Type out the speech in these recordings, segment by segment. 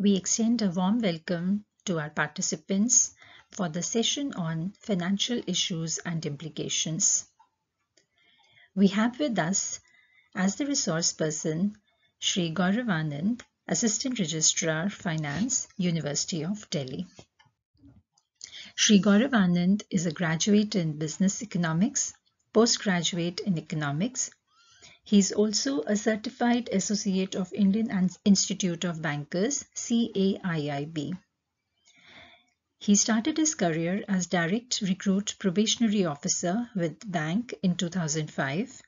We extend a warm welcome to our participants for the session on financial issues and implications. We have with us as the resource person Shri Gaurav Anand, Assistant Registrar Finance, University of Delhi. Shri Gaurav Anand is a graduate in Business Economics, postgraduate in Economics. He is also a Certified Associate of Indian Institute of Bankers, CAIIB. He started his career as Direct Recruit Probationary Officer with bank in 2005.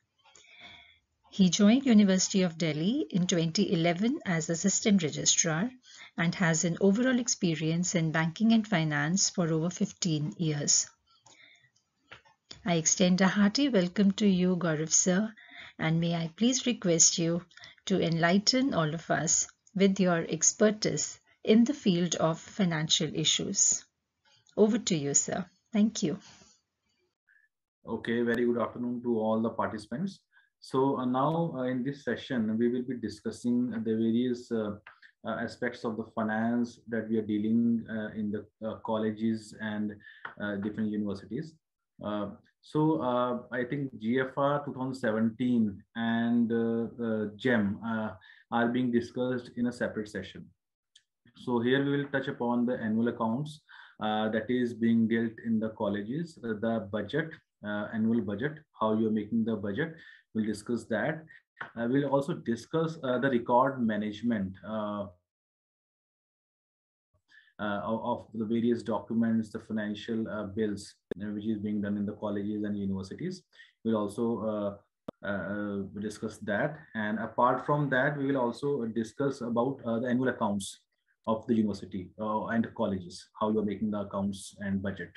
He joined University of Delhi in 2011 as Assistant Registrar and has an overall experience in banking and finance for over 15 years. I extend a hearty welcome to you, Gaurav sir, and may I please request you to enlighten all of us with your expertise in the field of financial issues. Over to you, sir. Thank you. Okay, very good afternoon to all the participants. So now in this session, we will be discussing the various aspects of the finance that we are dealing in the colleges and different universities. I think GFR 2017 and GEM are being discussed in a separate session. So here we will touch upon the annual accounts that is being dealt in the colleges, the budget, annual budget, how you're making the budget. We'll discuss that. We'll also discuss the record management of the various documents, the financial bills, which is being done in the colleges and universities. We'll also discuss that. And apart from that, we will also discuss about the annual accounts of the university and colleges, how you're making the accounts and budget.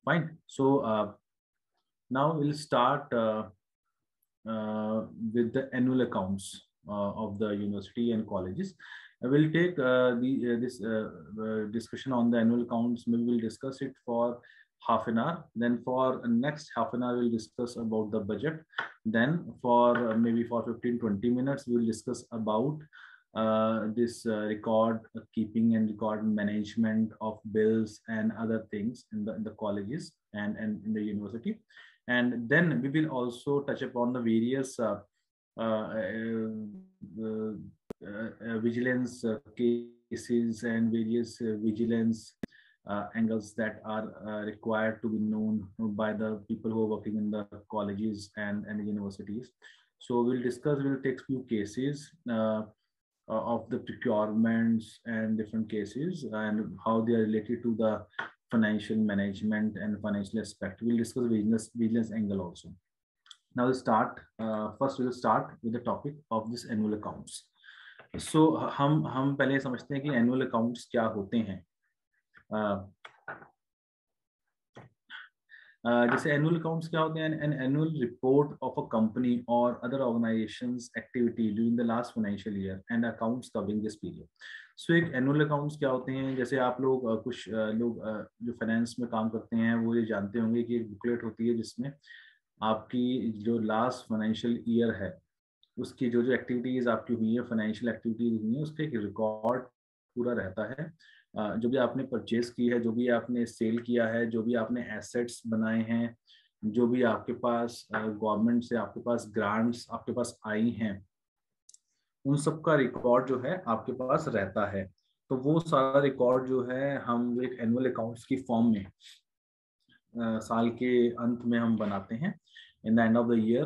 Fine. So now we'll start with the annual accounts of the university and colleges. I will take this discussion on the annual accounts. Maybe we'll discuss it for half an hour. Then for next half an hour, we'll discuss about the budget. Then for maybe for 15-20 minutes, we'll discuss about this record keeping and record management of bills and other things in the colleges and in the university. And then we will also touch upon the various vigilance cases and various vigilance angles that are required to be known by the people who are working in the colleges and the universities. So we'll take few cases of the procurements and different cases and how they are related to the financial management and financial aspect. We'll discuss vigilance angle also. Now we'll start. First, we'll start with the topic of this annual accounts. So हम पहले समझते हैं कि annual accounts क्या होते हैं. जैसे annual accounts क्या होते हैं? An annual report of a company or other organization's activity during the last financial year and accounts covering this period. So एक annual accounts क्या होते हैं? जैसे आप लोग कुछ लोग जो फाइनेंस में काम करते हैं वो ये जानते होंगे कि एक बुकलेट होती है जिसमें आपकी जो लास्ट फाइनेंशियल ईयर है उसकी जो एक्टिविटीज आपकी हुई है, फाइनेंशियल एक्टिविटीज हुई है, उसका एक रिकॉर्ड पूरा रहता है. जो भी आपने परचेज की है, जो भी आपने सेल किया है, जो भी आपने एसेट्स बनाए हैं, जो भी आपके पास गवर्नमेंट से आपके पास ग्रांट्स आपके पास आई हैं, उन सब का रिकॉर्ड जो है आपके पास रहता है. तो वो सारा रिकॉर्ड जो है हम एक एनुअल अकाउंट्स की फॉर्म में साल के अंत में हम बनाते हैं. In the end of the year,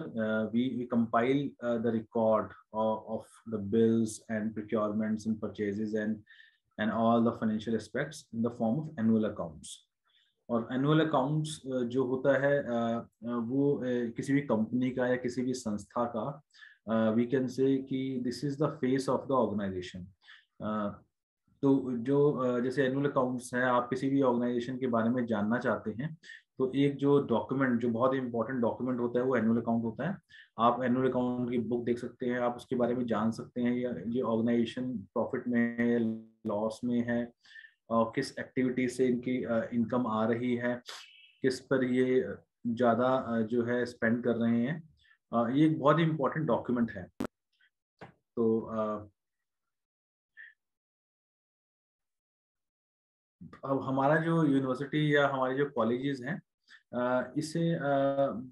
we compile the record of the bills and procurements and purchases and all the financial aspects in the form of annual accounts. और annual accounts जो होता है वो किसी भी कंपनी का या किसी भी संस्था का we can say कि this is the face of the organization. तो जो जैसे एनुअल अकाउंट्स है, आप किसी भी ऑर्गेनाइजेशन के बारे में जानना चाहते हैं तो एक जो डॉक्यूमेंट जो बहुत इंपॉर्टेंट डॉक्यूमेंट होता है वो एनुअल अकाउंट होता है. आप एनुअल अकाउंट की बुक देख सकते हैं, आप उसके बारे में जान सकते हैं ये ऑर्गेनाइजेशन प्रॉफिट में है, लॉस में है, और किस एक्टिविटी से इनकी इनकम आ रही है, किस पर ये ज़्यादा जो है स्पेंड कर रहे हैं. ये एक बहुत ही इंपॉर्टेंट डॉक्यूमेंट है. तो अब हमारा जो यूनिवर्सिटी या हमारे जो कॉलेजेस हैं, इसे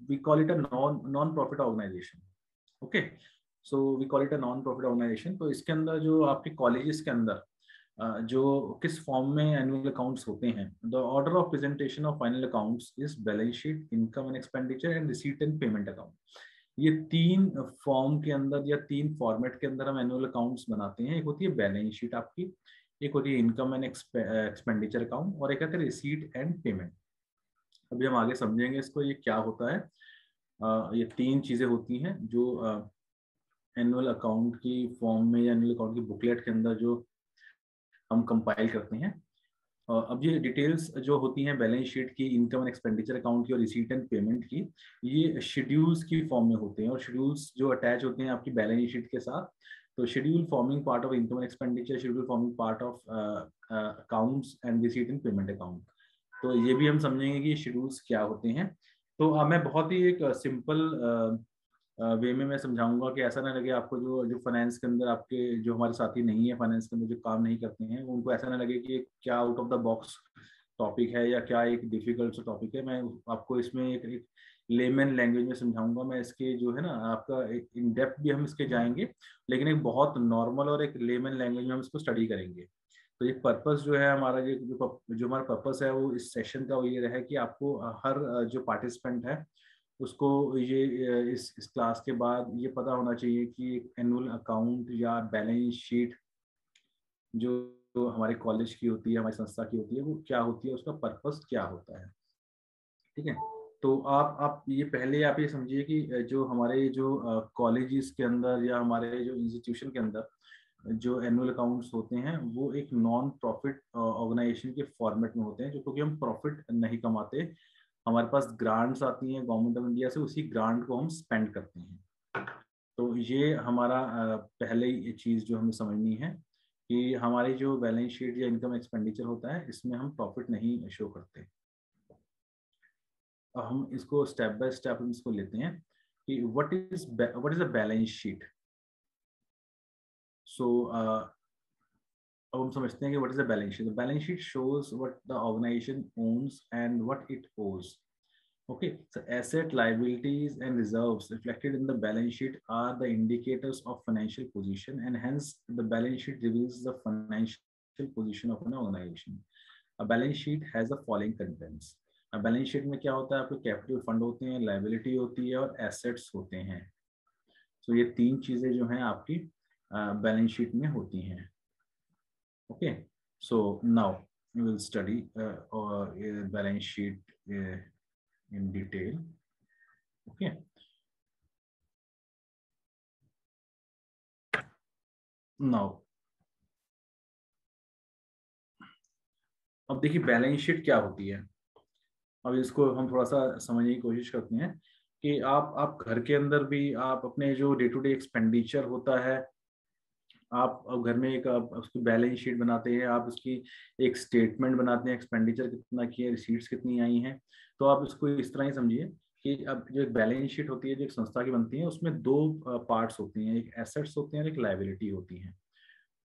we call it a non profit organization. Okay, so we call it a non profit organization. तो इसके अंदर जो आपके कॉलेजेस के अंदर जो किस फॉर्म में एनुअल अकाउंट्स होते हैं, the order of presentation of final accounts is balance sheet, income and expenditure and receipt and payment account. ये तीन फॉर्म के अंदर या तीन फॉर्मेट के अंदर हम एनुअल अकाउंट्स बनाते हैं। एक होती है बैलेंस शीट आपकी, एक होती है इनकम एंड एक्सपेंडिचर अकाउंट, और एक होता है रिसीट एंड पेमेंट। अभी हम आगे समझेंगे इसको, ये क्या होता है। ये तीन चीजें होती हैं जो एनुअल अकाउंट की फॉर्म में या एनुअल अकाउंट की बुकलेट के अंदर जो हम कंपाइल करते हैं। अब ये डिटेल्स जो होती हैं बैलेंस शीट की, इनकम एंड एक्सपेंडिचर अकाउंट की और रिसीट एंड पेमेंट की, ये शेड्यूल्स की फॉर्म में होते हैं, और शेड्यूल्स जो अटैच होते हैं आपकी बैलेंस शीट के साथ। तो schedule forming part of income and expenditure, schedule forming part of accounts and receipt and payment account. तो ये भी हम समझेंगे कि शेड्यूल्स क्या होते हैं। तो मैं बहुत ही एक सिंपल वे में मैं समझाऊंगा कि ऐसा ना लगे आपको, जो जो फाइनेंस के अंदर आपके जो हमारे साथी नहीं है, फाइनेंस के अंदर जो काम नहीं करते हैं, उनको ऐसा ना लगे कि क्या out of the box topic है या क्या एक डिफिकल्ट सा टॉपिक है। मैं आपको इसमें एक लेमन लैंग्वेज में समझाऊंगा। मैं इसके जो है ना आपका एक इन डेप्थ भी हम इसके जाएंगे, लेकिन एक बहुत नॉर्मल और एक लेमन लैंग्वेज में हम इसको स्टडी करेंगे। तो ये पर्पस जो है हमारा, जो हमारा पर्पस है वो इस सेशन का वो ये रहा है कि आपको हर जो पार्टिसिपेंट है उसको ये इस क्लास के बाद ये पता होना चाहिए कि एक एनुअल अकाउंट या बैलेंस शीट जो हमारे कॉलेज की होती है, हमारी संस्था की होती है, वो क्या होती है, उसका पर्पस क्या होता है। ठीक है, तो आप ये पहले आप ये समझिए कि जो हमारे जो कॉलेजेस के अंदर या हमारे जो इंस्टीट्यूशन के अंदर जो एनुअल अकाउंट्स होते हैं वो एक नॉन प्रॉफिट ऑर्गेनाइजेशन के फॉर्मेट में होते हैं, जो क्योंकि हम प्रॉफिट नहीं कमाते, हमारे पास ग्रांट्स आती हैं गवर्नमेंट ऑफ इंडिया से, उसी ग्रांट को हम स्पेंड करते हैं। तो ये हमारा पहले ये चीज़ जो हमें समझनी है कि हमारी जो बैलेंस शीट या इनकम एक्सपेंडिचर होता है इसमें हम प्रॉफिट नहीं शो करते। अब हम इसको स्टेप बाय स्टेप इसको लेते हैं कि what is a balance sheet. So अब हम समझते हैं कि what is a balance sheet. Balance sheet shows what the organisation owns and what it owes. Okay, so asset, liabilities, and reserves reflected in the balance sheet are the indicators of financial position, and hence the balance sheet reveals the financial position of an organization. A balance sheet has the following contents. A balance sheet में क्या होता है, आपके capital fund होते हैं, liability होती है और एसेट्स होते हैं। तो ये तीन चीजें जो हैं आपकी बैलेंस शीट में होती हैं। Okay, so now we will study balance sheet in detail. Okay. Now, अब देखिए बैलेंस शीट क्या होती है। अब इसको हम थोड़ा सा समझने की कोशिश करते हैं कि आप घर के अंदर भी आप अपने जो डे टू डे एक्सपेंडिचर होता है, आप अब घर में एक उसकी बैलेंस शीट बनाते हैं, आप उसकी एक स्टेटमेंट बनाते हैं, एक्सपेंडिचर कितना किया, रिसीट्स कितनी आई हैं। तो आप इसको इस तरह ही समझिए कि अब जो एक बैलेंस शीट होती है जो एक संस्था की बनती है, उसमें दो पार्ट्स होती हैं, एक एसेट्स होते हैं और एक लाइबिलिटी होती है।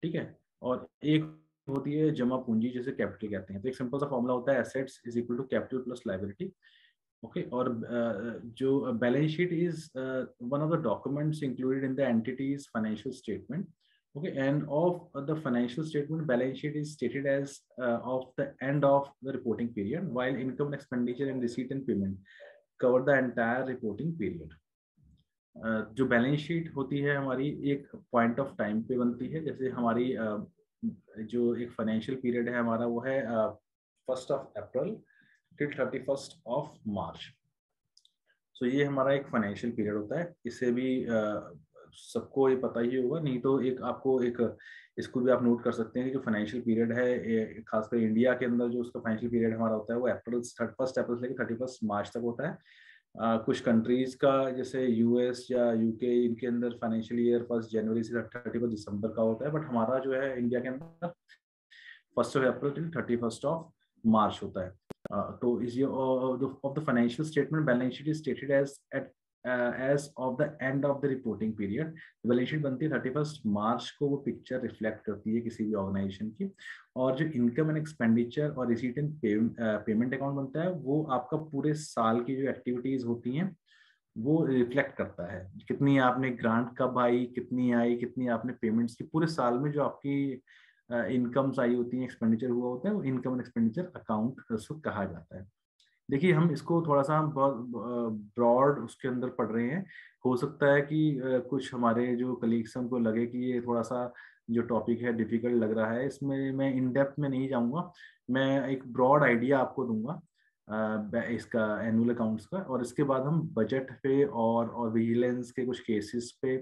ठीक है, और एक होती है जमा पूंजी जिसे कैपिटल कहते हैं। तो एक सिंपल सा फॉर्मूला होता है assets is equal to capital plus liability. Okay, और जो balance sheet is one of the documents included in the entities financial statement. Okay, and of the financial statement, balance sheet is stated as of the end of the reporting period, while income and expenditure and receipt and payment cover the entire reporting period. जो balance sheet होती है हमारी एक point of time पे बनती है। जैसे हमारी जो एक फाइनेंशियल पीरियड है हमारा वो है 1 अप्रैल टिल 31 मार्च। सो ये हमारा एक फाइनेंशियल पीरियड होता है। इसे भी सबको ये पता ही होगा, नहीं तो एक आपको एक इसको भी आप नोट कर सकते हैं कि जो फाइनेंशियल पीरियड है खासकर इंडिया के अंदर जो उसका फाइनेंशियल पीरियड हमारा होता है वो 1 अप्रैल से लेकर 31 मार्च तक होता है। कुछ कंट्रीज का जैसे यूएस या यूके, इनके अंदर फाइनेंशियल ईयर 1 जनवरी से 31 दिसंबर का होता है, बट हमारा जो है इंडिया के अंदर 1 अप्रैल टिल 31 मार्च होता है। तो is of the financial statement balance sheet is stated as as of the end of the reporting period. Balance sheet बनती है 31 मार्च को, वो पिक्चर रिफ्लेक्ट करती है किसी भी ऑर्गेनाइजेशन की। और जो इनकम एंड एक्सपेंडिचर और रिसीट एंड पेमेंट अकाउंट बनता है, वो आपका पूरे साल की जो एक्टिविटीज होती हैं वो रिफ्लेक्ट करता है। कितनी आपने ग्रांट कब आई, कितनी आई, कितनी आपने पेमेंट्स की, पूरे साल में जो आपकी इनकम्स आई होती हैं, एक्सपेंडिचर हुआ होता है, वो इनकम एंड एक्सपेंडिचर अकाउंट उसको कहा जाता है। देखिए हम इसको थोड़ा सा हम बहुत ब्रॉड उसके अंदर पढ़ रहे हैं। हो सकता है कि कुछ हमारे जो कलीग्स हैं उनको लगे कि ये थोड़ा सा जो टॉपिक है डिफिकल्ट लग रहा है, इसमें मैं इन डेप्थ में नहीं जाऊंगा। मैं एक ब्रॉड आइडिया आपको दूंगा इसका एनुअल अकाउंट्स का, और इसके बाद हम बजट पे और विजिलेंस के कुछ केसेस पे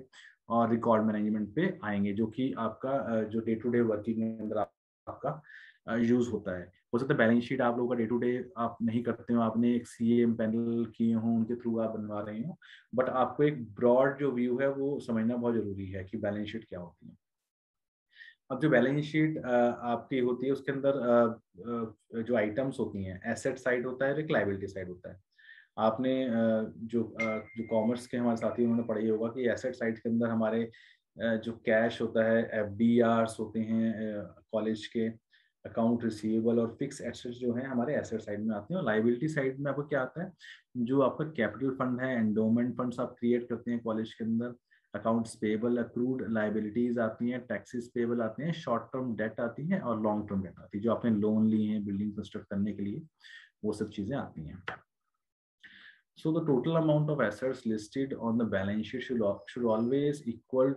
और रिकॉर्ड मैनेजमेंट पे आएंगे, जो कि आपका जो डे टू डे वर्किंग के अंदर आपका यूज होता है। हो सकता है बैलेंस शीट आप लोगों का डे टू डे आप नहीं करते हो, आपने एक सीए पैनल किए हो, उनके थ्रू आप बनवा रहे हो, बट आपको एक ब्रॉड जो व्यू है वो समझना बहुत जरूरी है कि बैलेंस शीट क्या होती है। अब जो बैलेंस शीट आपकी होती है उसके अंदर जो आइटम्स होती हैं, एसेट साइड होता है, एक लाइबिलिटी साइड होता है। आपने जो कॉमर्स के हमारे साथी उन्होंने पढ़ा ही होगा कि एसेट साइड के अंदर हमारे जो कैश होता है, एफडीआरस होते हैं कॉलेज के, अकाउंट रिसीवेबल और फिक्स एसेट्स जो हैं हमारे एसेट साइड में आते हैं। और लाइबिलिटी साइड में आपको क्या आता है, जो आपका कैपिटल फंड है, एंडोमेंट फंड्स आप क्रिएट करते हैं कॉलेज के अंदर, अकाउंट्स पेबल, अक्रूड लाइबिलिटीज आती हैं, टैक्सेस पेबल आते हैं, शॉर्ट टर्म डेट आती है और लॉन्ग टर्म डेट आती है, जो आपने लोन लिए हैं बिल्डिंग कंस्ट्रक्ट करने के लिए, वो सब चीजें आती हैं। So the total amount of assets listed on the balance sheet should always equal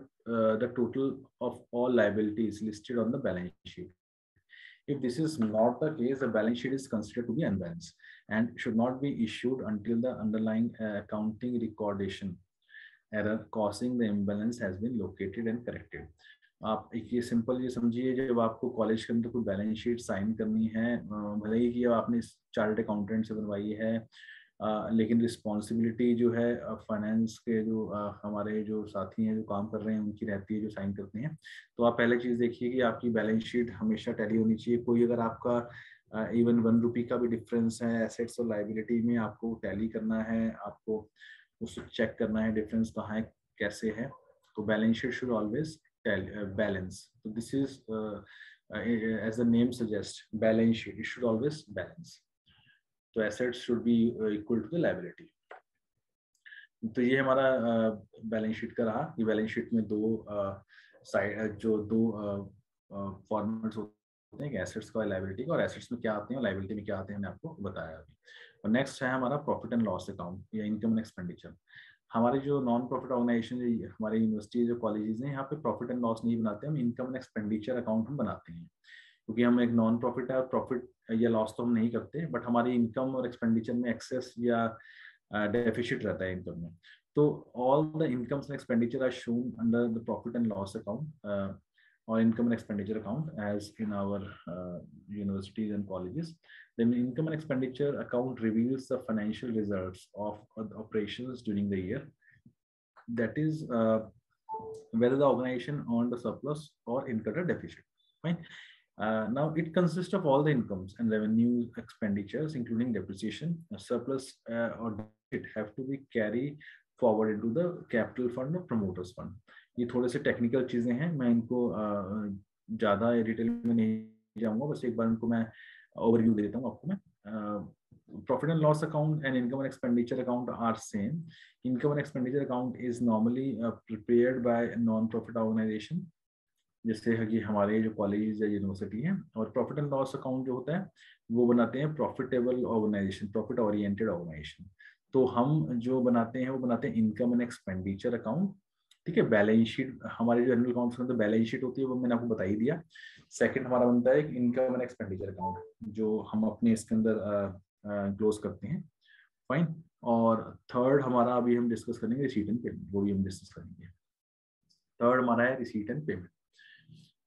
the total of all liabilities listed on the balance sheet. If this is not the case, the balance sheet is considered to be unbalanced and should not be issued until the underlying accounting recordation error causing the imbalance has been located and corrected. आप एक ये simple ये समझिए, जब आपको college के अंदर कोई बैलेंस शीट साइन करनी है, भले ही कि आपने चार्टर्ड अकाउंटेंट से बनवाई है, लेकिन रिस्पॉन्सिबिलिटी जो है फाइनेंस के जो हमारे जो साथी हैं जो काम कर रहे हैं उनकी रहती है, जो साइन करते हैं। तो आप पहले चीज़ देखिए कि आपकी बैलेंस शीट हमेशा टैली होनी चाहिए। कोई अगर आपका इवन 1 रुपये का भी डिफरेंस है एसेट्स और लाइबिलिटी में, आपको टैली करना है, आपको उसको चेक करना है डिफरेंस कहाँ है, कैसे है। तो balance sheet should always balance. So this is as the name suggests, balance sheet, it should always balance. So assets should be equal to the liability. तो ये हमारा बैलेंस शीट का रहा। ये बैलेंस शीट में दो फॉर्मेट्स होते हैं, एसेट्स का, लाइबिलिटी का। और एसेट्स में क्या आते हैं, लाइबिलिटी में क्या आते हैं, मैंने आपको बताया अभी। और नेक्स्ट है हमारा प्रॉफिट एंड लॉस अकाउंट या इनकम एंड एक्सपेंडिचर। हमारे जो नॉन प्रॉफिट ऑर्गेनाइजेशन, हमारी यूनिवर्सिटी जो कॉलेजेस हैं, यहाँ पे प्रॉफिट एंड लॉस नहीं बनाते, हम इनकम एंड एक्सपेंडिचर अकाउंट हम बनाते हैं। क्योंकि हम एक नॉन प्रॉफिट है और प्रॉफिट या लॉस तो हम नहीं करते, बट हमारी इनकम और एक्सपेंडिचर में एक्सेस या डेफिसिट रहता है इनकम में। तो all the incomes and expenditure are shown under the profit and loss account or income and expenditure account as in our universities and colleges. Then income and expenditure account reveals the financial results of the operations during the year. That is whether the organization earned a surplus or incurred a deficit. Fine. Now it consists of all the incomes and revenue expenditures, including depreciation. A surplus or deficit have to be carried forward into the capital fund or promoters fund. ये थोड़े से technical चीजें हैं, मैं इनको ज्यादा detail में नहीं जाऊंगा, बस एक बार इनको मैं ओवरव्यू दे देता हूँ आपको मैं। Profit and loss account and income and expenditure account are same. Income and expenditure account is normally prepared by a non-profit organization, जैसे है कि हमारे जो कॉलेज या यूनिवर्सिटी है। और प्रॉफिट एंड लॉस अकाउंट जो होता है वो बनाते हैं profitable organization, profit oriented organization. तो हम जो बनाते हैं वो बनाते हैं इनकम एंड एक्सपेंडिचर अकाउंट। ठीक है, बैलेंस शीट हमारे जो एनुअल अकाउंट्स में तो बैलेंस शीट होती है, वो मैंने आपको बता ही दिया। सेकंड हमारा बनता है इनकम एंड एक्सपेंडिचर अकाउंट, जो हम अपने इसके अंदर क्लोज करते हैं। फाइन। और थर्ड हमारा अभी हम डिस्कस करेंगे रिसीट एंड पेमेंट, वो भी हम डिस्कस करेंगे। थर्ड हमारा है receipt and payment.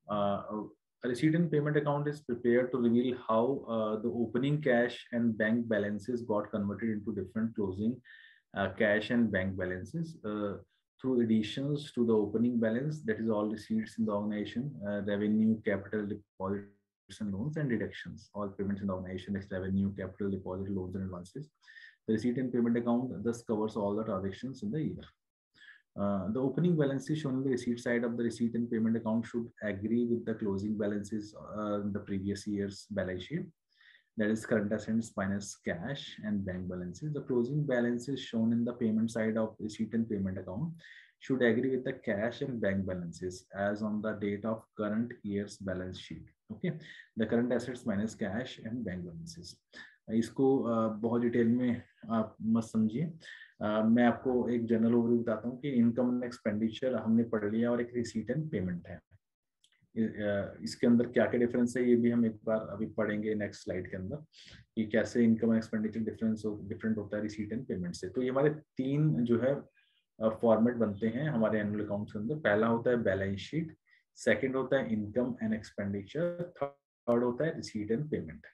A receipt and payment account is prepared to reveal how the opening cash and bank balances got converted into different closing cash and bank balances through additions to the opening balance, that is all receipts in the organization, revenue, capital, deposits and loans, and deductions, all payments in the organization, is revenue, capital, deposit, loans and advances. The receipt and payment account thus covers all the transactions in the year. The opening balances shown on the receipt side of the receipt and payment account should agree with the closing balances in the previous year's balance sheet. That is current assets minus cash and bank balances. The closing balances shown in the payment side of receipt and payment account should agree with the cash and bank balances as on the date of current year's balance sheet. Okay, the current assets minus cash and bank balances. इसको बहुत detail में आप मत समझिए. मैं आपको एक general overview बताता हूँ कि इनकम एंड एक्सपेंडिचर हमने पढ़ लिया और एक रिसीट एंड पेमेंट है. इसके अंदर क्या क्या डिफरेंस है ये भी हम एक बार अभी पढ़ेंगे नेक्स्ट स्लाइड के अंदर कि कैसे इनकम एंड एक्सपेंडिचर डिफरेंट होता है रिसीट एंड पेमेंट से. तो ये हमारे तीन जो है फॉर्मेट बनते हैं हमारे एनुअल अकाउंट्स के अंदर. पहला होता है बैलेंस शीट, सेकंड होता है इनकम एंड एक्सपेंडिचर, थर्ड होता है रिसीट एंड पेमेंट.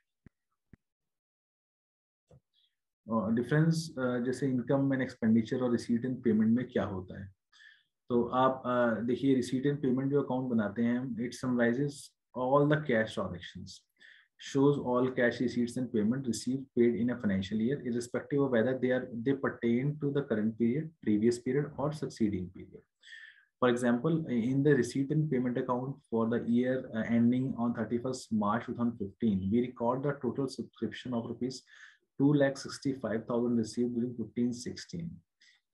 डिफरेंस जैसे इनकम एंड एक्सपेंडिचर और रिसीट एंड पेमेंट में क्या होता है. तो आप देखिए रिसीट एंड पेमेंट जो अकाउंट बनाते हैं, it summarises all the cash transactions, shows all cash receipts and payment received paid in a financial year irrespective of whether they pertain to the current period, previous period or succeeding period. For example, in the receipt and payment account for the year ending on 31st March 2015, we record the total subscription of rupees 2,65,000 received during 15-16,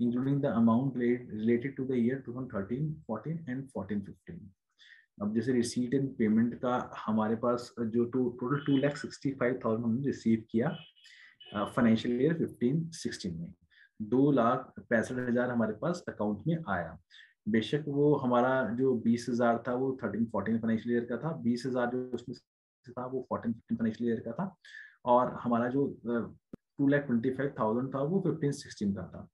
including the amount related to the year 2013-14 and 14-15. अब जैसे receipt and payment का हमारे पास जो total 2,65,000 हमने receive किया financial year 15-16 में, 2,65,000 हमारे पास account में आया. बेशक वो हमारा जो 20,000 था वो 13-14 फाइनेंशियल ईयर का था, 20,000 जो उसमें था वो 14-15 फाइनेंशियल ईयर का था, और हमारा जो 2,25,000 था वो 15-16 का था.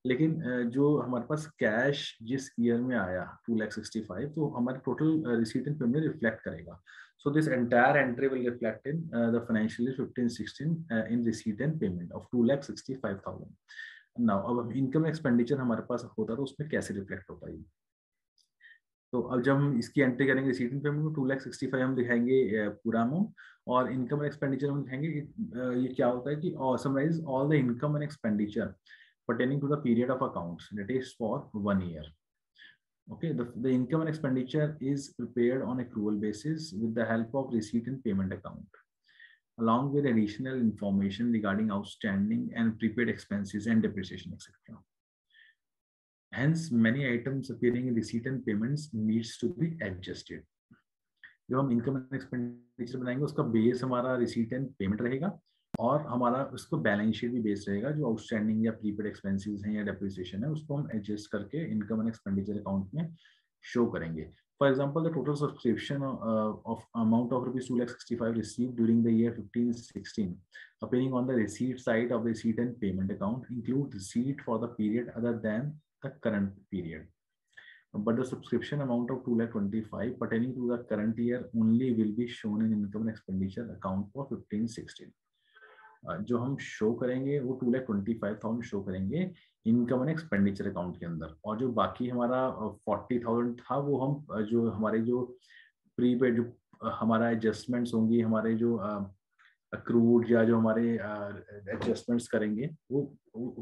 लेकिन जो हमारे पास कैश जिस ईयर में आया 2,65,000, तो हमारे total receipt and payment reflect करेगा. So this entire entry will reflect in the financial year 15-16 in receipt and payment of 2,65,000. Now अब इनकम एक्सपेंडिचर हमारे पास होता है तो उसमें कैसे रिफ्लेक्ट होता है. तो अब जब हम इसकी एंट्री करेंगे रिसीट एंड पेमेंट में 2,65,000 हम दिखाएंगे पूरा अमाउंट, और इनकम एक्सपेंडिचर हम दिखाएंगे. ये क्या होता है कि summarize all the income and expenditure pertaining to the period of accounts, that is for 1 year. Okay, the income and expenditure is prepared on accrual basis with the help of receipt and payment account, along with additional information regarding outstanding and prepaid expenses and depreciation, etc. Hence, many items appearing in receipt and payments needs to be adjusted. जो हम income and expenditure बनाएंगे उसका base हमारा receipt and payment रहेगा, और हमारा उसको balance sheet भी बेस रहेगा. जो आउटस्टैंडिंग या प्रीपेड एक्सपेंसेस हैं या डेप्रिसिएशन है उसको हम एडजस्ट करके इनकम एंड एक्सपेंडिचर अकाउंट में शो करेंगे. For example the total subscription of amount of rupees 2,65,000 received during the year 15-16 appearing on the receipt side of the receipt and payment account include receipt for the period other than the current period, but the subscription amount of 2,25,000 pertaining to the current year only will be shown in income and expenditure account for 15-16. जो हम show करेंगे वो 2,25,000 show करेंगे income and expenditure account के अंदर, और जो बाकी हमारा 40,000 था वो हम जो हमारे जो प्रीपेड जो हमारा एडजस्टमेंट्स होंगी, हमारे जो अक्रूड या जो हमारे एडजस्टमेंट्स करेंगे वो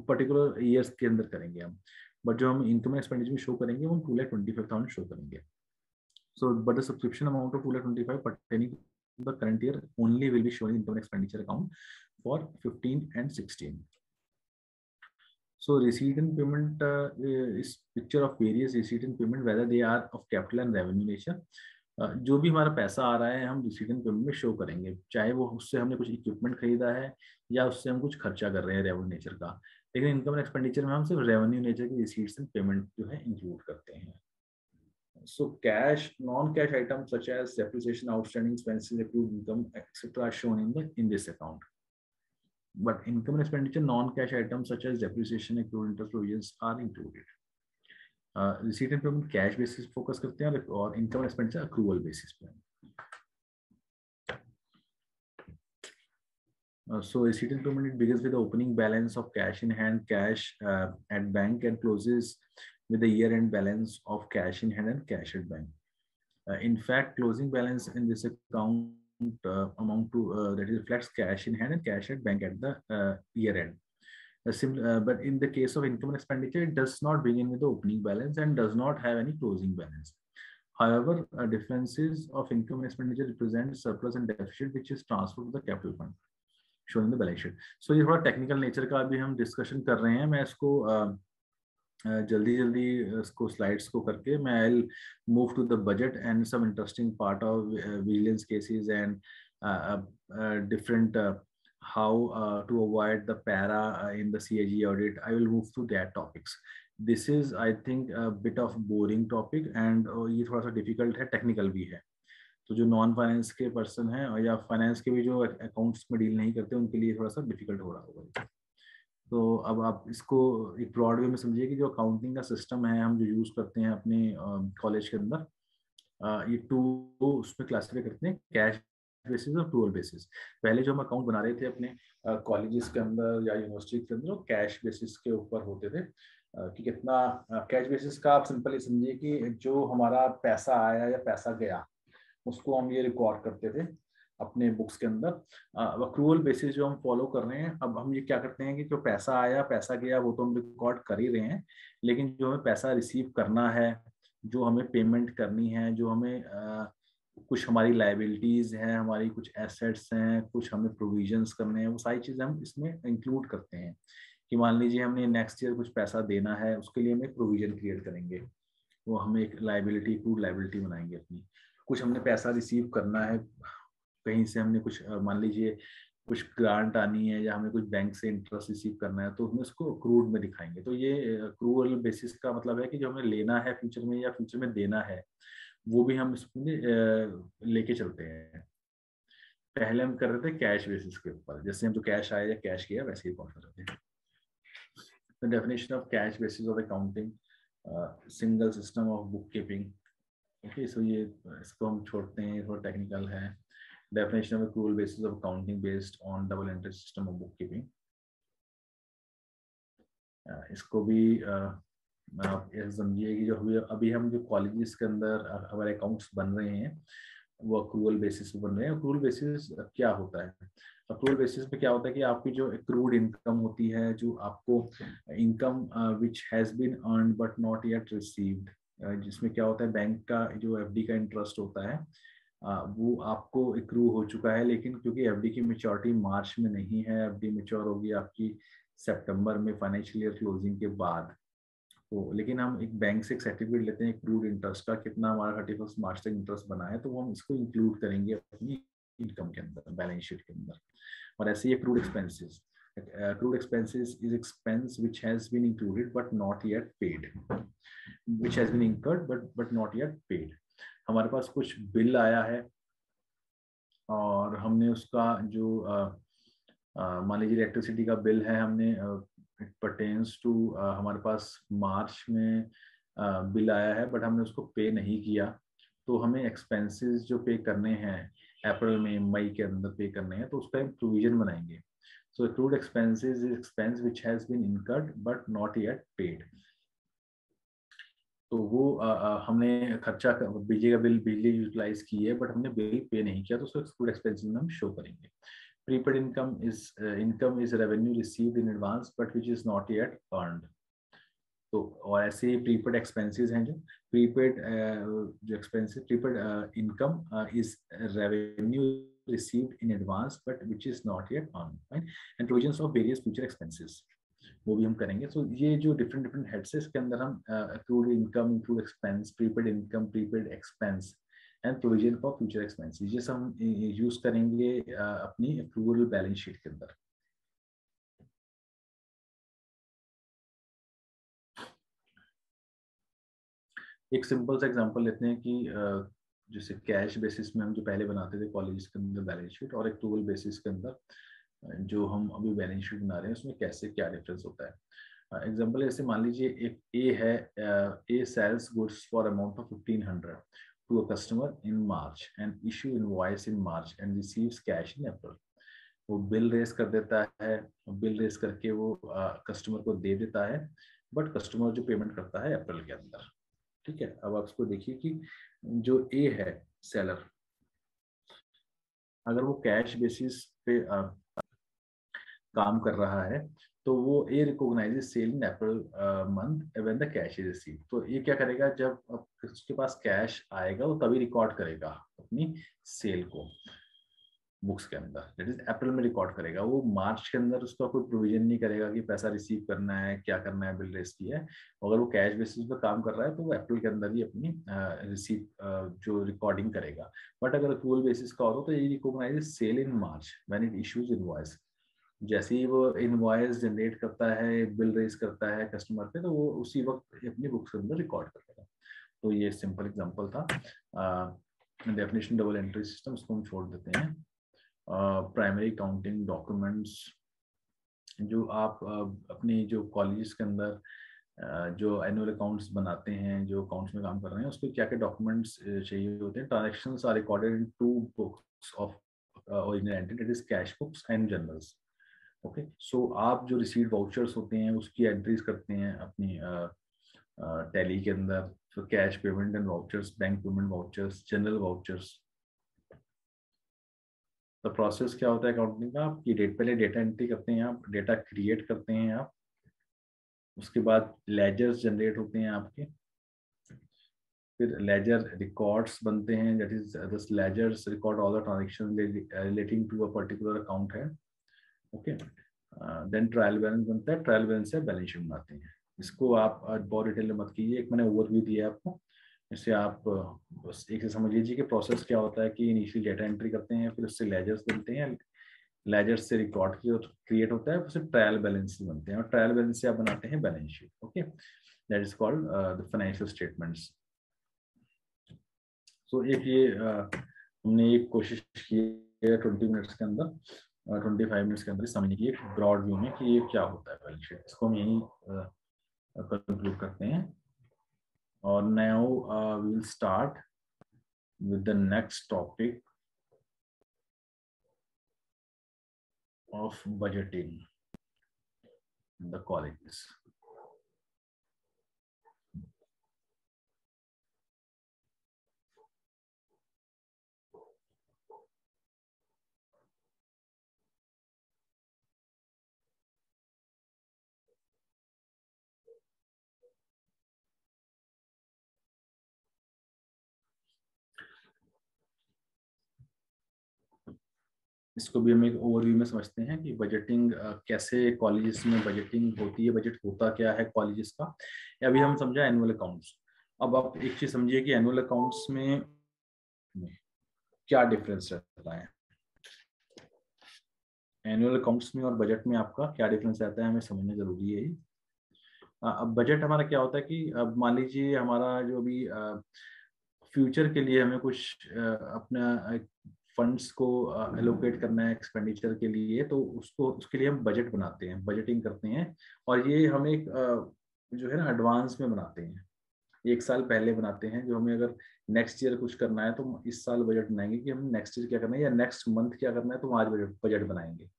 पर्टिकुलर ईयर्स के अंदर करेंगे हम. बट जो हम इनकम एंड एक्सपेंडिचर में शो करेंगे वो 2,25,000 शो करेंगे. So but the subscription amount of 2,25,000 pertaining to the current year only will be shown in income and expenditure account for 15 and 16. So receipt and payment is picture of various receipt and payment whether they are of capital and revenue nature. जो भी हमारा पैसा आ रहा है हम receipt and payment में show करेंगे, चाहे वो उससे हमने कुछ इक्विपमेंट खरीदा है या उससे हम कुछ खर्चा कर रहे हैं रेवेन्यू नेचर का. लेकिन इनकम एंड एक्सपेंडिचर में हम सिर्फ रेवेन्यू नेचर की रिसीट्स एंड पेमेंट जो है इंक्लूड करते हैं. So cash, non-cash items such as depreciation, outstanding expenses, accrued income, etc. are shown in this account. But income and expenditure, non-cash items such as depreciation, accrued interest provisions are included. Receipt and payment cash basis focus करते हैं और income and expenditure accrual basis पे. So receipt and payment it begins with the opening balance of cash in hand, cash at bank, and closes with the year-end balance of cash in hand and cash at bank. In fact, closing balance in this account amount to that is reflects cash in hand and cash at bank at the year-end. but in the case of income and expenditure, it does not begin with the opening balance and does not have any closing balance. However, differences of income and expenditure represent surplus and deficit which is transferred to the capital fund shown in the balance sheet. So ये थोड़ा technical nature का अभी हम discussion कर रहे हैं. मैं इसको जल्दी इसको स्लाइड्स को करके मैं I move to the budget and some interesting part of vigilance cases and different how to avoid the para in the CAG audit. I will move to that topics. This is I think a bit of boring topic and ये थोड़ा सा difficult है, technical भी है. तो जो non finance के person हैं या फाइनेंस के भी जो अकाउंट्स में डील नहीं करते उनके लिए थोड़ा सा डिफिकल्ट हो रहा होगा. तो अब आप इसको एक ब्रॉड वे में समझिए कि जो अकाउंटिंग का सिस्टम है हम जो यूज करते हैं अपने कॉलेज के अंदर, ये टू उसमें क्लासिफाई करते हैं कैश बेसिस और एक्रूअल बेसिस. पहले जो हम अकाउंट बना रहे थे अपने कॉलेजेस के अंदर या यूनिवर्सिटी के अंदर, वो कैश बेसिस के ऊपर होते थे कि कितना कैश बेसिस का आप सिंपली समझिए कि जो हमारा पैसा आया या पैसा गया उसको हम ये रिकॉर्ड करते थे अपने बुक्स के अंदर. एक्रूअल बेसिस जो हम फॉलो कर रहे हैं, अब हम ये क्या करते हैं कि जो पैसा आया पैसा गया वो तो हम रिकॉर्ड कर ही रहे हैं, लेकिन जो हमें पैसा रिसीव करना है, जो हमें पेमेंट करनी है, जो हमें कुछ हमारी लाइबिलिटीज हैं, हमारी कुछ एसेट्स हैं, कुछ हमें प्रोविजंस करने हैं, वो सारी चीजें हम इसमें इंक्लूड करते हैं. कि मान लीजिए हमने नेक्स्ट ईयर कुछ पैसा देना है, उसके लिए हम एक प्रोविजन क्रिएट करेंगे, वो हमें एक लाइबिलिटी एक्रूड लाइबिलिटी बनाएंगे अपनी. कुछ हमने पैसा रिसीव करना है कहीं से, हमने कुछ मान लीजिए कुछ ग्रांट आनी है या हमें कुछ बैंक से इंटरेस्ट रिसीव करना है, तो हम इसको एक्रूड में दिखाएंगे. तो ये एक्रूअल बेसिस का मतलब है कि जो हमें लेना है फ्यूचर में या फ्यूचर में देना है वो भी हम इसमें लेके चलते हैं. पहले हम कर रहे थे कैश बेसिस के ऊपर, जैसे हम जो कैश आया या कैश किया वैसे ही कॉल कर रहे थे. The definition of cash basis of accounting, single system of bookkeeping. Okay, so ये इसको हम छोड़ते हैं, थोड़ा टेक्निकल है. Definition of accrual basis of accounting based on double entry system of bookkeeping. इसको भी आप ये समझिए कि जो अभी हम जो कॉलेजेस के अंदर हमारे अकाउंट्स बन रहे हैं वो एक्रूअल बेसिस पे बन रहे हैं. एक्रूअल बेसिस क्या होता है? एक्रूअल बेसिस पे क्या होता है कि आपकी जो एक्रूड इनकम होती है, जो आपको income which has been earned but not yet received, जिसमें क्या होता है बैंक का जो एफडी का इंटरेस्ट होता है वो आपको एक्रू हो चुका है, लेकिन क्योंकि एफडी की मैच्योरिटी मार्च में नहीं है, एफडी मैच्योर होगी आपकी सितंबर में फाइनेंशियल ईयर क्लोजिंग के बाद. तो लेकिन हम एक बैंक से एक सर्टिफिकेट लेते हैं एक्रूड इंटरेस्ट का, कितना हमारा 31 मार्च तक इंटरेस्ट बना है, तो वो हम इसको इंक्लूड करेंगे अपनी इनकम के अंदर, बैलेंस शीट के अंदर. और ऐसे ही accrued expenses. Accrued expenses is expense which has been included but not yet paid, which has been incurred but not yet paid. हमारे पास कुछ बिल आया है और हमने उसका जो मान लीजिए इलेक्ट्रिसिटी का बिल है, हमने इट पर्टेन्स टू हमारे पास मार्च में बिल आया है बट हमने उसको पे नहीं किया, तो हमें एक्सपेंसेस जो पे करने हैं अप्रैल में मई के अंदर पे करने हैं, तो उसका एक प्रोविजन बनाएंगे. So accrued expenses is expense which has been incurred but not yet paid. तो वो हमने खर्चा बिजली का बिजली यूटिलाइज की है बट हमने बिल पे नहीं किया, तो उसको accrued expenses में हम शो करेंगे. Prepaid income is revenue received in advance but which is not yet earned. तो और ऐसे ही प्रीपेड एक्सपेंसेस हैं, जो प्रीपेड जो expenses prepaid income is revenue received in advance but which is not yet earned, right? And provisions of various future expenses वो भी हम करेंगे. So ये जो different heads है इसके अंदर हम accrued income, accrued expense, prepaid income, prepaid expense and provision for future expenses, ये सब हम यूज करेंगे अपनी accrual बैलेंस शीट के अंदर. एक सिंपल सा एग्जांपल लेते हैं कि जैसे कैश बेसिस में हम जो पहले बनाते थे कॉलेज के अंदर बैलेंस शीट और एक्रूअल बेसिस के अंदर जो हम अभी बैलेंस शीट बना रहे हैं उसमें कैसे क्या डिफरेंस होता है. एग्जांपल ऐसे मान लीजिए एक ए है, A sells goods for amount of 1500 to a customer in March and issue invoice in March and receives cash in April. वो बिल रेस कर देता है, बिल रेस करके वो कस्टमर को दे देता है, बट कस्टमर जो पेमेंट करता है अप्रैल के अंदर. ठीक है, अब आप इसको देखिए कि जो ए है सेलर, अगर वो कैश बेसिस पे काम कर रहा है तो वो A recognises sale in April month when the cash is received. तो ये क्या करेगा, जब उसके पास कैश आएगा वो तभी रिकॉर्ड करेगा अपनी सेल को बुक्स के अंदर, दैट इज अप्रैल में रिकॉर्ड करेगा। वो मार्च के अंदर उसका कोई प्रोविजन नहीं करेगा कि पैसा रिसीव करना है, क्या करना है, बिल रेस की है। अगर वो कैश बेसिस पे काम कर रहा है तो वो अप्रैल के अंदर ही अपनी रिसीव जो रिकॉर्डिंग करेगा। बट अगर अक्रूवल बेसिस का होगा तो ये recognize sale in March when it issues invoice. जैसे ही वो इनवॉइस जनरेट करता है, बिल रेस करता है कस्टमर पे, तो वो उसी वक्त अपनी बुक्स के अंदर रिकॉर्ड करेगा। तो ये सिंपल एग्जांपल था। डेफिनेशन डबल एंट्री सिस्टम, उसको हम छोड़ देते हैं। प्राइमरी काउंटिंग डॉक्यूमेंट्स, जो आप अपनी जो कॉलेज के अंदर जो एनुअल अकाउंट्स बनाते हैं, जो अकाउंट्स में काम कर रहे हैं, उसको क्या क्या डॉक्यूमेंट्स चाहिए होते हैं। Transactions are recorded in 2 books of original entry, that is cash books and journals. Okay, so आप जो रिसीट वाउचर्स होते हैं उसकी एंट्रीज करते हैं अपनी टैली के अंदर। तो cash payment and vouchers, bank payment vouchers, general vouchers. तो प्रोसेस क्या होता है अकाउंटिंग का, आपकी पहले डेटा एंट्री करते हैं आप, डेटा क्रिएट करते हैं आप, उसके बाद लेजर्स जनरेट होते हैं आपके, फिर लेजर रिकॉर्ड्स बनते हैं, that is this ledgers record all the transaction relating to a particular account है। ओके, देन ट्रायल बैलेंस बनता है, ट्रायल बैलेंस से बैलेंस शीट बनाते हैं। इसको आप बहुत डिटेल में मत कीजिए, एक मैंने ओवरव्यू दिया है आपको, इससे आप बस एक से समझ लीजिए कि प्रोसेस क्या होता है। कि इनिशियल डेटा एंट्री करते हैं, फिर उससे लेजर्स बनते हैं, लेजर से रिकॉर्ड क्रिएट होता है, फिर ट्रायल बैलेंस बनते हैं, और ट्रायल बैलेंस से आप बनाते हैं balance sheet. Okay, that is called the financial statements. So एक ये हमने एक कोशिश की है 20 मिनट्स के अंदर, 25 मिनट्स के अंदर समझने की, एक ब्रॉड व्यू में कि ये क्या होता है बैलेंस शीट। इसको हम यही कंक्लूड करते हैं। और now we will start with the next topic of budgeting in the colleges. इसको भी हम एक ओवरव्यू में समझते हैं कि बजटिंग कैसे कॉलेजेस में बजटिंग होती है, बजट होता क्या है कॉलेजेस का। अभी हम समझा एनुअल अकाउंट्स। अब आप एक चीज समझिए कि एनुअल अकाउंट्स में क्या डिफरेंस रहता है। एनुअल अकाउंट्स में और बजट में आपका क्या डिफरेंस रहता है, हमें समझना जरूरी है। अब बजट हमारा क्या होता है कि अब मान लीजिए हमारा जो भी फ्यूचर के लिए हमें कुछ अपना फंड्स को एलोकेट करना है एक्सपेंडिचर के लिए, तो उसको उसके लिए हम बजट बनाते हैं, बजटिंग करते हैं। और ये हम एक जो है ना एडवांस में बनाते हैं, एक साल पहले बनाते हैं। जो हमें अगर नेक्स्ट ईयर कुछ करना है तो इस साल बजट बनाएंगे कि हम नेक्स्ट ईयर क्या करना है, या नेक्स्ट मंथ क्या करना है, तो आज बजट बनाएंगे।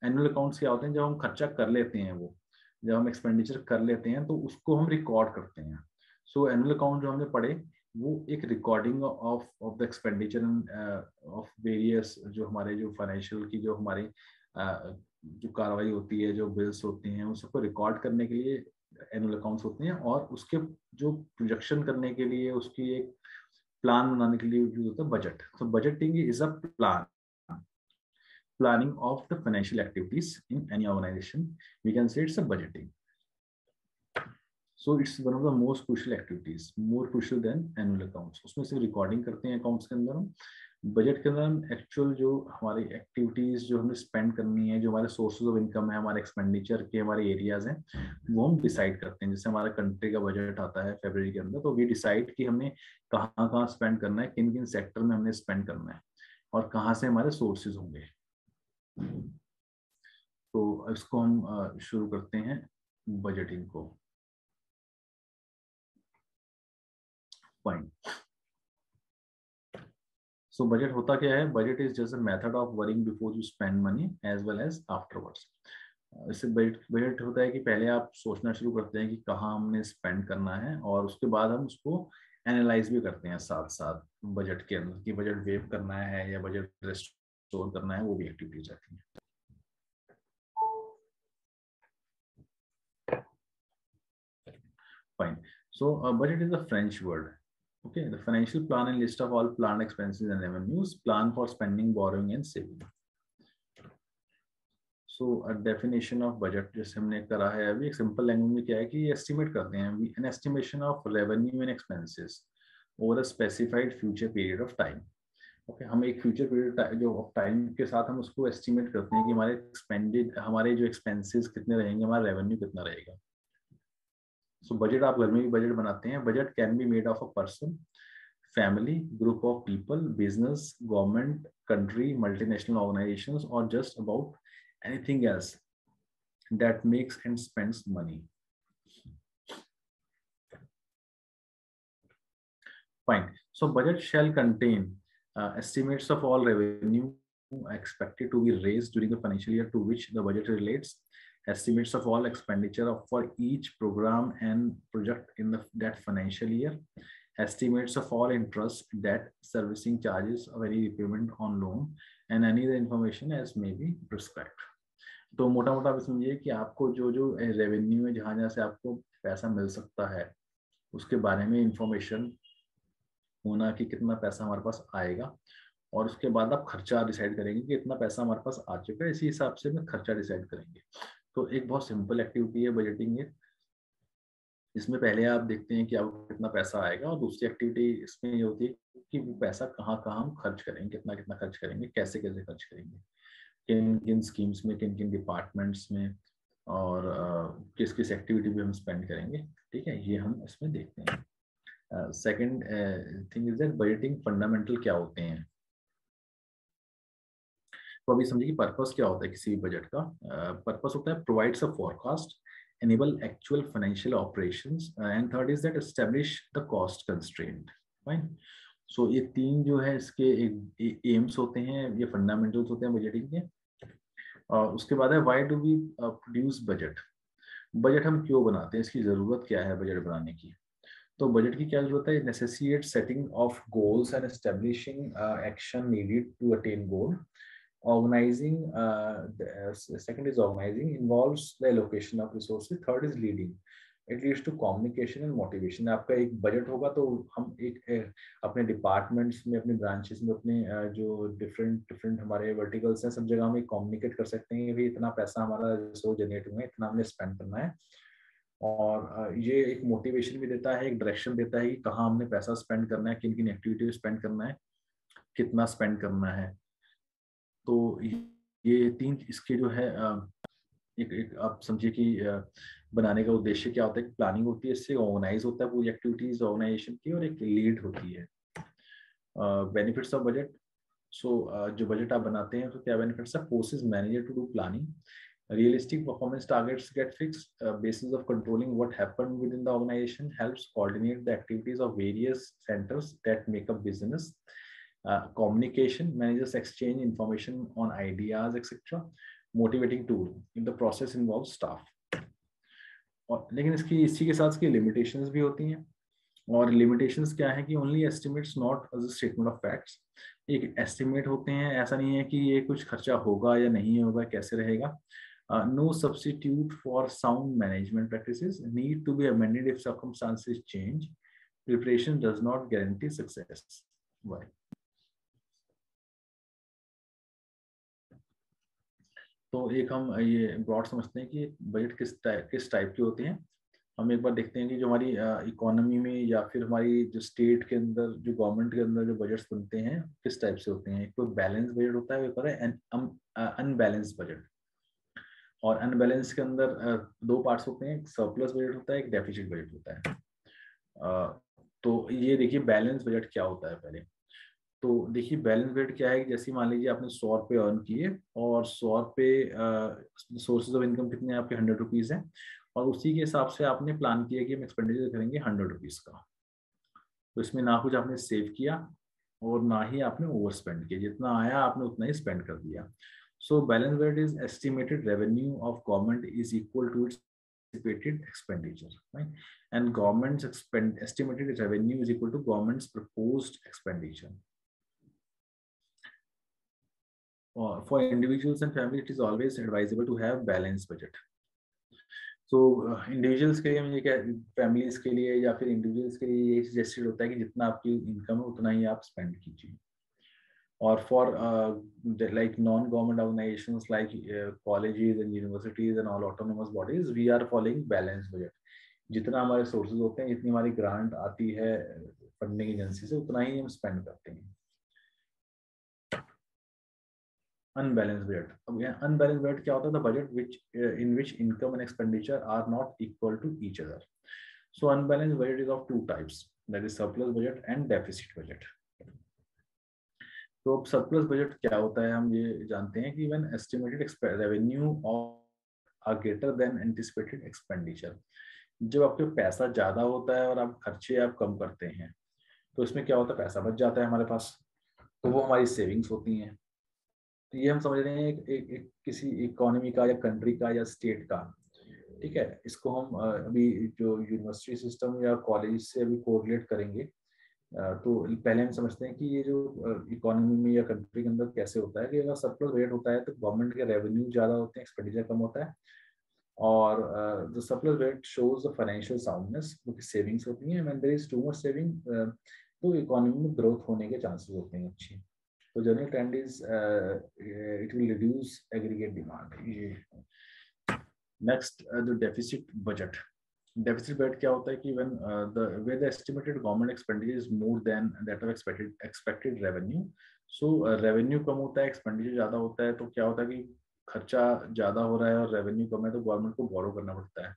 एनुअल अकाउंट्स क्या होते हैं, जब हम खर्चा कर लेते हैं, वो जब हम एक्सपेंडिचर कर लेते हैं तो उसको हम रिकॉर्ड करते हैं। सो एनुअल अकाउंट जो हमने पढ़े वो एक recording of the expenditure of various, जो हमारे जो फाइनेंशियल की जो हमारी जो कार्रवाई होती है, जो बिल्स होती हैं, उन सबको रिकॉर्ड करने के लिए एनुअल अकाउंट्स होते हैं। और उसके जो प्रोजेक्शन करने के लिए, उसकी एक प्लान बनाने के लिए यूज होता है बजट। तो budgeting is a planning of the financial activities in any organization. We can say it's a budgeting. So it's one of the most crucial activities, more crucial than annual accounts. उसमें सिर्फ recording करते हैं accounts के अंदर हम। Budget के अंदर हम एक्चुअल जो हमारी एक्टिविटीज जो हमें स्पेंड करनी है, जो हमारे सोर्सेज ऑफ इनकम है, हमारे एक्सपेंडिचर के हमारे एरियाज हैं, वो हम डिसाइड करते हैं। जैसे हमारा कंट्री का बजट आता है फरवरी के अंदर, तो वी डिसाइड कि हमने कहाँ कहाँ स्पेंड करना है, किन किन सेक्टर में हमने स्पेंड करना है, और कहाँ से हमारे सोर्सेज होंगे। तो इसको हम शुरू करते हैं बजटिंग को। पॉइंट। सो बजट होता क्या है? Budget is just a method of worrying before you spend money as well as afterwards. इससे बजट होता है कि पहले आप सोचना शुरू करते हैं कि कहाँ हमने स्पेंड करना है, और उसके बाद हम उसको एनालाइज भी करते हैं साथ साथ बजट के अंदर, कि बजट वेव करना है या बजट रिस्टोर करना है, वो भी एक्टिविटीज रहती हैं। Fine. So budget is a French word. Okay, the financial plan and list of all planned expenses and revenues, plan for spending, borrowing and saving. So a definition of budget जैसे हमने करा है अभी एक simple language में क्या है कि एस्टिमेट करते हैं an estimation of revenue and expenses over a specified future period of time. Okay, हम एक फ्यूचर पीरियड जो टाइम के साथ हम उसको एस्टिमेट करते हैं कि हमारे एक्सपेंडेड हमारे जो एक्सपेंसेस कितने रहेंगे, हमारा रेवेन्यू कितना रहेगा. सो बजट आप घर में भी बजट बनाते हैं. Budget can be made of a person, family, group of people, business, government, country, multinational organizations, or just about anything else that makes and spends money. Fine. So budget shall contain estimates of all revenue expected to be raised during the financial year to which the budget relates, estimates of all expenditure for each program and project in that financial year, estimates of all interest, debt, servicing charges of any repayment on loan, and any other information as may be prescribed. तो मोटा मोटा आप समझिए कि आपको जो जो revenue है, जहाँ जहाँ से आपको पैसा मिल सकता है, उसके बारे में इंफॉर्मेशन होना कि कितना पैसा हमारे पास आएगा, और उसके बाद आप खर्चा डिसाइड करेंगे कि इतना पैसा हमारे पास आ चुका है, इसी हिसाब से हम खर्चा डिसाइड करेंगे. तो एक बहुत सिंपल एक्टिविटी है बजटिंग है. इसमें पहले आप देखते हैं कि आपको कितना पैसा आएगा, और दूसरी एक्टिविटी इसमें ये होती है कि वो पैसा कहाँ कहाँ हम खर्च करेंगे, कितना कितना खर्च करेंगे, कैसे कैसे खर्च करेंगे, किन किन स्कीम्स में, किन किन डिपार्टमेंट्स में, और किस किस एक्टिविटी पे हम स्पेंड करेंगे. ठीक है, ये हम इसमें देखते हैं. Second thing is that budgeting fundamental क्या होते हैं. तो अभी समझिए कि पर्पस क्या होता है किसी भी बजट का. पर्पस होता है provides a forecast, enable actual financial operations, and third is that establish the cost constraint. Fine. So ये तीन जो है इसके एक एम्स होते हैं, ये फंडामेंटल्स होते हैं बजटिंग के. उसके बाद है why do we produce budget. Budget हम क्यों बनाते हैं, इसकी जरूरत क्या है बजट बनाने की. तो बजट की क्या जरूरत है. Necessitate setting of goals and establishing action needed to attain goal. Organizing, second is organizing, involves the allocation of resources. Third is leading, it leads to communication and motivation. आपका एक budget होगा तो हम एक अपने डिपार्टमेंट्स में, अपने branches में, अपने जो डिफरेंट हमारे वर्टिकल्स हैं, सब जगह हम कम्युनिकेट कर सकते हैं कि भाई इतना पैसा हमारा रिसोर्स जनरेट हुआ है, इतना हमने स्पेंड करना है. और ये एक मोटिवेशन भी देता है, एक डायरेक्शन देता है कि कहाँ हमने पैसा स्पेंड करना है, किन किन एक्टिविटी स्पेंड करना है, कितना स्पेंड करना है. तो ये तीन इसके जो है एक आप समझिए कि बनाने का उद्देश्य क्या होता है. प्लानिंग होती है, इससे ऑर्गेनाइज होता है पूरी एक्टिविटीज ऑर्गेनाइजेशन की, और एक लीड होती है. Benefits of budget. सो जो बजट आप बनाते हैं तो क्या बेनिफिट्स है. Forces manager to do planning. Realistic performance targets get fixed basis of controlling what happened within the organization, helps coordinate the activities of various centers that make up business. Communication, managers exchange information on ideas, etc. Motivating tool if the process involves staff. और लेकिन इसी के साथ इसकी limitations भी होती हैं. और लिमिटेशंस क्या है कि only estimates not as a statement of facts. एक एस्टिमेट होते हैं, ऐसा नहीं है कि ये कुछ खर्चा होगा या नहीं होगा, कैसे रहेगा. No substitute for sound management practices, need to be amended if circumstances change. Preparation does not guarantee success. Why? तो एक हम ये ब्रॉड समझते हैं कि बजट किस टाइप के होते हैं. हम एक बार देखते हैं कि जो हमारी इकोनॉमी में या फिर हमारी जो स्टेट के अंदर, जो गवर्नमेंट के अंदर जो बजट्स बनते हैं किस टाइप से होते हैं. एक तो बैलेंस बजट होता है, एक है अनबैलेंस बजट. और अनबैलेंस के अंदर दो पार्ट्स होते हैं, एक सरप्लस बजट होता है, एक डेफिसिट बजट होता है. तो ये देखिए बैलेंस बजट क्या होता है पहले. तो देखिए बैलेंस बजट क्या है कि जैसे मान लीजिए आपने 100 रुपये अर्न किए, और 100 रुपये सोर्सेज ऑफ इनकम कितने आपके 100 रुपीज़ हैं, और उसी के हिसाब से आपने प्लान किया कि हम एक्सपेंडिचर करेंगे 100 रुपीज़ का. तो इसमें ना कुछ आपने सेव किया और ना ही आपने ओवर स्पेंड किया, जितना आया आपने उतना ही स्पेंड कर दिया. So balance budget is estimated revenue of government is equal to its anticipated expenditure, right? And government's estimated revenue is equal to government's proposed expenditure. For individuals and families, it is always advisable to have balanced budget. तो individuals के लिए मुझे क्या, families के लिए या फिर individuals के लिए ये सजेस्टेड होता है कि जितना आपकी इनकम है उतना ही आप स्पेंड कीजिए। और for like non-government organizations like colleges and universities and all autonomous bodies, we are following balanced budget. जितना हमारे सोर्सेज होते हैं, जितनी हमारी ग्रांट आती है फंडिंग एजेंसी से, उतना ही हम स्पेंड करते हैं। अनबैलेंस बजट, अब यहाँ अनबैलेंस बजट क्या होता है? The budget which in which income and expenditure are not equal to each other. So unbalance budget is of two types, that is surplus budget and deficit budget. तो अब surplus budget क्या होता है, हम ये जानते हैं कि when estimated revenue are greater than anticipated expenditure, जब आपके पैसा ज्यादा होता है और आप खर्चे आप कम करते हैं, तो इसमें क्या होता है? पैसा बच जाता है हमारे पास, तो वो हमारी सेविंग्स होती हैं। तो ये हम समझ रहे हैं एक किसी इकोनॉमी का या कंट्री का या स्टेट का, ठीक है। इसको हम अभी जो यूनिवर्सिटी सिस्टम या कॉलेज से अभी कोरिलेट करेंगे। तो पहले हम समझते हैं कि ये जो इकोनॉमी में या कंट्री के अंदर कैसे होता है कि अगर सरप्लस रेट होता है तो गवर्नमेंट के रेवेन्यू ज़्यादा होते हैं, एक्सपेंडिचर कम होता है। और the surplus rate shows the financial soundness, क्योंकि सेविंग्स होती हैं। When there is too much saving, तो इकोनॉमी में ग्रोथ होने के चांसेस होते हैं अच्छी। तो general trend is it will reduce aggregate demand. Next, the deficit budget. Deficit budget क्या होता है कि when the estimated government expenditure is more than that of expected revenue. So revenue कम होता है, एक्सपेंडिचर ज्यादा होता है, तो क्या होता है कि खर्चा ज्यादा हो रहा है और रेवेन्यू कम है, तो गवर्नमेंट को बोरो करना पड़ता है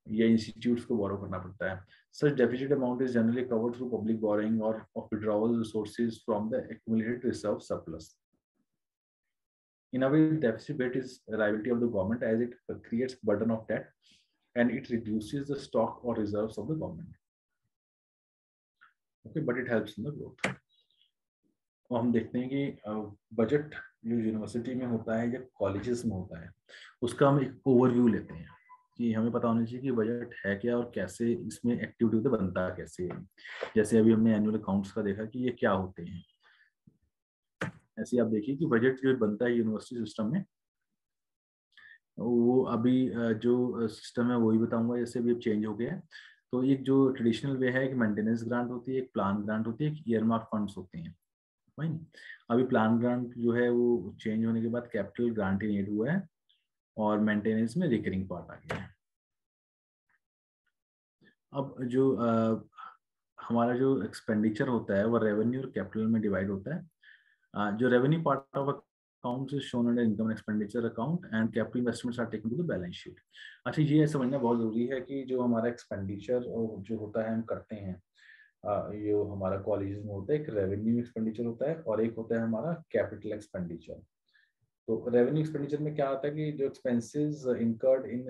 या इंस्टीट्यूट्स को बोरो करना पड़ता है। Such deficit amount is generally covered through public borrowing और of withdrawal resources from the accumulated reserve surplus. In a way, deficit bait is a liability of the government as it creates burden of debt and it reduces the stock or reserves of the government. Okay, but it helps in the growth. और हम देखते हैं कि budget जो university में होता है या कॉलेजेस में होता है, उसका हम एक ओवरव्यू लेते हैं कि हमें पता होना चाहिए कि बजट है क्या और कैसे इसमें एक्टिविटी होता है, बनता कैसे है। जैसे अभी हमने एनुअल अकाउंट्स का देखा कि ये क्या होते हैं। ऐसे आप देखिए कि बजट जो बनता है यूनिवर्सिटी सिस्टम में, वो अभी जो सिस्टम है वही बताऊंगा, जैसे अभी अब चेंज हो गया है। तो एक जो ट्रेडिशनल वे है कि मेंटेनेंस ग्रांट होती है, एक प्लान ग्रांट होती है, एक ईयरमार्क फंड्स होते हैं। फाइन। अभी प्लान ग्रांट जो है वो चेंज होने के बाद कैपिटल ग्रांट ही एड हुआ है और मेंटेनेंस में रिकरिंग पार्ट आ गया है। अब जो हमारा जो एक्सपेंडिचर होता है वो रेवेन्यू और कैपिटल में डिवाइड होता है। जो revenue part of accounts is shown under income and expenditure account and capital investments are taken to the balance sheet। अच्छा, ये समझना बहुत जरूरी है कि जो हमारा एक्सपेंडिचर जो होता है हम करते हैं, ये हमारा कॉलेज में होता है, एक रेवेन्यू एक्सपेंडिचर होता है और एक होता है हमारा कैपिटल एक्सपेंडिचर। तो रेवेन्यू एक्सपेंडिचर में क्या आता है कि जो expenses incurred in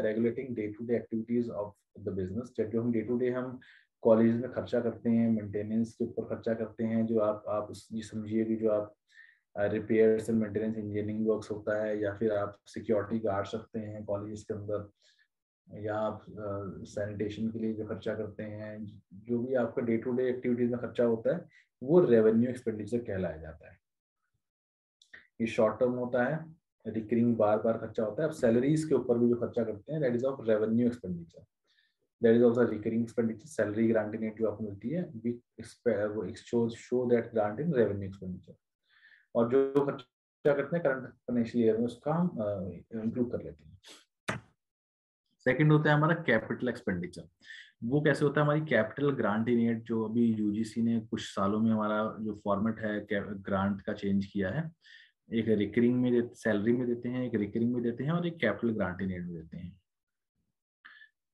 regulating day to day activities of the business, जो हम डे टू डे हम कॉलेज में खर्चा करते हैं, मेंटेनेंस के ऊपर खर्चा करते हैं, जो आप ये समझिए कि जो आप repairs and maintenance engineering works होता है, या फिर आप सिक्योरिटी गार्ड्स रखते हैं कॉलेज के अंदर, या आप सैनिटेशन के लिए जो खर्चा करते हैं, जो भी आपका डे टू डे एक्टिविटीज में खर्चा होता है, वो रेवेन्यू एक्सपेंडिचर कहलाया जाता है। ये शॉर्ट टर्म होता है, रिकरिंग बार बार खर्चा होता है। अब सैलरीज के ऊपर भी जो खर्चा करते हैं, that is of revenue expenditure, that is also recurring expenditure. Salary grant इन जो आपको मिलती है, वो show that grant in revenue expenditure. और जो खर्चा करते हैं करंट फाइनेंशियल ईयर में, उसका हम इंक्लूड कर लेते हैं। सेकंड होता है हमारा कैपिटल एक्सपेंडिचर। वो कैसे होता है? हमारी कैपिटल ग्रांट इन एड, जो अभी यूजीसी ने कुछ सालों में हमारा जो फॉर्मेट है ग्रांट का चेंज किया है, एक रिकरिंग में सैलरी में देते हैं, एक रिकरिंग में देते हैं और एक कैपिटल ग्रांट इन एड में देते हैं।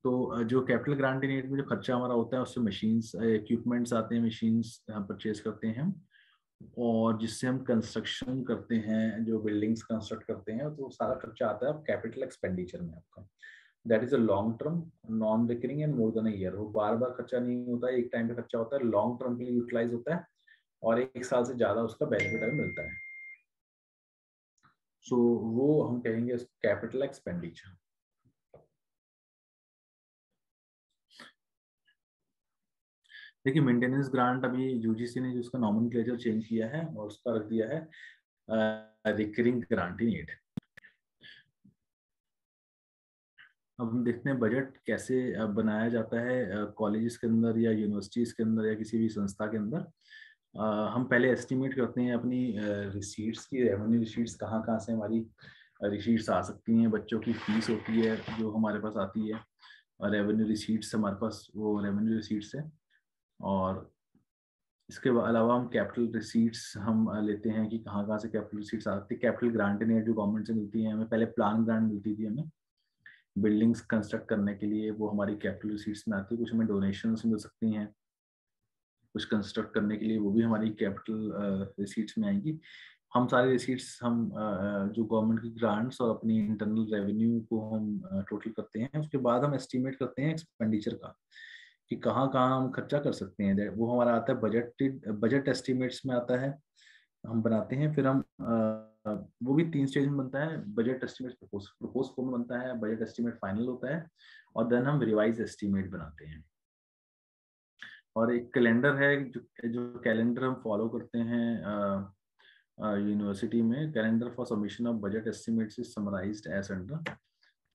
तो जो कैपिटल ग्रांट इन एड में जो खर्चा हमारा होता है, उससे मशीन्स इक्विपमेंट्स आते हैं, मशीन्स हम परचेज करते हैं हम, और जिससे हम कंस्ट्रक्शन करते हैं, जो बिल्डिंग्स कंस्ट्रक्ट करते हैं, तो सारा खर्चा आता है कैपिटल एक्सपेंडिचर में आपका। That is a long term, non recurring and more than a year. वो बार बार खर्चा नहीं होता है, एक टाइम पे खर्चा होता है, लॉन्ग टर्म के लिए यूटिलाइज होता है और एक साल से ज्यादा उसका बेनिफिट हमें मिलता है। सो वो हम कहेंगे कैपिटल एक्सपेंडिचर। देखिए, मेंटेनेंस ग्रांट अभी यूजीसी ने जो उसका नॉमेनक्लेचर चेंज किया है और उसका रख दिया है रिकरिंग ग्रांट इन एड। अब हम देखते हैं बजट कैसे बनाया जाता है कॉलेजेस के अंदर या यूनिवर्सिटीज़ के अंदर या किसी भी संस्था के अंदर। हम पहले एस्टिमेट करते हैं अपनी रिसीट्स की, रेवेन्यू रिसीट्स कहाँ कहाँ से हमारी रिसीट्स आ सकती हैं। बच्चों की फीस होती है जो हमारे पास आती है, और रेवेन्यू रिसीट्स हमारे पास वो रेवेन्यू रिसीट्स है। और इसके अलावा हम कैपिटल रिसीट्स हम लेते हैं कि कहाँ कहाँ से कैपिटल रिसीट्स आती है। कैपिटल ग्रांट इन एड जो गवर्नमेंट से मिलती है हमें, पहले प्लान ग्रांट मिलती थी हमें बिल्डिंग्स कंस्ट्रक्ट करने के लिए, वो हमारी कैपिटल रिसीट्स में आती है। कुछ हमें डोनेशंस मिल सकती हैं कुछ कंस्ट्रक्ट करने के लिए, वो भी हमारी कैपिटल रिसीट्स में आएंगी। हम सारे रिसीट्स हम जो गवर्नमेंट की ग्रांट्स और अपनी इंटरनल रेवेन्यू को हम टोटल करते हैं। उसके बाद हम एस्टिमेट करते हैं एक्सपेंडिचर का कि कहाँ कहाँ हम खर्चा कर सकते हैं। वो हमारा आता है बजट एस्टिमेट्स में आता है, हम बनाते हैं। फिर हम वो भी 3 स्टेज में बनता है। बजट एस्टिमेट प्रपोज फॉर्म में बनता है, बजट एस्टिमेट फाइनल होता है, और देन हम रिवाइज एस्टिमेट बनाते हैं। और एक कैलेंडर है जो कैलेंडर हम फॉलो करते हैं यूनिवर्सिटी में। Calendar for submission of budget estimates is summarised as under.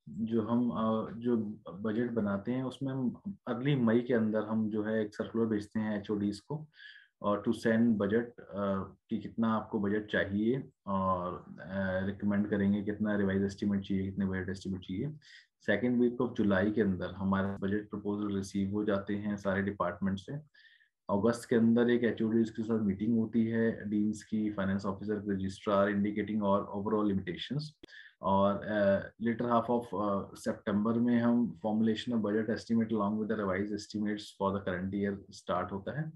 जो हम जो बजट बनाते हैं उसमें हम अर्ली मई के अंदर हम जो है एक सर्कुलर भेजते हैं एचओडीज को, और टू सेंड बजट कि कितना आपको बजट चाहिए, और रिकमेंड करेंगे कितना रिवाइज एस्टिमेट चाहिए, कितने बजट एस्टिमेट चाहिए। सेकेंड वीक ऑफ जुलाई के अंदर हमारे बजट प्रपोजल रिसीव हो जाते हैं सारे डिपार्टमेंट से। अगस्त के अंदर एक एचओडीज के साथ मीटिंग होती है, डीन्स की, फाइनेंस ऑफिसर, रजिस्ट्रार, इंडिकेटिंग और ओवरऑल लिमिटेशंस। और लेटर हाफ ऑफ सितंबर में हम formulation of budget estimate along with the revise estimates for the current year start होता है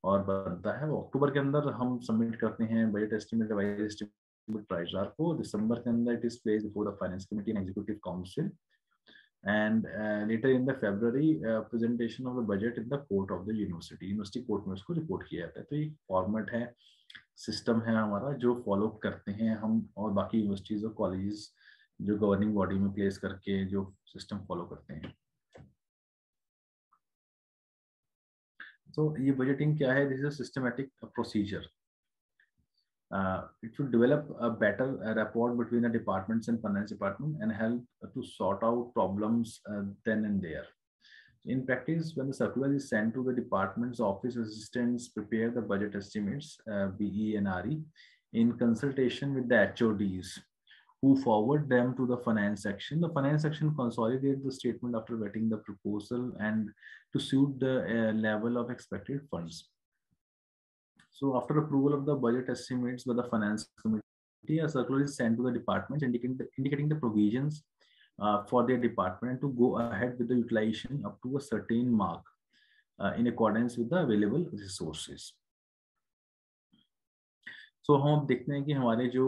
और बनता है। अक्टूबर के अंदर हम सबमिट करते हैं budget estimate revise estimate registrar को। दिसंबर के अंदर it is placed before the finance committee and executive council, and later in the February presentation of the budget in the court of the university court में उसको report किया जाता है। तो ये फॉर्मेट है, सिस्टम है हमारा जो फॉलो करते हैं हम, और बाकी यूनिवर्सिटीज और कॉलेजेस जो गवर्निंग बॉडी में प्लेस करके जो सिस्टम फॉलो करते हैं। तो ये बजटिंग क्या है? This is a systematic procedure. It should develop a better rapport between the departments and finance department and help to sort out problems then and there. In practice, when the circular is sent to the department's office, assistants prepare the budget estimates, BE and RE, in consultation with the HODs, who forward them to the finance section. The finance section consolidates the statement after vetting the proposal and to suit the level of expected funds. So after approval of the budget estimates by the finance committee, a circular is sent to the departments indicating the provisions for their department to go ahead with the utilization up to a certain mark in accordance with the available resources. So हम अब देखते हैं कि हमारे जो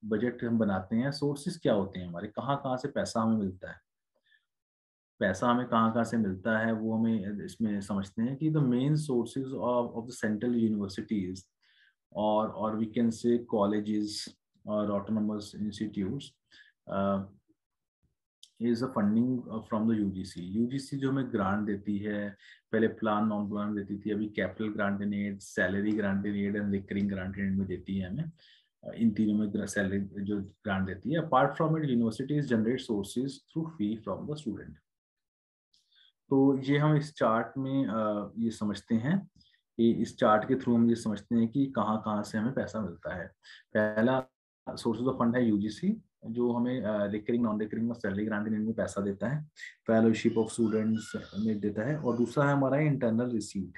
budget हम बनाते हैं, सोर्सेस क्या होते हैं हमारे, कहाँ कहाँ से पैसा हमें मिलता है। पैसा हमें कहाँ कहाँ से मिलता है वो हमें इसमें समझते हैं कि the main sources of the central universities और वी कैन से कॉलेजेस और autonomous institutes is a funding from the UGC. UGC जो हमें ग्रांट देती है, पहले प्लान नॉन प्लान देती थी, अभी capital grant in aid, salary grant in aid and recurring grant in aid में देती है हमें। इन तीनों में सैलरी जो ग्रांट देती है। Apart from it universities generate sources through fee from the student. तो ये हम इस चार्ट में ये समझते हैं कि इस चार्ट के थ्रू हम ये समझते हैं कि कहाँ कहाँ से हमें पैसा मिलता है। पहला सोर्सेज ऑफ फंड है यूजीसी, जो हमें रिकरिंग नॉन रिकरिंग और सैलरी ग्रांट इनमें पैसा देता है, फेलोशिप ऑफ स्टूडेंट्स में देता है। और दूसरा है हमारा इंटरनल रिसीट।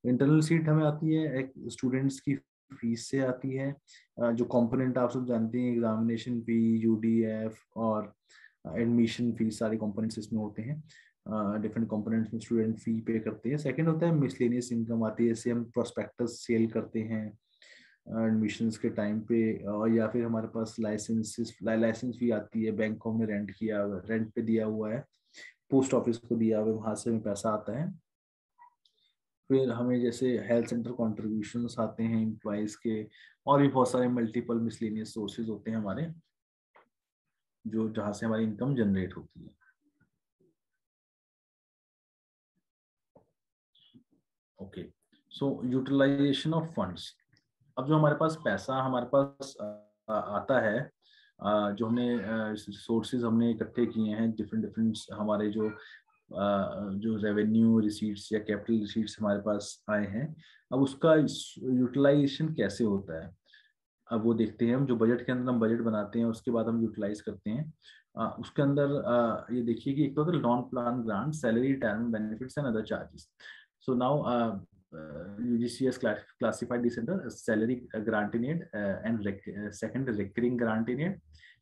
इंटरनल रिसीट हमें आती है एक स्टूडेंट्स की फीस से आती है। जो कंपोनेंट आप सब जानते हैं, एग्जामिनेशन फी, यूडीएफ और एडमिशन फीस, सारे कंपोनेंट्स इसमें होते हैं। डिफरेंट कंपोनेंट्स में स्टूडेंट फी पे करते हैं। सेकंड होता है मिसलेनियस इनकम आती है, जैसे हम प्रोस्पेक्टस सेल करते हैं एडमिशन्स के टाइम पे, और या फिर हमारे पास लाइसेंस फी आती है, बैंकों में रेंट पे दिया हुआ है, पोस्ट ऑफिस को दिया हुआ है, वहां से हमें पैसा आता है। फिर हमें जैसे हेल्थ सेंटर कॉन्ट्रीब्यूशंस आते हैं एम्प्लॉइज के, और भी बहुत सारे मल्टीपल मिसलेनियस सोर्सेज होते हैं हमारे, जो जहां से हमारी इनकम जनरेट होती है। Okay, so utilisation of funds. अब जो हमारे पास पैसा हमारे पास आता है, जो हमने सोर्सेज हमने इकट्ठे किए हैं, डिफरेंट हमारे जो रेवेन्यू रिसीट्स या कैपिटल रिसीट्स हमारे पास आए हैं, अब उसका यूटिलाइजेशन कैसे होता है, अब वो देखते हैं हम। जो बजट के अंदर हम बजट बनाते हैं उसके बाद हम यूटिलाइज करते हैं। उसके अंदर ये देखिए कि एक तो होता है non plan grant, salary, retirement benefits and other charges. So now UGC has classified this under salary grant in aid and second recurring grant in aid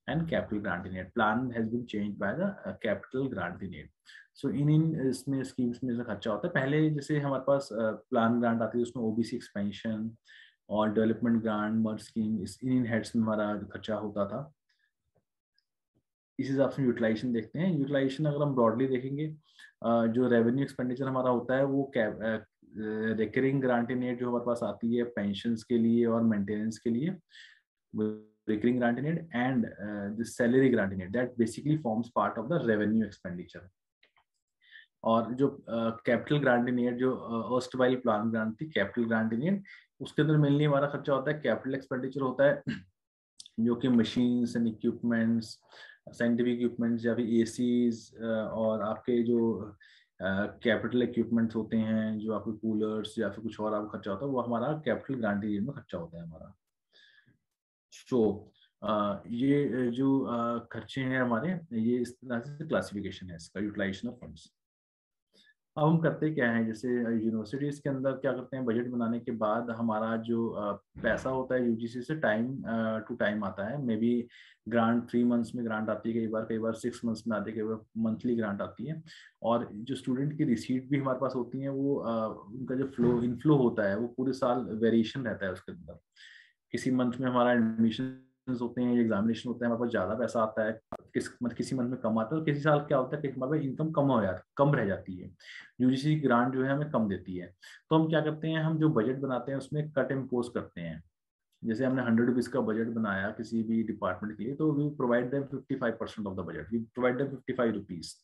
and capital grant in aid. Plan has been changed by the capital grant in aid. So इन इसमें schemes में जो खर्चा होता है, पहले जैसे हमारे पास plan grant आती है उसमें OBC एक्सपेंशन और डेवलपमेंट ग्रांट, मर्ज स्कीम, इन हेड्स में हमारा जो खर्चा होता था। इस हिसाब से यूटिलाइजेशन देखते हैं। यूटिलाइजेशन अगर हम ब्रॉडली देखेंगे, जो रेवेन्यू एक्सपेंडिचर हमारा होता है वो रिकरिंग ग्रांट इन एड जो हमारे पास आती है पेंशन्स के लिए और मेंटेनेंस के लिए, recurring grant in aid and the salary grant in aid, that basically forms part of the revenue expenditure. और जो कैपिटल ग्रांट इन एड जो अर्स्टवाइल प्लान ग्रांट थी, कैपिटल ग्रांट इन एड, उसके अंदर मेनली हमारा खर्चा होता है, कैपिटल एक्सपेंडिचर होता है जो कि machines and equipments, scientific equipments या फिर एसीज और आपके जो कैपिटल इक्विपमेंट्स होते हैं, जो आपके कूलर्स या फिर कुछ और आपका खर्चा होता है, वो हमारा कैपिटल ग्रांट में खर्चा होता है हमारा। तो ये जो खर्चे हैं हमारे, ये इस तरह से क्लासिफिकेशन है इसका, यूटिलाइजेशन ऑफ फंड्स। अब हम करते क्या हैं, जैसे यूनिवर्सिटीज के अंदर क्या करते हैं, बजट बनाने के बाद हमारा जो पैसा होता है UGC से टाइम टू टाइम आता है। मे बी ग्रांट 3 मंथ्स में ग्रांट आती है, कई बार 6 मंथ्स में आती है, कई बार मंथली ग्रांट आती है। और जो स्टूडेंट की रिसीट भी हमारे पास होती है, वो उनका जो इनफ्लो होता है वो पूरे साल वेरिएशन रहता है उसके अंदर। किसी मंथ में हमारा एडमिशन होते हैं, एग्जामिनेशन होते हैं, हमारे पास ज्यादा पैसा आता है, किसी मंथ में कम आता है, और किसी साल क्या होता है कि हमारे पास इनकम कम रह जाती है, UGC की ग्रांट जो है हमें कम देती है। तो हम क्या करते हैं, हम जो बजट बनाते हैं उसमें कट इम्पोज करते हैं। जैसे हमने 100 रुपीज का बजट बनाया किसी भी डिपार्टमेंट के लिए, तो we provide them 55% of the budget, we provide them 55 rupees,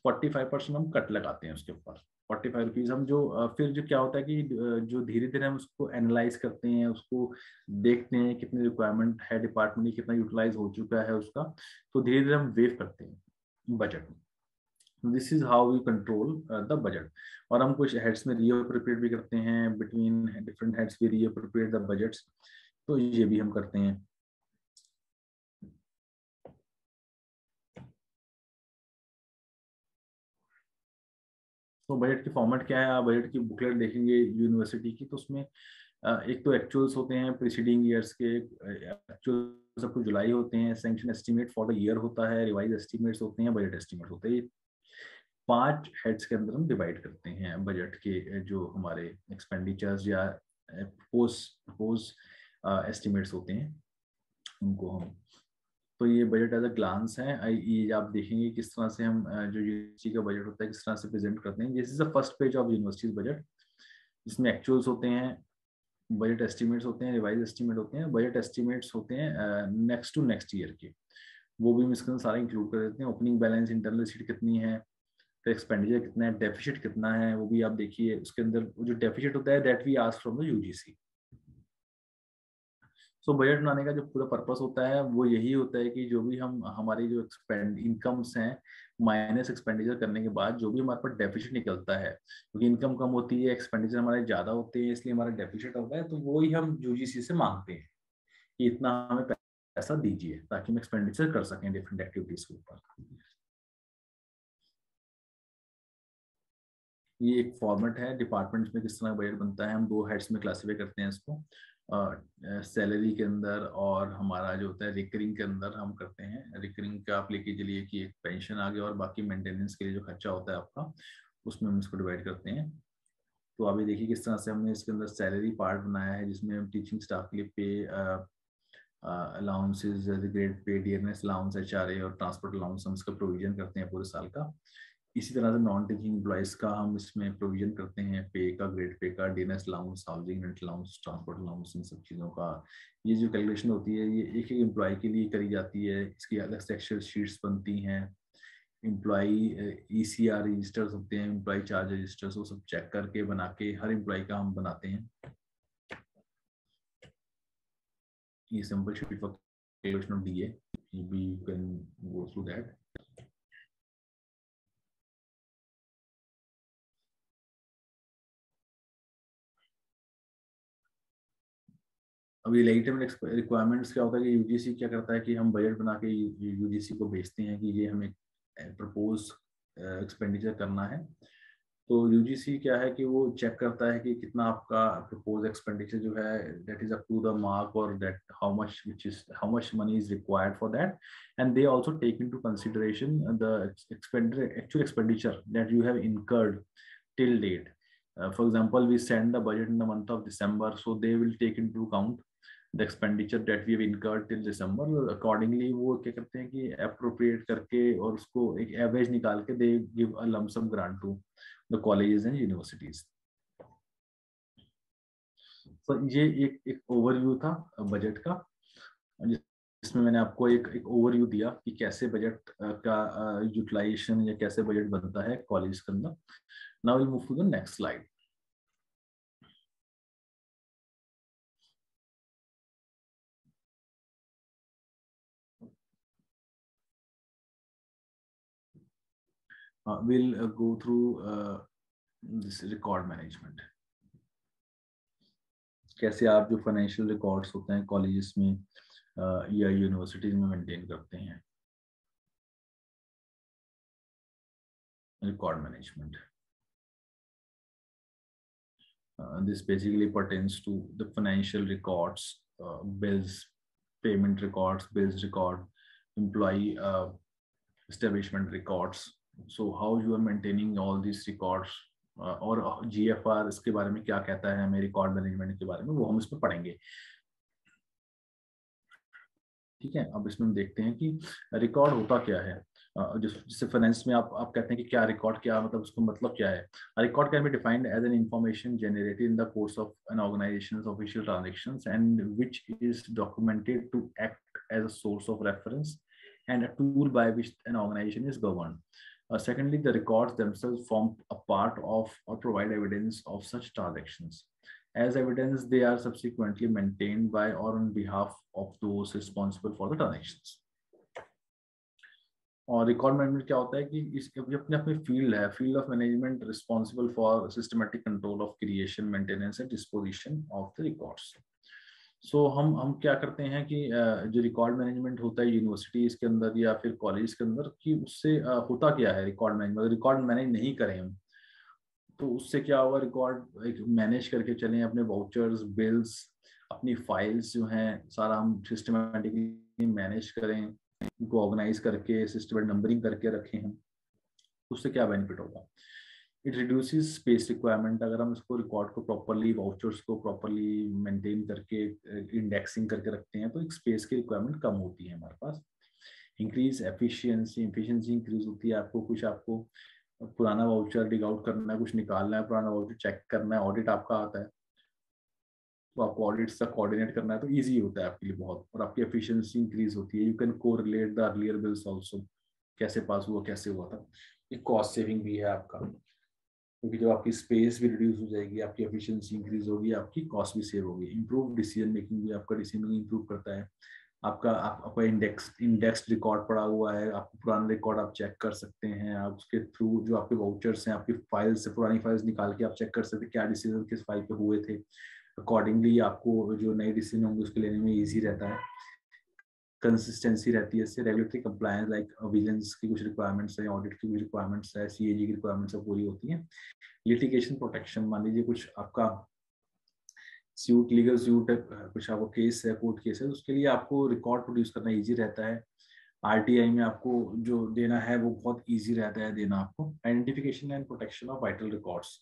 45% हम कट लगाते हैं उसके ऊपर। 45 रुपीज हम जो फिर जो क्या होता है कि जो धीरे धीरे हम उसको एनालाइज करते हैं, उसको देखते हैं कितनी रिक्वायरमेंट है डिपार्टमेंट की, कितना यूटिलाइज हो चुका है उसका, तो धीरे धीरे हम वेव करते हैं budget. This is how we control the budget. और हम कुछ हेड्स में रीअप्रोप्रिएट भी करते हैं, between different heads we reappropriate the budgets, तो ये भी हम करते हैं। तो बजट की फॉर्मेट क्या है, आप बजट की बुकलेट देखेंगे यूनिवर्सिटी की, तो उसमें एक तो एक्चुअल्स होते हैं प्रीसीडिंग ईयर्स के, एक्चुअल सबको जुलाई होते हैं, sanction estimate for the year होता है, रिवाइज एस्टीमेट्स होते हैं, बजट एस्टीमेट होते हैं। 5 हेड्स के अंदर हम डिवाइड करते हैं बजट के जो हमारे एक्सपेंडिचर्स या प्रपोज एस्टिमेट्स होते हैं उनको हम। तो ये बजट एज अ ग्लांस है, ये आप देखेंगे किस तरह से हम जो यूनिवर्सिटी का बजट होता है किस तरह से प्रेजेंट करते हैं। This is the first page of universities budget, जिसमें एक्चुअल्स होते हैं, बजट एस्टिमेट्स होते हैं, रिवाइज एस्टिमेट होते हैं, बजट एस्टिमेट्स होते हैं नेक्स्ट टू नेक्स्ट ईयर के, वो भी हम इसके अंदर सारे इंक्लूड कर देते हैं। ओपनिंग बैलेंस, इंटरनल सीट कितनी है, तो एक्सपेंडिचर कितना है, डेफिसिट कितना है, वो भी आप देखिए उसके अंदर। जो डेफिसिट होता है that we ask from the UGC। So budget बनाने का जो पूरा पर्पस होता है वो यही होता है कि जो भी हम हमारी जो इनकम्स हैं माइनस एक्सपेंडिचर करने के बाद जो भी हमारे पास डेफिसिट निकलता है, क्योंकि इनकम कम होती है, एक्सपेंडिचर हमारे ज्यादा होते हैं, इसलिए हमारा डेफिसिट होता है, तो वो ही हम UGC से मांगते हैं कि इतना हमें पैसा दीजिए ताकि हम एक्सपेंडिचर कर सकें डिफरेंट एक्टिविटीज के ऊपर। ये एक फॉर्मेट है डिपार्टमेंट्स में किस तरह बजट बनता है। हम 2 हेड्स में क्लासीफाई करते हैं इसको, सैलरी के अंदर और हमारा जो होता है रिकरिंग के अंदर हम करते हैं। रिकरिंग का आप लेके चलिए कि एक पेंशन आ गया और बाकी मेंटेनेंस के लिए जो खर्चा होता है आपका, उसमें हम इसको डिवाइड करते हैं। तो अभी देखिए किस तरह से हमने इसके अंदर सैलरी पार्ट बनाया है, जिसमें हम टीचिंग स्टाफ के लिए पे allowances, grade pay, dearness allowance, HRA और ट्रांसपोर्ट अलाउंस हम इसका प्रोविजन करते हैं पूरे साल का। इसी तरह से नॉन टीचिंग एम्प्लॉयज का हम इसमें प्रोविजन करते हैं, पे का, ग्रेड पे का, dearness allowance, housing rent allowance, transport allowance, इन सब चीज़ों का ये जो कैलकुलेशन होती है ये एक एक एम्प्लॉय के लिए करी जाती है। इसकी अलग से एक्सेल शीट्स बनती हैं, एम्प्लॉई ECR रजिस्टर्स होते हैं, एम्प्लॉय चार्ज रजिस्टर्स, वो सब चेक करके बना के हर एम्प्लॉय का हम बनाते हैं। ये simple sheet for calculation of DA, maybe you can go through that. अभी लेजिटिमेट रिक्वायरमेंट्स क्या होता है कि यूजीसी क्या करता है कि हम बजट बना के यूजीसी को भेजते हैं कि ये हमें प्रपोज एक्सपेंडिचर करना है। तो यूजीसी क्या है कि वो चेक करता है कि कितना आपका प्रपोज एक्सपेंडिचर जो है that is up to the mark और that how much money is required for that, and they also take into consideration the actual expenditure that you have incurred till date. For example, we send the budget in the month of December, so they will take into account the expenditure that we have incurred till December. Accordingly, वो क्या करते हैं कि appropriate करके और उसको एक average निकाल के they give a lump sum grant to the colleges and universities. तो ये एक ओवरव्यू था बजट का, जिसमें मैंने आपको एक ओवरव्यू दिया कि कैसे बजट का यूटिलाइजेशन या कैसे बजट बनता है कॉलेज के अंदर। Now we'll move to the next slide. We'll go through this record management. कैसे आप जो फाइनेंशियल रिकॉर्ड्स होते हैं कॉलेजेस में या यूनिवर्सिटीज में मेंटेन करते हैं। Record management, this basically pertains to the financial records, bills, payment records, bills record, employee establishment records. So how you are maintaining all these records, और GFR इसके बारे में क्या कहता है हमें रिकॉर्ड मैनेजमेंट के बारे में, वो हम इसमें पढ़ेंगे। ठीक है, अब इसमें हम देखते हैं कि रिकॉर्ड होता क्या है। जिससे फाइनेंस में आप कहते हैं कि क्या रिकॉर्ड, क्या मतलब उसको मतलब क्या है। Record can be defined as an information generated in the course of an organisations official transactions and which is documented to act as a source of reference and a tool by which an organization is governed. Secondly, the records themselves form a part of or provide evidence of such transactions. As evidence, they are subsequently maintained by or on behalf of those responsible for the transactions. और record management क्या होता है कि इस अपने अपने field है, field of management responsible for systematic control of creation, maintenance and disposition of the records. So हम क्या करते हैं कि जो रिकॉर्ड मैनेजमेंट होता है यूनिवर्सिटीज के अंदर या फिर कॉलेज के अंदर, कि उससे होता क्या है रिकॉर्ड मैनेजमेंट। रिकॉर्ड मैनेज नहीं करें हम तो उससे क्या होगा, रिकॉर्ड एक मैनेज करके चलें, अपने वाउचर्स, बिल्स, अपनी फाइल्स जो हैं सारा हम सिस्टमैटिकली मैनेज करें, उनको ऑर्गेनाइज करके सिस्टमैटिक नंबरिंग करके रखें हम, उससे क्या बेनिफिट होगा। It reduces space requirement. अगर हम इसको रिकॉर्ड को प्रॉपरली, वाउचर्स को प्रॉपरली मेंटेन करके इंडेक्सिंग करके रखते हैं तो एक स्पेस की रिक्वायरमेंट कम होती है हमारे पास। इंक्रीज एफिशिएंसी, इंक्रीज होती है। आपको पुराना वाउचर डिग आउट करना है, कुछ निकालना है, पुराना वाउचर चेक करना है, ऑडिट आपका आता है तो आपको ऑडिट से कोऑर्डिनेट करना है तो इजी होता है आपके लिए बहुत, और आपकी एफिशिएंसी इंक्रीज होती है। You can correlate the earlier bills also, कैसे पास हुआ, कैसे हुआ था। एक कॉस्ट सेविंग भी है आपका, क्योंकि जब आपकी स्पेस भी रिड्यूस हो जाएगी, आपकी एफिशिएंसी इंक्रीज होगी, आपकी कॉस्ट भी सेव होगी। इंप्रूव डिसीजन मेकिंग भी, आपका डिसीजन मेकिंग इंप्रूव करता है। आपका इंडेक्स्ड रिकॉर्ड पड़ा हुआ है, आपको पुराना रिकॉर्ड आप चेक कर सकते हैं। आप उसके थ्रू जो आपके वाउचर्स हैं, आपकी फाइल्स से पुरानी फाइल्स निकाल के आप चेक कर सकते हैं क्या डिसीजन किस फाइल पे हुए थे। अकॉर्डिंगली आपको जो नए डिसीजन होंगे उसके लेने में ईजी रहता है, कंसिस्टेंसी रहती है इससे। रेगुलेटरी कंप्लायंस लाइक विजिलेंस की कुछ रिक्वायरमेंट्स है, ऑडिट की कुछ रिक्वायरमेंट्स है, सीएजी की रिक्वायरमेंट्स पूरी होती हैं। लिटिगेशन प्रोटेक्शन, मान लीजिए कुछ आपका सूट, लीगल सूट है, कुछ आपको केस है, कोर्ट केस है, उसके लिए आपको रिकॉर्ड प्रोड्यूस करना इजी रहता है। आरटीआई में आपको जो देना है वो बहुत इजी रहता है देना आपको। Identification and protection of vital records,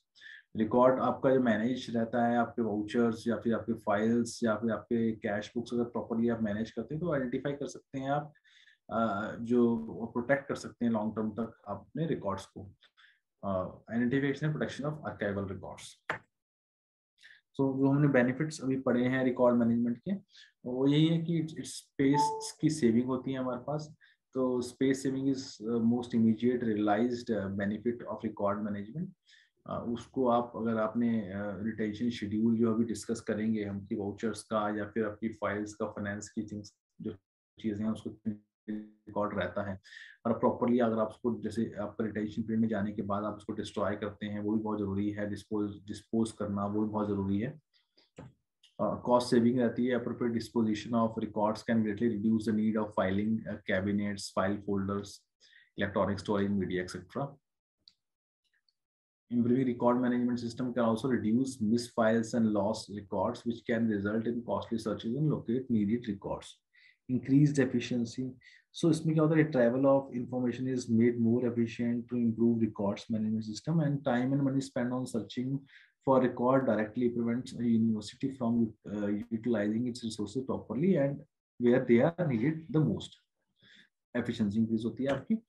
record आपका जो मैनेज रहता है, आपके वाउचर्स या फिर आपके फाइल्स या फिर आपके कैश बुक्स अगर प्रॉपरली आप मैनेज करते हैं तो आइडेंटिफाई कर सकते हैं आप, जो प्रोटेक्ट कर सकते हैं लॉन्ग टर्म तक अपने रिकॉर्ड्स को। Identification and protection of archival records. So जो हमने बेनिफिट्स अभी पढ़े हैं रिकॉर्ड मैनेजमेंट के, वो यही है कि स्पेस की सेविंग होती है हमारे पास। तो space saving is most immediate realised benefit of record management. उसको आप अगर आपने रिटेंशन शेड्यूल जो अभी डिस्कस करेंगे हम कि वाउचर्स का या फिर आपकी फाइल्स का, फाइनेंस की थिंग्स जो चीज़ें हैं उसको रिकॉर्ड रहता है, और प्रॉपरली अगर आप उसको, जैसे आपका रिटेंशन पीरियड में जाने के बाद आप उसको डिस्ट्रॉय करते हैं, वो भी बहुत जरूरी है। डिस्पोज करना वो भी बहुत जरूरी है। कॉस्ट सेविंग रहती है। Appropriate disposition of records can greatly reduce the need of filing cabinets, file folders, electronic storage, media etcetera. Improving record management system can also reduce missed files and lost records, which can result in costly searches and locate needed records. Increased efficiency. So इसमें क्या होता है, travel of information is made more efficient to improve records management system, and time and money spent on searching for record directly prevents a university from utilizing its resources properly and where they are needed the most. Efficiency increase होती है आपकी.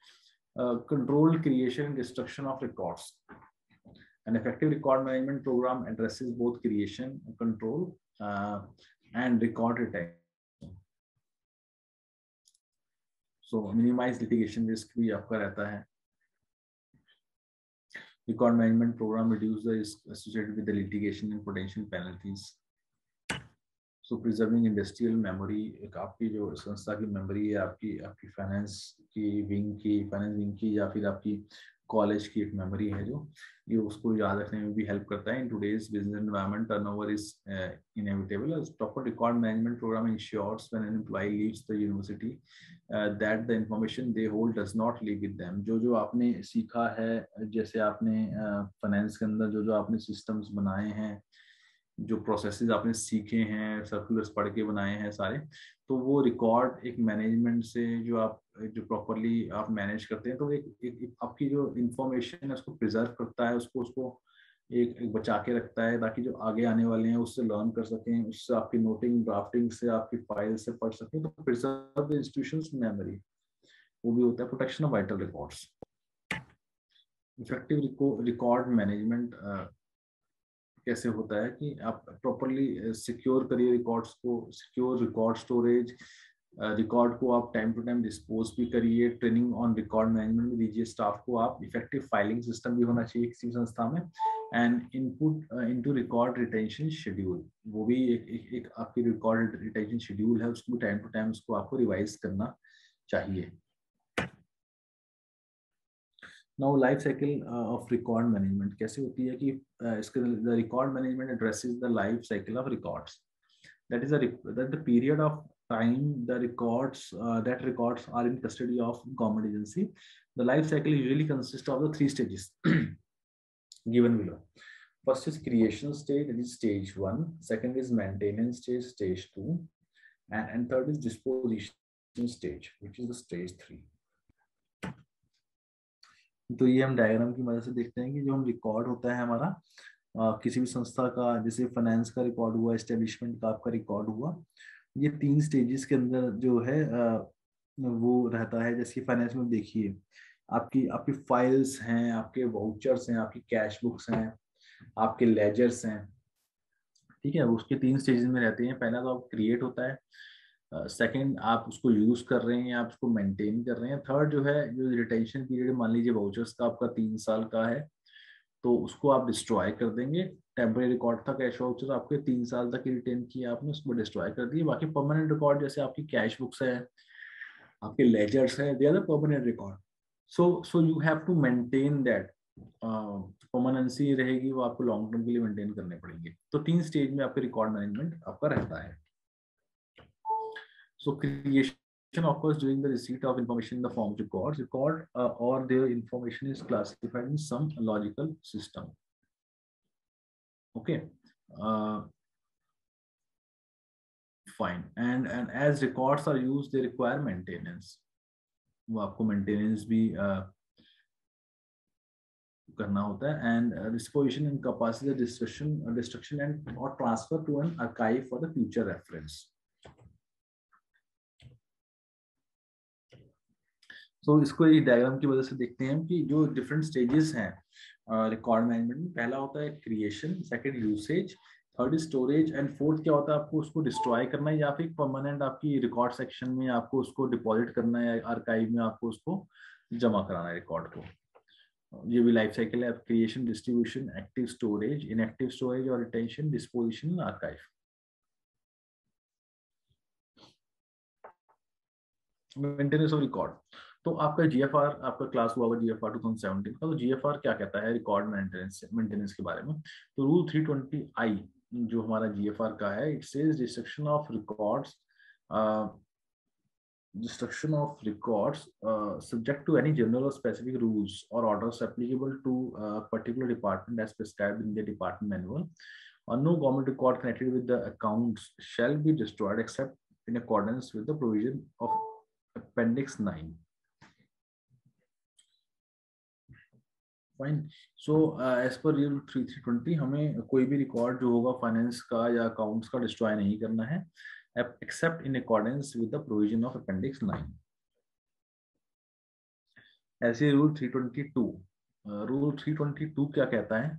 Controlled creation and destruction of records. An effective record management program addresses both creation, control, and record retention. So minimize litigation risk भी आपका रहता है. Record management program reduce the risk associated with the litigation and potential penalties. So preserving industrial memory, एक आपकी जो संस्था की memory है, आपकी फाइनेंस विंग की या फिर आपकी कॉलेज की एक मेमोरी है, जो ये उसको याद रखने में भी हेल्प करता है. In today's business environment turnover is inevitable. Proper record management programme ensures when an employee leaves the university that the information they hold does not leave with them. जो आपने सीखा है, जैसे आपने फाइनेंस के अंदर जो आपने सिस्टम्स बनाए हैं, जो प्रोसेसेस आपने सीखे हैं, सर्कुलर्स पढ़ के बनाए हैं सारे, तो वो रिकॉर्ड एक मैनेजमेंट से जो प्रॉपरली आप मैनेज करते हैं, तो एक आपकी जो इंफॉर्मेशन है उसको प्रिजर्व करता है, उसको एक बचा के रखता है, ताकि जो आगे आने वाले हैं उससे लर्न कर सकें, उससे आपकी नोटिंग ड्राफ्टिंग से आपकी फाइल से पढ़ सकें. तो प्रिजर्व द इंस्टीट्यूशंस मेमोरी वो भी होता है. Protection of vital records. Effective record management कैसे होता है कि आप प्रॉपरली सिक्योर करिए रिकॉर्ड्स को, सिक्योर रिकॉर्ड स्टोरेज, रिकॉर्ड को आप टाइम टू टाइम डिस्पोज भी करिए. ट्रेनिंग ऑन रिकॉर्ड मैनेजमेंट भी दीजिए स्टाफ को आप. इफेक्टिव फाइलिंग सिस्टम भी होना चाहिए किसी संस्था में. And input into record retention schedule, वो भी एक आपकी रिकॉर्ड रिटेंशन शेड्यूल है, उसको भी टाइम टू टाइम उसको आपको रिवाइज करना चाहिए. Now life cycle of record management कैसे होती है कि इसके the record management addresses the life cycle of records. That is the period of time the records that records are in custody of government agency. The life cycle usually consists of the 3 stages given below. First is creation stage, that is stage 1. Second is maintenance stage, stage 2, and third is disposition stage, which is the stage 3. तो ये हम diagram की मदद से देखते हैं कि जो हम रिकॉर्ड होता है हमारा किसी भी संस्था का, जैसे फाइनेंस का रिकॉर्ड हुआ, एस्टेब्लिशमेंट का आपका रिकॉर्ड हुआ, ये 3 स्टेजेस के अंदर जो है वो रहता है. जैसे फाइनेंस में देखिए, आपकी फाइल्स हैं, आपके वाउचर्स हैं, आपकी कैश बुक्स हैं, आपके लेजर्स हैं, ठीक है. उसके 3 स्टेजेस में रहते हैं. पहला तो आप क्रिएट होता है, सेकंड आप उसको यूज कर रहे हैं, आप उसको मेंटेन कर रहे हैं, थर्ड जो है जो रिटेंशन पीरियड, मान लीजिए वाउचर्स का आपका 3 साल का है, तो उसको आप डिस्ट्रॉय कर देंगे. टेम्परेरी रिकॉर्ड था कैश वाउचर, आपके 3 साल तक रिटेन किया आपने, उसको डिस्ट्रॉय कर दिए. बाकी परमानेंट रिकॉर्ड जैसे आपकी कैश बुक्स है, आपके लेजर्स है, they are the permanent record. So you have to maintain that. Permanence रहेगी, वो आपको लॉन्ग टर्म के लिए मेंटेन करने पड़ेंगे. तो 3 स्टेज में आपके रिकॉर्ड मैनेजमेंट आपका रहता है. So creation occurs during the receipt of information in the form of records. Record or their information is classified in some logical system. Okay, fine. And as records are used, they require maintenance. वो आपको maintenance भी करना होता है. And disposition and capacity destruction and or transfer to an archive for the future reference. तो इसको ये diagram की वजह से देखते हैं कि जो डिफरेंट स्टेजेस हैं रिकॉर्ड मैनेजमेंट में. पहला होता है creation, second usage, third storage, and fourth क्या होता है, आपको उसको डिस्ट्रॉय करना है या फिर परमानेंट आपकी रिकॉर्ड सेक्शन में आपको उसको डिपॉजिट करना है, आर्काइव में आपको उसको जमा कराना है रिकॉर्ड को. ये भी लाइफ साइकिल है. Creation, distribution, active storage, inactive storage और retention, disposition, archive. Maintenance of record. तो आपका जीएफआर, आपका क्लास हुआ होगा जीएफआर 2017 का, तो जीएफआर क्या कहता है रिकॉर्ड मेंटेनेंस के बारे में। तो रूल 320I जो हमारा जीएफआर का है, it says destruction of records, destruction of records subject to any general or specific rules or orders applicable to a particular department as prescribed in the department manual, or no government record connected with the accounts shall be destroyed except in accordance with the provision of appendix 9. Fine. So as per rule 320 हमें कोई भी record जो होगा finance का या accounts का destroy नहीं करना है accept in accordance with the provision of appendix 9। ऐसे रूल 322, रूल 322 क्या कहता है?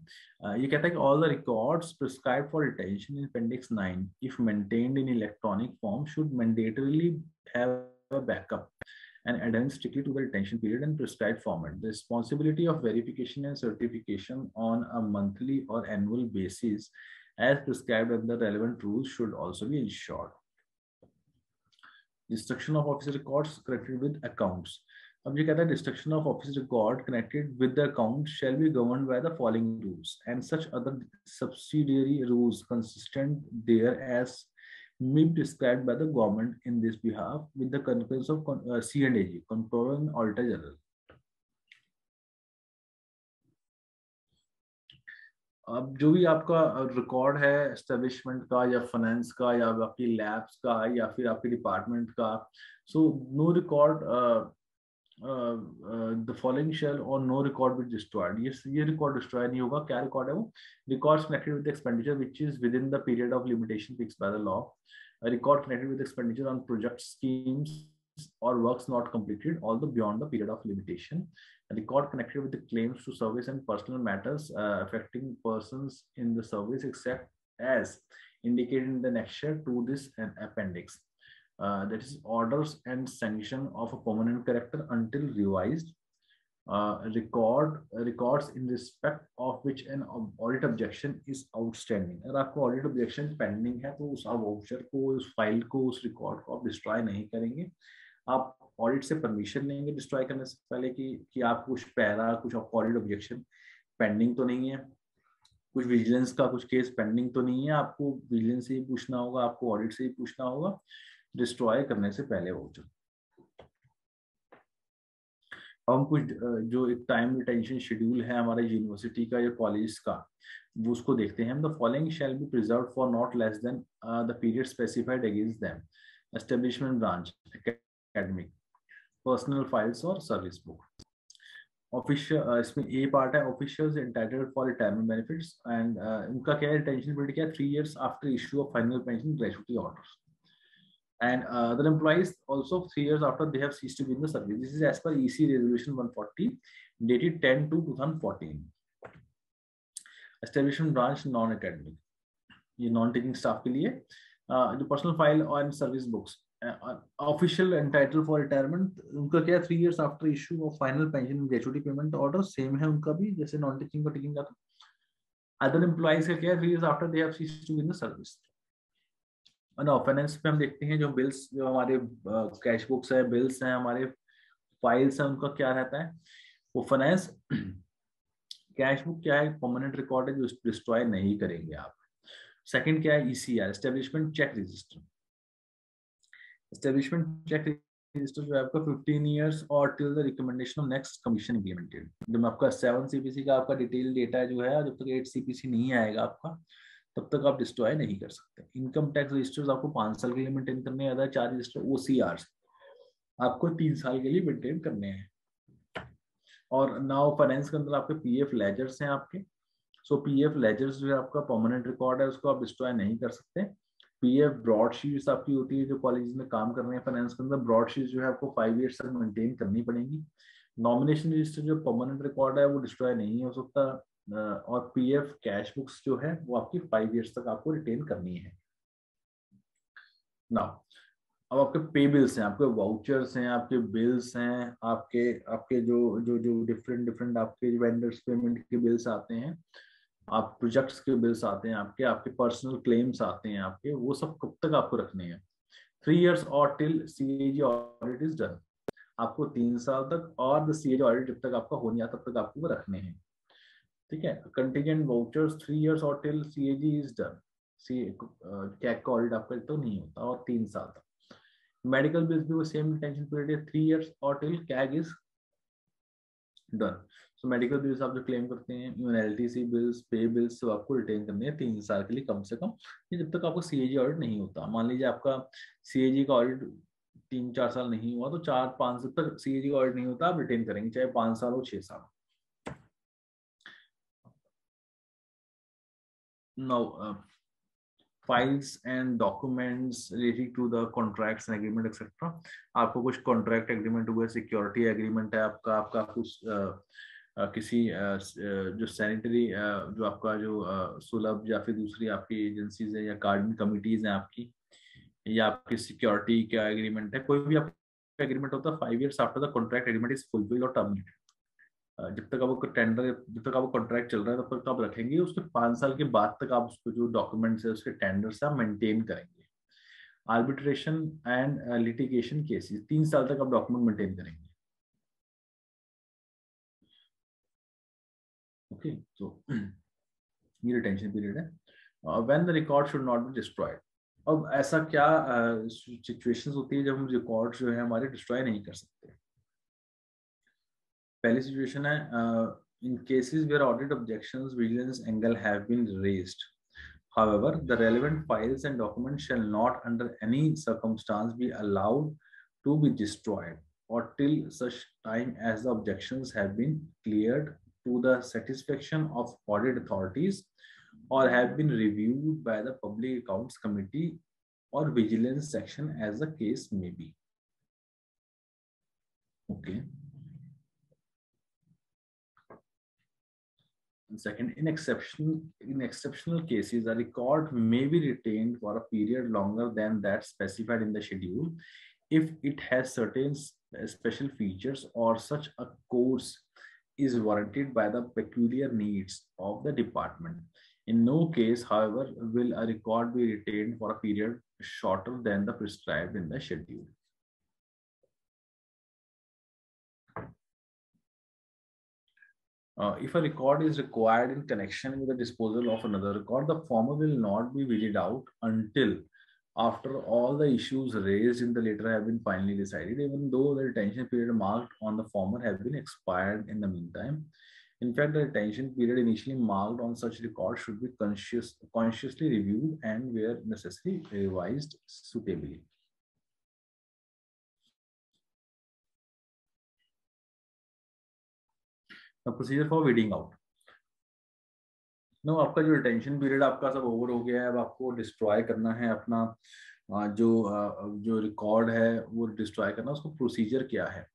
ये कहता है कि all the records prescribed for retention in appendix 9 if maintained in electronic form should mandatorily have a backup and adherence strictly to the retention period and prescribed format. The responsibility of verification and certification on a monthly or annual basis as prescribed under the relevant rules should also be ensured. Destruction of office records connected with accounts. अब ये कहता है destruction of office record connected with the account shall be governed by the following rules and such other subsidiary rules consistent there as may be prescribed by the government in this behalf with the concurrence of C&AG, Comptroller and Auditor General. अब जो भी आपका record है establishment का या finance का या आपकी लैब्स का या फिर आपके डिपार्टमेंट का, so no record the following shall और नो रिकॉर्ड विल डिस्ट्रॉयड। ये रिकॉर्ड डिस्ट्रॉय नहीं होगा। क्या रिकॉर्ड है वो? Records connected with expenditure which is within the period of limitation fixed by the law, a record connected with expenditure on project schemes or works not completed although beyond the period of limitation, a record connected with the claims to service and personal matters affecting persons in the service except as indicated in the annexure to this appendix, that is orders and sanction of a permanent character until revised, records in respect of which an audit objection is outstanding। अगर आपको audit objection pending है तो उस voucher को, उस file को, उस record को आप डिस्ट्रॉय नहीं करेंगे। आप ऑडिट से परमिशन लेंगे डिस्ट्रॉय करने से पहले कि आप कुछ पैरा, कुछ ऑडिट ऑब्जेक्शन पेंडिंग तो नहीं है, कुछ विजिलेंस का कुछ केस पेंडिंग तो नहीं है। आपको विजिलेंस से ही पूछना होगा, आपको ऑडिट से ही पूछना होगा डिस्ट्रॉय करने से पहले वाउचर। हम कुछ जो एक टाइम रिटेंशन शेड्यूल है हमारे यूनिवर्सिटी का या कॉलेज का, वो उसको देखते हैं। The following shall be preserved for not less than the period specified against them, establishment branch, academic, personal files और सर्विस बुक। ऑफिशियल, इसमें ए पार्ट है officials entitled for retirement benefits and उनका क्या है रिटेंशन पीरियड क्या है? 3 years after issue of final pension gratuity orders. And other employees also 3 years after they have ceased to be in the service. This is as per EC Resolution 140 dated 10/2/2014. Establishment branch non-academic, ये non teaching staff के लिए जो personal file और service books. Official entitle for retirement उनका क्या 3 years after issue of final pension gratuity payment order, same है उनका भी जैसे नॉन टीचिंग का टीचिंग का था। अदर एम्प्लॉइज का क्या है 3 years after they have ceased to be in the service. और फाइनेंस पे हम देखते हैं जो बिल्स, जो हमारे कैश बुक्स है, बिल्स हैं, हमारे फाइल्स हैं, उनका क्या रहता है? वो फाइनेंस कैश बुक क्या है? परमानेंट रिकॉर्ड है जो डिस्ट्रॉय नहीं करेंगे आप। सेकंड क्या है? ECR, establishment check register. Establishment check register जो है आपका 15 years और till the recommendation of next commission implemented. जब आपका 7 CPC का आपका डिटेल डेटा जो है, जब तक 8 CPC नहीं आएगा आपका, तब तक आप डिस्ट्रॉय नहीं कर सकते। इनकम टैक्स रजिस्टर्स आपको 5 साल के लिए मेंटेन करने हैं। अदर 4 रजिस्टर OCRs आपको 3 साल के लिए मेंटेन करने हैं। और नाउ फाइनेंस के अंदर आपके PF लेजर्स हैं आपके। सो PF लेजर्स जो है आपका परमानेंट रिकॉर्ड है, उसको आप डिस्ट्रॉय नहीं कर सकते। PF ब्रॉड शीट्स आपकी होती है जो कॉलेज में काम कर रहे हैं फाइनेंस के अंदर, ब्रॉड शीट्स जो है आपको 5 years तक मेंटेन करनी पड़ेगी। नॉमिनेशन रजिस्टर जो परमानेंट रिकॉर्ड है वो डिस्ट्रॉय नहीं हो सकता। और PF कैश बुक्स जो है वो आपकी 5 years तक आपको रिटेन करनी है। नाउ अब आपके पे बिल्स हैं, आपके वाउचर्स हैं, आपके बिल्स हैं, आपके जो जो जो डिफरेंट आपके वेंडर्स पेमेंट के बिल्स आते हैं, आप प्रोजेक्ट्स के बिल्स आते हैं, आपके पर्सनल क्लेम्स आते हैं आपके, वो सब कब तक आपको रखने हैं? 3 years or till CAG audit is done. आपको 3 साल तक और द CAG audit जब तक आपका हो नहीं आता तब तक आपको वो रखने हैं, ठीक है. कंटीजेंट वाउचर्स 3 years और till CAG is done. CAG का ऑडिट आपका तो नहीं होता और 3 साल तक. मेडिकल बिल्स भी वो सेम रिटेंशन पीरियड है 3 years और till CAG is done. So medical bills आप जो क्लेम करते हैं, इवन LTC बिल्स, पे बिल्स, तो आपको रिटेन करने हैं 3 साल के लिए कम से कम, जब तक आपको CAG ऑडिट नहीं होता. मान लीजिए आपका CAG का ऑडिट 3-4 साल नहीं हुआ तो 4-5 जब तक CAG का ऑडिट नहीं होता आप रिटेन करेंगे, चाहे 5 साल हो 6 साल. Now files and documents related to the contracts and agreement etc. आपको कुछ कॉन्ट्रैक्ट एग्रीमेंट हुए, सिक्योरिटी एग्रीमेंट है आपका कुछ किसी जो सैनिटरी जो आपका जो सुलभ या फिर दूसरी आपकी एजेंसीज है या गार्डन कमिटीज हैं आपकी, या आपकी सिक्योरिटी का एग्रीमेंट है, कोई भी आपका एग्रीमेंट होता है 5 years after the contract agreement is fulfilled और टर्मिनेटेड. जब तक आपको टेंडर, जब तक आपको कॉन्ट्रैक्ट चल रहा है तब तक आप रखेंगे, उसके 5 साल के बाद तक आप उसको जो डॉक्यूमेंट्स है उसके टेंडर्स आप मेंटेन करेंगे. आर्बिट्रेशन एंड लिटिगेशन केसेस 3 साल तक आप डॉक्यूमेंट मेंटेन करेंगे. ओके, तो ये रिटेंशन पीरियड है. When the record should not be destroyed. अब ऐसा क्या सिचुएशंस होती है जब हम रिकॉर्ड जो है हमारे डिस्ट्रॉय नहीं कर सकते. पहली सिचुएशन है in cases where audit objections, vigilance angle have been raised. However, the relevant files and documents shall not under any circumstance be allowed to be destroyed or till such time as the objections have been cleared to the satisfaction of audit authorities or have been reviewed by the Public Accounts Committee or Vigilance Section as the case may be. Okay. Second, in exceptional cases, a record may be retained for a period longer than that specified in the schedule if it has certain special features or such a course is warranted by the peculiar needs of the department. In no case, however, will a record be retained for a period shorter than the prescribed in the schedule. If a record is required in connection with the disposal of another record, the former will not be weeded out until after all the issues raised in the letter have been finally decided, even though the retention period marked on the former have been expired in the meantime. In fact, the retention period initially marked on such records should be consciously reviewed and, where necessary, revised suitably. The procedure for weeding out. नो आपका जो retention period आपका सब over हो गया है, अब आपको डिस्ट्रॉय करना है अपना जो रिकॉर्ड है वो डिस्ट्रॉय करना, उसको प्रोसीजर क्या है.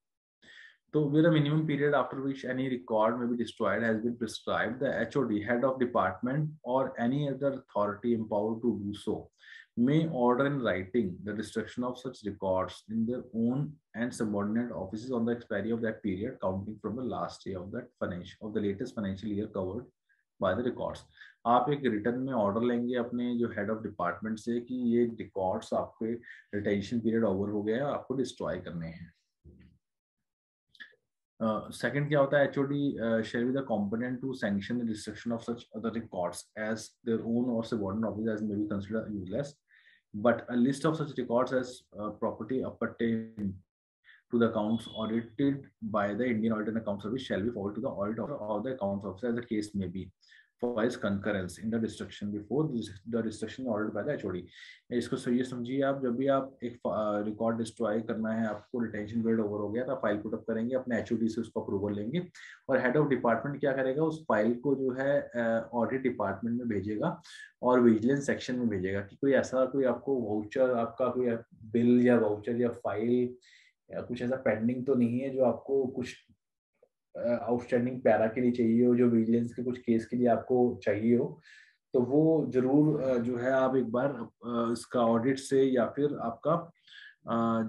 तो with a minimum period after which any record may be destroyed has been prescribed, the HOD, head of department, or any other authority empowered to do so may order in writing the destruction of such records in their own and subordinate offices on the expiry of that period, counting from the last day of the latest financial year covered by the records. आप एक return में order लेंगे अपने जो head of department से कि ये records आपके रिटेंशन पीरियड ओवर हो गया है, आपको डिस्ट्रॉय करने हैं. Second क्या होता है, HOD shall be the competent to sanction the destruction of such other records as their own or subordinate office as may be considered useless, but a list of such records as property appertaining to the accounts audited by the Indian Audit and Accounts Service shall be forwarded to the audit officer or the accounts officer as the case may be for his concurrence in the destruction before the destruction ordered by the HOD. इसको सही समझिए आप, जब भी आप एक record destroy करना है, आपको रिटेंशन पीरियड ओवर हो गया तो फाइल पुट अप करेंगे, अपने HOD से उसको अप्रूवल लेंगे और हेड ऑफ डिपार्टमेंट क्या करेगा, उस फाइल को जो है ऑडिट डिपार्टमेंट में भेजेगा और विजिलेंस सेक्शन में भेजेगा कि कोई ऐसा कोई आपको वाउचर, आपका कोई बिल या वाउचर या फाइल या कुछ ऐसा पेंडिंग तो नहीं है जो आपको कुछ आउटस्टैंडिंग पैरा के लिए चाहिए हो, जो विजिलेंस के कुछ केस के लिए आपको चाहिए हो, तो वो जरूर जो है आप एक बार इसका ऑडिट से या फिर आपका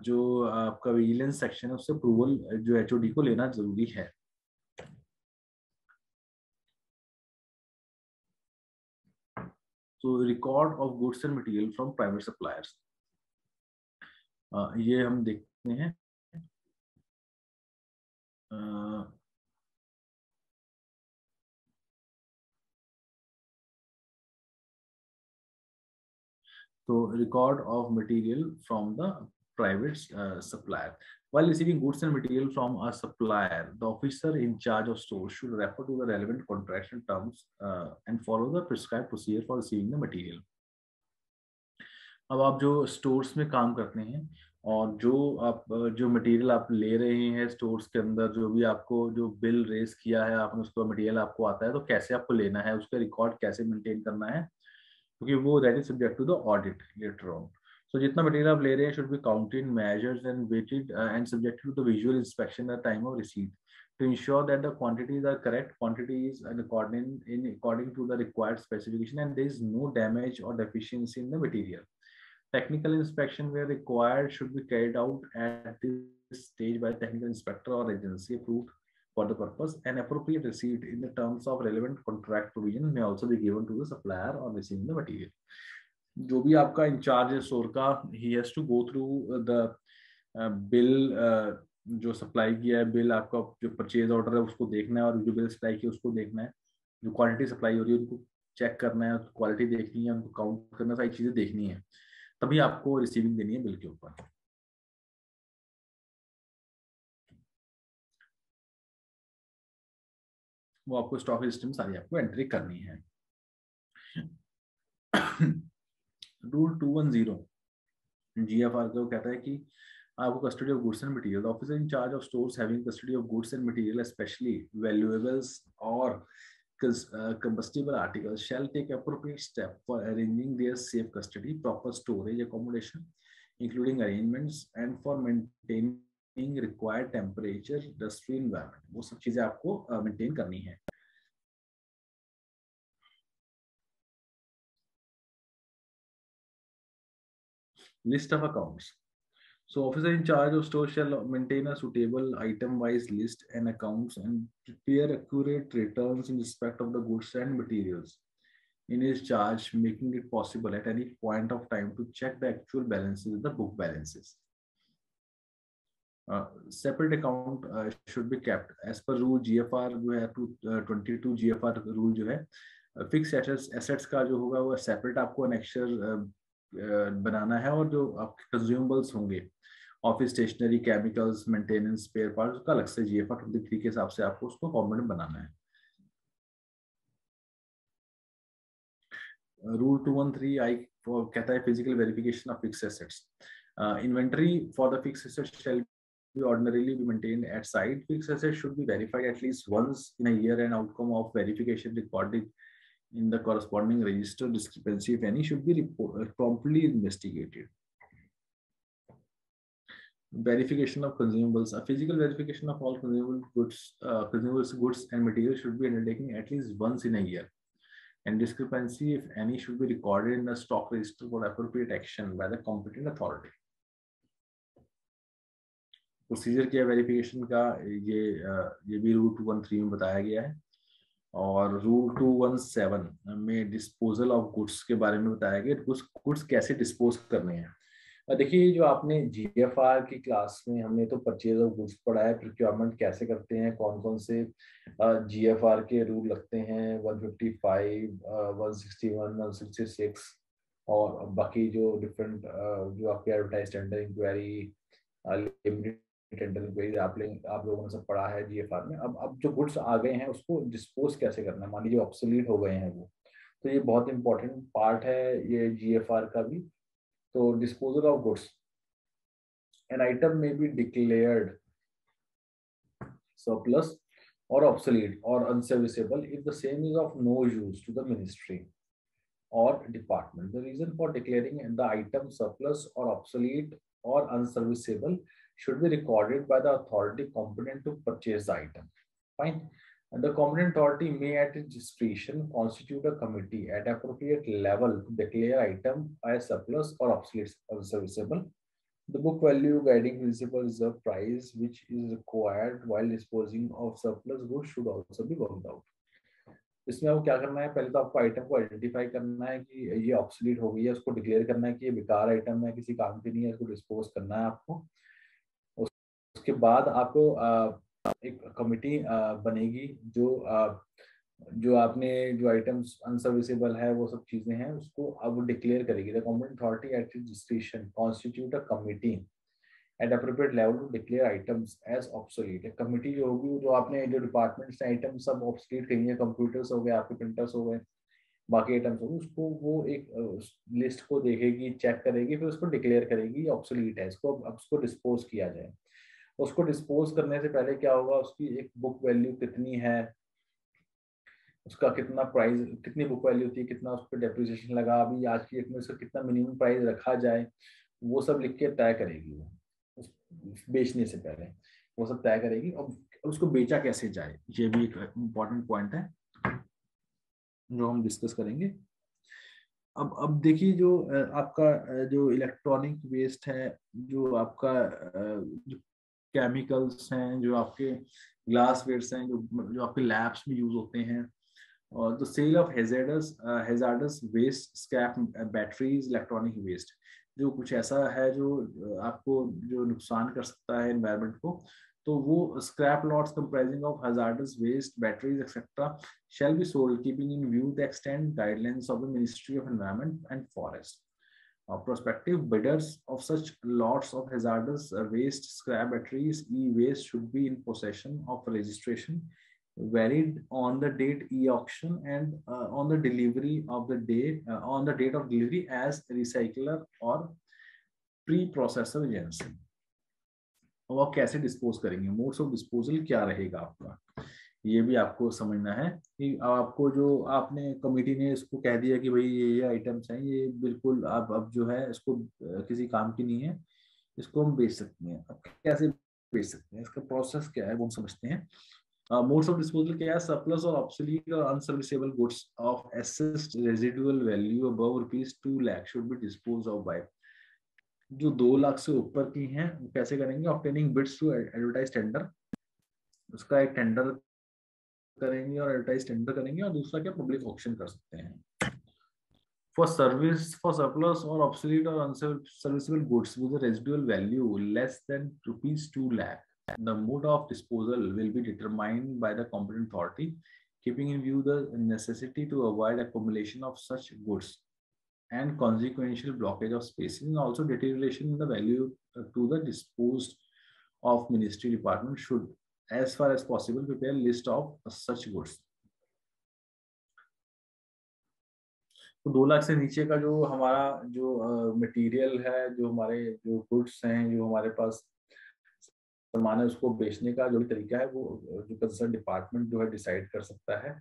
जो आपका विजिलेंस सेक्शन है उससे अप्रूवल जो HOD को लेना जरूरी है. So record of goods and material from private suppliers. ये हम देखते हैं तो record of material from the private supplier. While receiving goods and material from a supplier, the officer in charge of stores should refer to the relevant contractual terms and follow the prescribed procedure for receiving the material. अब आप जो stores में काम करते हैं और जो material आप ले रहे हैं स्टोर्स के अंदर, जो भी आपको जो बिल रेस किया है आपने, उसका मटेरियल आपको आता है, तो कैसे आपको लेना है, उसका रिकॉर्ड कैसे मेंटेन करना है, क्योंकि वो that is subject to the audit later on. So जितना मटेरियल आप ले रहे हैं should be counted, measured and weighted and subjected to the visual inspection at time of receipt to ensure that the quantities are correct, quantities are according to the required specification, and there is no damage or deficiency in the material. Technical inspection where required should be carried out at this stage by technical inspector or agency approved for the purpose. An appropriate receipt in the terms of relevant contract provision may also be given to the supplier on receiving the material. जो भी आपका in charge है store का, he has to go through the bill जो supply किया है, bill आपका जो परचेज ऑर्डर है उसको देखना है, और जो बिल सप्लाई किया उसको देखना है, जो क्वांटिटी सप्लाई हो रही है उनको चेक करना है, क्वालिटी देखनी है, उनको काउंट करना, सारी चीजें देखनी है, तभी आपको रिसीविंग देनी है बिल के ऊपर. वो आपको स्टॉक लिस्ट में सारी आपको एंट्री करनी है. रूल 210 GFR को कहता है कि आपको custody of goods and material, officer in charge of stores having custody of goods and material specially valuables और combustible articles shall take appropriate step for arranging their safe custody, proper storage accommodation, including arrangements, and for maintaining required temperature, dust-free environment. वो सब चीजें आपको maintain करनी है. List of accounts. So officer in charge of store shall maintain a suitable item-wise list and accounts and prepare accurate returns in respect of the goods and materials in his charge, making it possible at any point of time to check the actual balances with the book balances. Separate account should be kept as per rule GFR जो है 22 GFR rule जो है, fix assets का जो होगा वो separate आपको annexure बनाना है, और जो आपके कंज्यूमेबल्स होंगे office stationery, chemicals, maintenance, spare parts का अलग से GFR 23 के हिसाब से आपको उसको कॉम्पोनेंट बनाना है. रूल 213 कहता है physical verification of fix assets. Inventory for the fix assets shall be ordinarily be maintained at site. Fixed assets should be verified at least once in a year, and outcome of verification recorded in the corresponding register. Discrepancy, if any, should be promptly investigated. Verification of consumables. A physical verification of all consumables, goods and materials should be undertaken at least once in a year, and discrepancy, if any, should be recorded in the stock register for appropriate action by the competent authority. Procedure क्या verification का, ये भी rule 213 में बताया गया है, और rule 217 में डिस्पोजल ऑफ गुड्स के बारे में बताया गया, गुड्स कैसे डिस्पोज करने हैं. देखिए जो आपने GFR की क्लास में हमने तो परचेज ऑफ गुड्स पढ़ा है, प्रोक्योरमेंट कैसे करते हैं, कौन कौन से GFR के रूल लगते हैं, 155, 161, 166, और बाकी जो डिफरेंट जो आपके advertise tender enquiry, limited tender enquiry आप लोगों ने सब पढ़ा है GFR में. अब जो गुड्स आ गए हैं उसको डिस्पोज कैसे करना है, मान लीजिए ऑब्सोलीट हो गए हैं वो, तो ये बहुत इंपॉर्टेंट पार्ट है ये GFR का भी. तो disposal of goods, an item may be declared surplus or obsolete or unserviceable if the same is of no use to the ministry or department. The reason for declaring the item surplus or obsolete or unserviceable should be recorded by the authority competent to purchase the item. Fine. And the competent authority may at its discretion constitute a committee at appropriate level to declare item as surplus or obsolete or unserviceable. The book value guiding principle is the price which is required while disposing of surplus goods should also be worked out. इसमें आपको क्या करना है, पहले तो आपको item को identify करना है कि ये ऑब्सोलीट हो गई है, उसको डिक्लेयर करना है कि ये बेकार आइटम है, किसी काम की नहीं है, इसको डिस्पोज करना है आपको। उसके बाद आपको एक कमिटी बनेगी जो आपने जो आइटम्स अनसर्विसेबल है वो सब चीजें हैं उसको अब डिक्लेयर करेगी। The competent authority at registration constitute a committee at appropriate level to declare items as obsolete. Committee जो होगी, जो आपने जो डिपार्टमेंट्स आइटम सब ऑब्सोलीट कही है, कंप्यूटर्स हो गए, आपके प्रिंटर्स हो गए, बाकी आइटम्स हो गए, उसको वो एक लिस्ट को देखेगी, चेक करेगी, फिर उसको डिक्लेयर करेगी ऑब्सोलीट है, इसको अब उसको डिस्पोज किया जाए। उसको डिस्पोज करने से पहले क्या होगा, उसकी एक बुक वैल्यू कितनी है, उसका कितना प्राइस, कितनी बुक वैल्यू थी, कितना उस पर डेप्रिसिएशन लगा, अभी आज की डेट में उसका कितना मिनिमम प्राइस रखा जाए, वो सब लिख के तय करेगी वो उस बेचने से पहले, वो सब तय करेगी। और उसको बेचा कैसे जाए, ये भी एक इम्पॉर्टेंट पॉइंट है जो हम डिस्कस करेंगे। अब देखिए, जो आपका जो इलेक्ट्रॉनिक वेस्ट है, जो आपका जो केमिकल्स हैं, जो आपके ग्लास वेयर्स हैं, जो आपके लैब्स में यूज होते हैं, और the sale of hazardous waste, scrap batteries, electronic waste, जो कुछ ऐसा है जो आपको जो नुकसान कर सकता है एनवायरनमेंट को, तो वो scrap lots comprising of hazardous waste, batteries etcetera shall be sold keeping in view the extent guidelines of the Ministry of Environment and Forest. Prospective bidders of such lots of hazardous waste, scrap batteries, e-waste should be in possession of registration valid on the date e-auction and on the delivery of the day on the date of delivery as recycler or pre-processor agency. अब आप कैसे dispose करेंगे, modes of disposal क्या रहेगा आपका, ये भी आपको समझना है कि आपको जो आपने कमेटी ने इसको कह दिया कि भाई ये आइटम्स हैं, ये बिल्कुल अब जो है इसको किसी काम की नहीं है, इसको हम बेच सकते हैं। अब कैसे बेच सकते हैं, इसका प्रोसेस क्या है वो हम समझते हैं। मोड्स ऑफ डिस्पोजल क्या है, सरप्लस और ऑब्सोलीट और unserviceable goods of assessed residual value above ₹2 lakh should be dispose of by. जो 2 लाख से ऊपर की हैं वो कैसे करेंगे, obtaining bids to advertise tender, उसका एक टेंडर करेंगे और एडवर्टाइज टेंडर करेंगे, और दूसरा क्या, पब्लिक ऑक्शन कर सकते हैं। फॉर सर्विस, फॉर सरप्लस और ऑब्सोलीट और unserviceable goods with residual value less than ₹2 lakh, the mode of disposal will be determined by the competent authority, keeping in view the necessity to avoid accumulation of such goods and consequential blockage of spaces, and also deterioration in the value to the disposed of. Ministry department should as far as possible prepare list of such goods. तो 2 लाख से नीचे का जो हमारा जो material है, जो हमारे जो गुड्स हैं, जो हमारे पास सामान है, उसको बेचने का जो भी तरीका है वो जो कंसर्न डिपार्टमेंट जो है डिसाइड कर सकता है।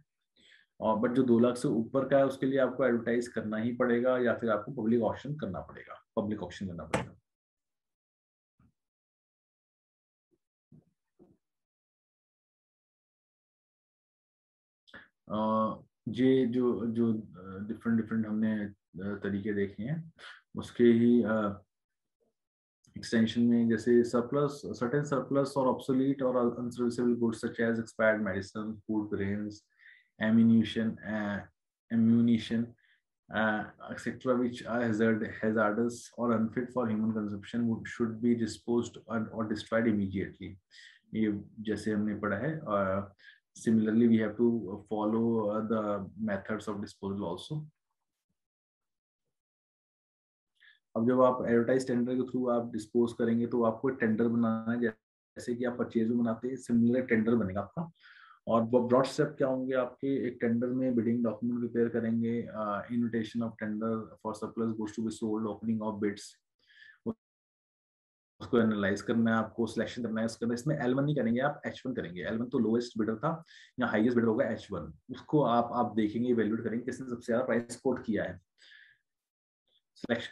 और बट जो 2 लाख से ऊपर का है उसके लिए आपको एडवर्टाइज करना ही पड़ेगा, या फिर आपको पब्लिक ऑक्शन करना पड़ेगा, पब्लिक ऑक्शन करना पड़ेगा। ये जो जो डिफरेंट डिफरेंट हमने तरीके देखे हैं, उसके ही एक्सटेंशन में, जैसे सरप्लस, सर्टेन सरप्लस और ऑब्सोलीट और unserviceable goods such as expired medicine, food grains, ammunition, etc., which are hazardous or unfit for human consumption should be disposed or destroyed immediately. ये जैसे हमने पढ़ा है, similarly we have to follow the methods of disposal also. अब जब आप advertise tender के through आप डिस्पोज करेंगे तो आपको टेंडर बनाना है, जैसे कि आप परचेज में बनाते हैं, सिमिलर टेंडर बनेगा आपका। और ब्रॉड स्टेप क्या होंगे आपके, एक टेंडर में बिडिंग डॉक्यूमेंट प्रिपेयर करेंगे, invitation of tender for surplus goods to be sold, opening of bids, उसको एनालाइज करना है, आपको सिलेक्शन करना है। इसमें L1 नहीं करेंगे, आप H1 करेंगे। L1 तो लोएस्ट बिडर था, या हाईएस्ट बिडर होगा H1, उसको आप देखेंगे, इवैल्यूएट करेंगे किसने सबसे ज्यादा प्राइस कोट किया है।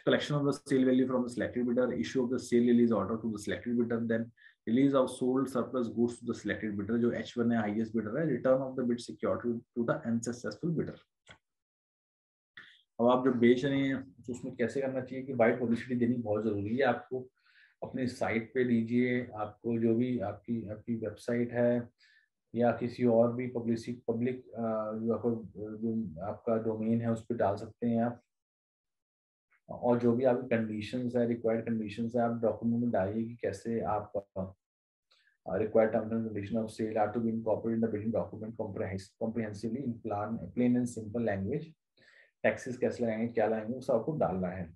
Collection of the sale value from the selected bidder, issue of the sale release order to the selected bidder, then release of sold surplus goods to the selected bidder, जो H1 है, highest bidder है, return of the bid security to the unsuccessful bidder. अब आप जब बेच रहे हैं तो उसमें कैसे करना चाहिए कि बाइट पब्लिसिटी देनी बहुत जरूरी है। आपको अपने साइट पे दीजिए, आपको जो भी आपकी वेबसाइट है, या किसी और भी पब्लिक जो आपका डोमेन है उस पर डाल सकते हैं आप। और जो भी आपकी कंडीशंस है, रिक्वायर्ड कंडीशंस है, आप डॉक्यूमेंट में डालिए कि कैसे आप required terms and conditions of sale are to be incorporated in the bidding document comprehensively in plain and simple language. Taxes कैसे लगाएंगे, क्या लगाएंगे, वो सब आपको डालना है।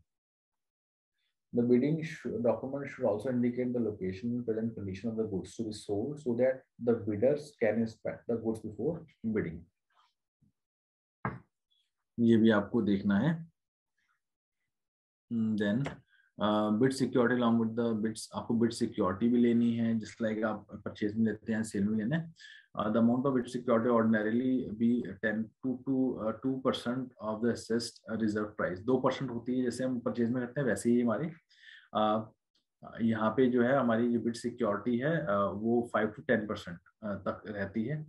The bidding document should also indicate the location and present condition of the goods to be sold so that the bidders can inspect the goods before bidding. ये भी आपको देखना है। Then bid security along with the bids, आपको bid security भी लेनी है, जिस लाइक आप परचेज में लेते हैं, सेल में लेना है। The amount of bid security ordinarily be 2% of the assessed reserve price. 2% होती है, जैसे हम परचेज में करते हैं वैसे ही हमारी यहाँ पे जो है हमारी जो बिड सिक्योरिटी है वो 5 to 10% तक रहती है।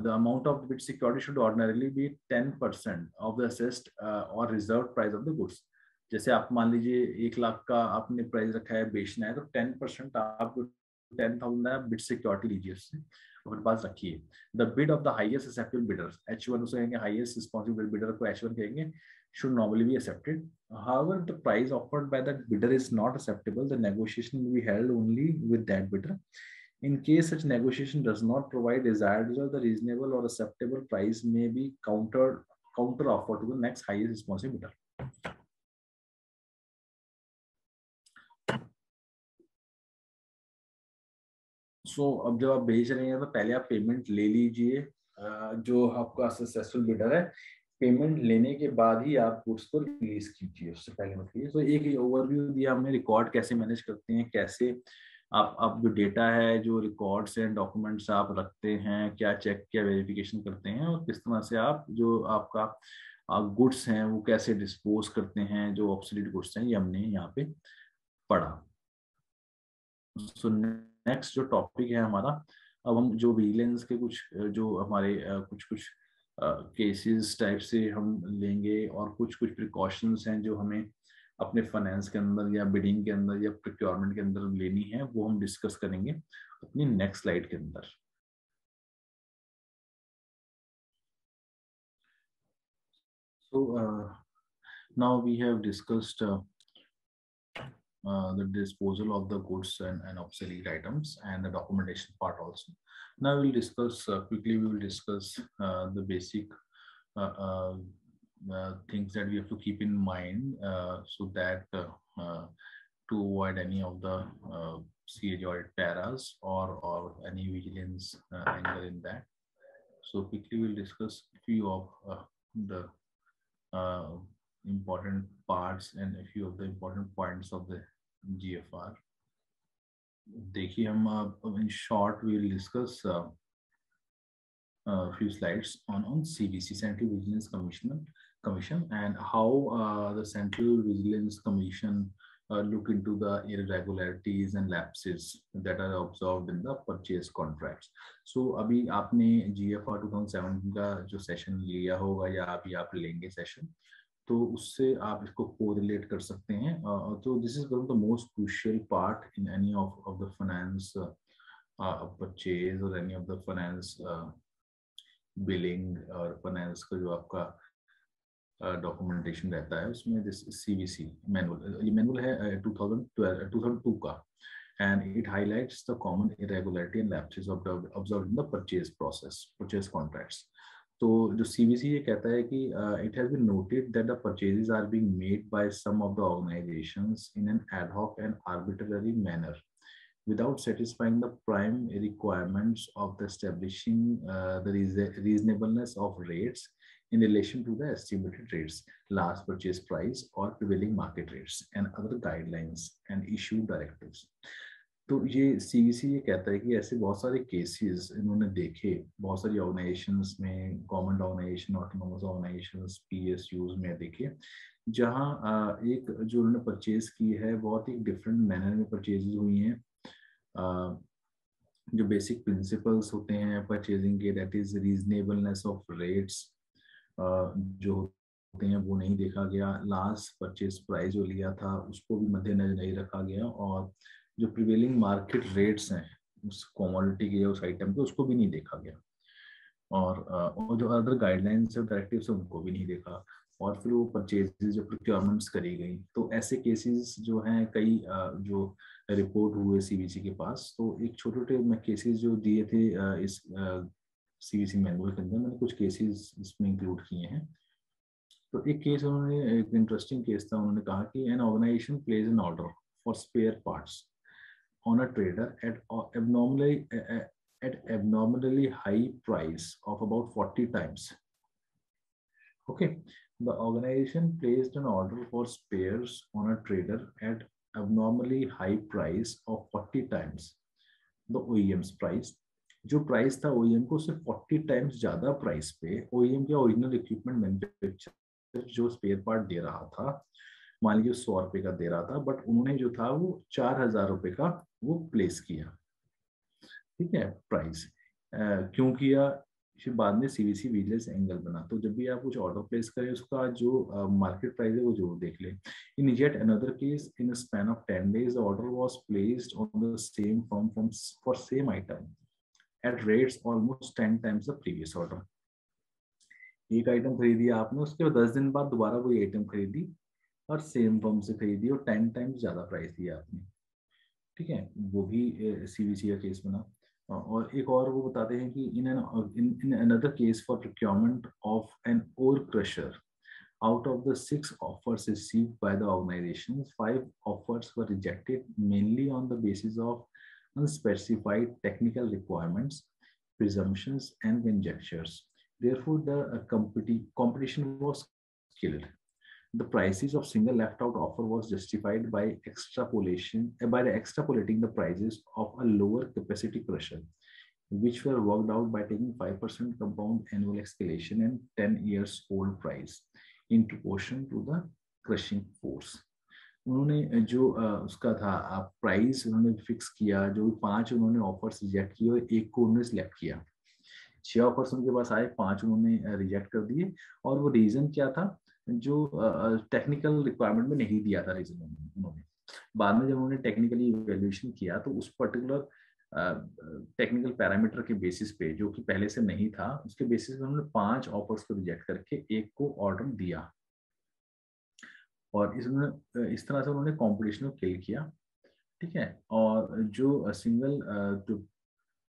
The amount of bid security should ordinarily be 10% of the assessed or reserved price of the goods. जैसे आप मान लीजिए 1 लाख का आपने प्राइस रखा है, बेचना है, तो 10% आप 10,000 आप बिड सिक्योरिटी लीजिए, उससे अपने पास रखिए। The bid of the highest acceptable bidder, H1 उसे कहेंगे, हाईएस्ट रिस्पॉन्सिबल बिडर को H1 कहेंगे, should normally be accepted. However, if the price offered by that bidder is not acceptable, the negotiation will be held only with that bidder. In case such negotiation does not provide desired result, the reasonable or acceptable price may be counter offer to the next highest responsible bidder. So, अब जब आप बेच रहे हैं तो पहले आप payment ले लीजिए, जो आपका सक्सेसफुल बिडर है, पेमेंट लेने के बाद ही आप गुड्स को रिलीज कीजिए, उससे पहले मत कीजिए। तो एक ओवरव्यू दिया हमने, रिकॉर्ड कैसे मैनेज करते हैं, कैसे आप जो डेटा है, जो रिकॉर्ड्स हैं, डॉक्यूमेंट्स आप रखते हैं, क्या चेक, क्या वेरिफिकेशन करते हैं, और किस तरह से आप जो आपका गुड्स हैं वो कैसे डिस्पोज करते हैं, जो ऑब्सोलीट गुड्स हैं, ये हमने यहाँ पे पढ़ा। सो नेक्स्ट जो टॉपिक है हमारा, अब हम जो विजिलेंस के कुछ जो हमारे कुछ केसेस टाइप से हम लेंगे, और कुछ प्रिकॉशंस हैं जो हमें अपने फाइनेंस के अंदर या बिडिंग के अंदर या प्रोक्योरमेंट के अंदर लेनी है, वो हम डिस्कस करेंगे अपनी नेक्स्ट स्लाइड के अंदर। So now we have discussed the disposal of the goods and obsolete items and the documentation part also. Now we'll discuss quickly. We will discuss the basic things that we have to keep in mind so that to avoid any of the CAG audit paras or any vigilance angle in that. So quickly we'll discuss few of the important parts and a few of the important points of the GFR. देखिए हम in short we will discuss few slides on CVC, Central Vigilance Commission, and how the Central Vigilance Commission look into the irregularities and lapses that are observed in the purchase contracts. So अभी आपने GFR 2017 का जो session लिया होगा या अभी आप लेंगे सेशन, तो उससे आप इसको कोरिलेट कर सकते हैं। तो this is one of the most crucial part in any of the finance purchase और any of the finance billing और फाइनेंस का जो आपका डॉक्यूमेंटेशन रहता है, उसमें दिस CVC मैनुअल, ये मैनुअल है 2002 का, and it highlights the common irregularity and lapses observed in the purchase process, purchase contracts. तो जो CVC ये कहता है कि it has been noted that the purchases are being made by some of the organizations in an ad hoc and arbitrary manner without satisfying the prime requirements of the establishing the reasonableness of rates in relation to the estimated rates, last purchase price or prevailing market rates and other guidelines and issued directives. तो ये CVC ये कहता है कि ऐसे बहुत सारे cases इन्होंने देखे बहुत सारी ऑर्गेनाइजेशंस में, government organisation, autonomous organisations, PSUs में देखे, जहां एक जो उन्होंने परचेज की है बहुत ही डिफरेंट मैनर में परचेजेस हुई हैं। जो बेसिक प्रिंसिपल्स होते हैं परचेजिंग के, that is reasonableness of rates जो होते हैं वो नहीं देखा गया, लास्ट परचेज प्राइस जो लिया था उसको भी मद्देनजर नहीं रखा गया, और जो प्रिवेलिंग मार्केट रेट्स हैं उस कमोडिटी की या उस आइटम के, उसको भी नहीं देखा गया, और जो अदर गाइडलाइंस और डायरेक्टिव्स है उनको भी नहीं देखा, और फिर वो परचेजेस जो प्रोक्योरमेंट्स करी गई। तो ऐसे केसेस जो हैं कई जो रिपोर्ट हुए सीवीसी के पास, तो एक छोटे छोटे मैं केसेस जो दिए थे इस सीवीसी मैनुअल के अंदर, मैंने कुछ केसेस इसमें इंक्लूड किए हैं। तो एक केस उन्होंने, एक इंटरेस्टिंग केस था, उन्होंने कहा कि an organisation place an order for spare parts on a trader at abnormally high price of about 40 times. Okay, the organization placed an order for spares on a trader at abnormally high price of 40 times the OEM's price. जो price था OEM को, उससे 40 times ज्यादा price पे OEM के original equipment manufacturer जो spare part दे रहा था, मान लीजिए 100 रुपए का दे रहा था, बट उन्होंने जो था वो 4000 रुपए का वो प्लेस किया। ठीक है, प्राइस क्यों किया, फिर बाद में सीवीसी विजिलेंस एंगल बना। तो जब भी आप कुछ ऑर्डर प्लेस करें, उसका जो मार्केट प्राइस है वो जरूर देख लें। In yet another case, in a span of 10 days order was placed on the same firm for same item at rates almost 10 times the previous order. एक आइटम खरीदी आपने, उसके बाद 10 दिन बाद दोबारा वही आइटम खरीदी और सेम फर्म से खरीदी और 10 times ज्यादा प्राइस दिया आपने। ठीक है, वो भी सीवीसी का केस बना। और एक और वो बताते हैं कि in another case for procurement of an ore crusher, out of the 6 offers received by the organization, 5 offers were rejected mainly on the basis of unspecified technical requirements, presumptions, and conjectures. Therefore, the competition was killed. The prices of single left out offer was justified by extrapolating the prices of a lower capacity crusher, which were worked out by taking 5% compound annual escalation and 10 years old price in proportion to the crushing force. उन्होंने जो उसका था price उन्होंने fix किया, जो 5 उन्होंने offers reject किए और एक को उन्होंने सिलेक्ट किया। 6 ऑफर्स उनके पास आए, 5 उन्होंने रिजेक्ट कर दिए, और वो रीजन क्या था, जो टेक्निकल रिक्वायरमेंट में नहीं दिया था रीजन उन्होंने। बाद में जब उन्होंने टेक्निकली इवैल्यूएशन किया, तो उस पर्टिकुलर टेक्निकल पैरामीटर के बेसिस पे, जो कि पहले से नहीं था, उसके बेसिस पे उन्होंने 5 ऑफर्स को रिजेक्ट करके एक को ऑर्डर दिया, और इस तरह से उन्होंने कॉम्पिटिशन को किल किया। ठीक है, और जो सिंगल जो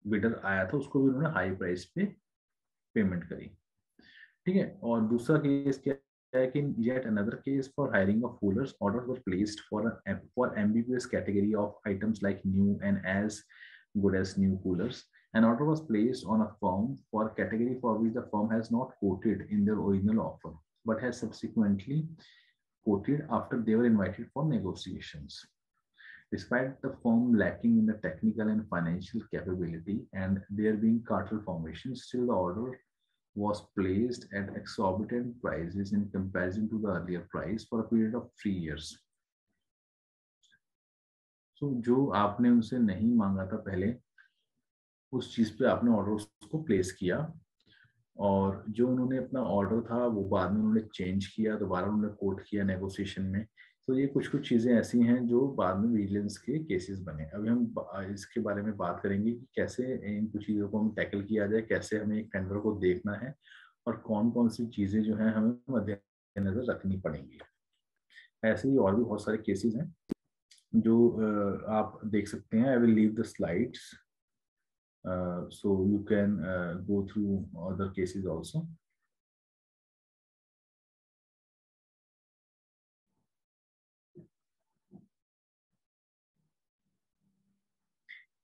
बिडर आया था उसको भी उन्होंने हाई प्राइस पे पेमेंट करी। ठीक है, और दूसरा केस क्या है कि yet another case for hiring of coolers, orders were placed for ambiguous category of items like new and as good as new coolers. An order was placed on a firm for a category for which the firm has not quoted in their original offer, but has subsequently quoted after they were invited for negotiations. Despite the firm lacking in the technical and financial capability and there being cartel formation, still the order was placed at exorbitant prices in comparison to the earlier price for a period of 3 years. So जो आपने उनसे नहीं मांगा था पहले, उस चीज पे आपने ऑर्डर उसको प्लेस किया, और जो उन्होंने अपना ऑर्डर था वो बाद में उन्होंने चेंज किया, दोबारा उन्होंने कोट किया नेगोशिएशन में। तो ये कुछ कुछ चीज़ें ऐसी हैं जो बाद में विजिलेंस के केसेस बने। अभी हम इसके बारे में बात करेंगे कि कैसे इन कुछ चीज़ों को हम टैकल किया जाए, कैसे हमें एक टेंडर को देखना है, और कौन कौन सी चीज़ें जो हैं हमें मद्देनजर रखनी पड़ेंगी। ऐसे ही और भी बहुत सारे केसेस हैं जो आप देख सकते हैं। I will leave the slides so you can go through other cases also.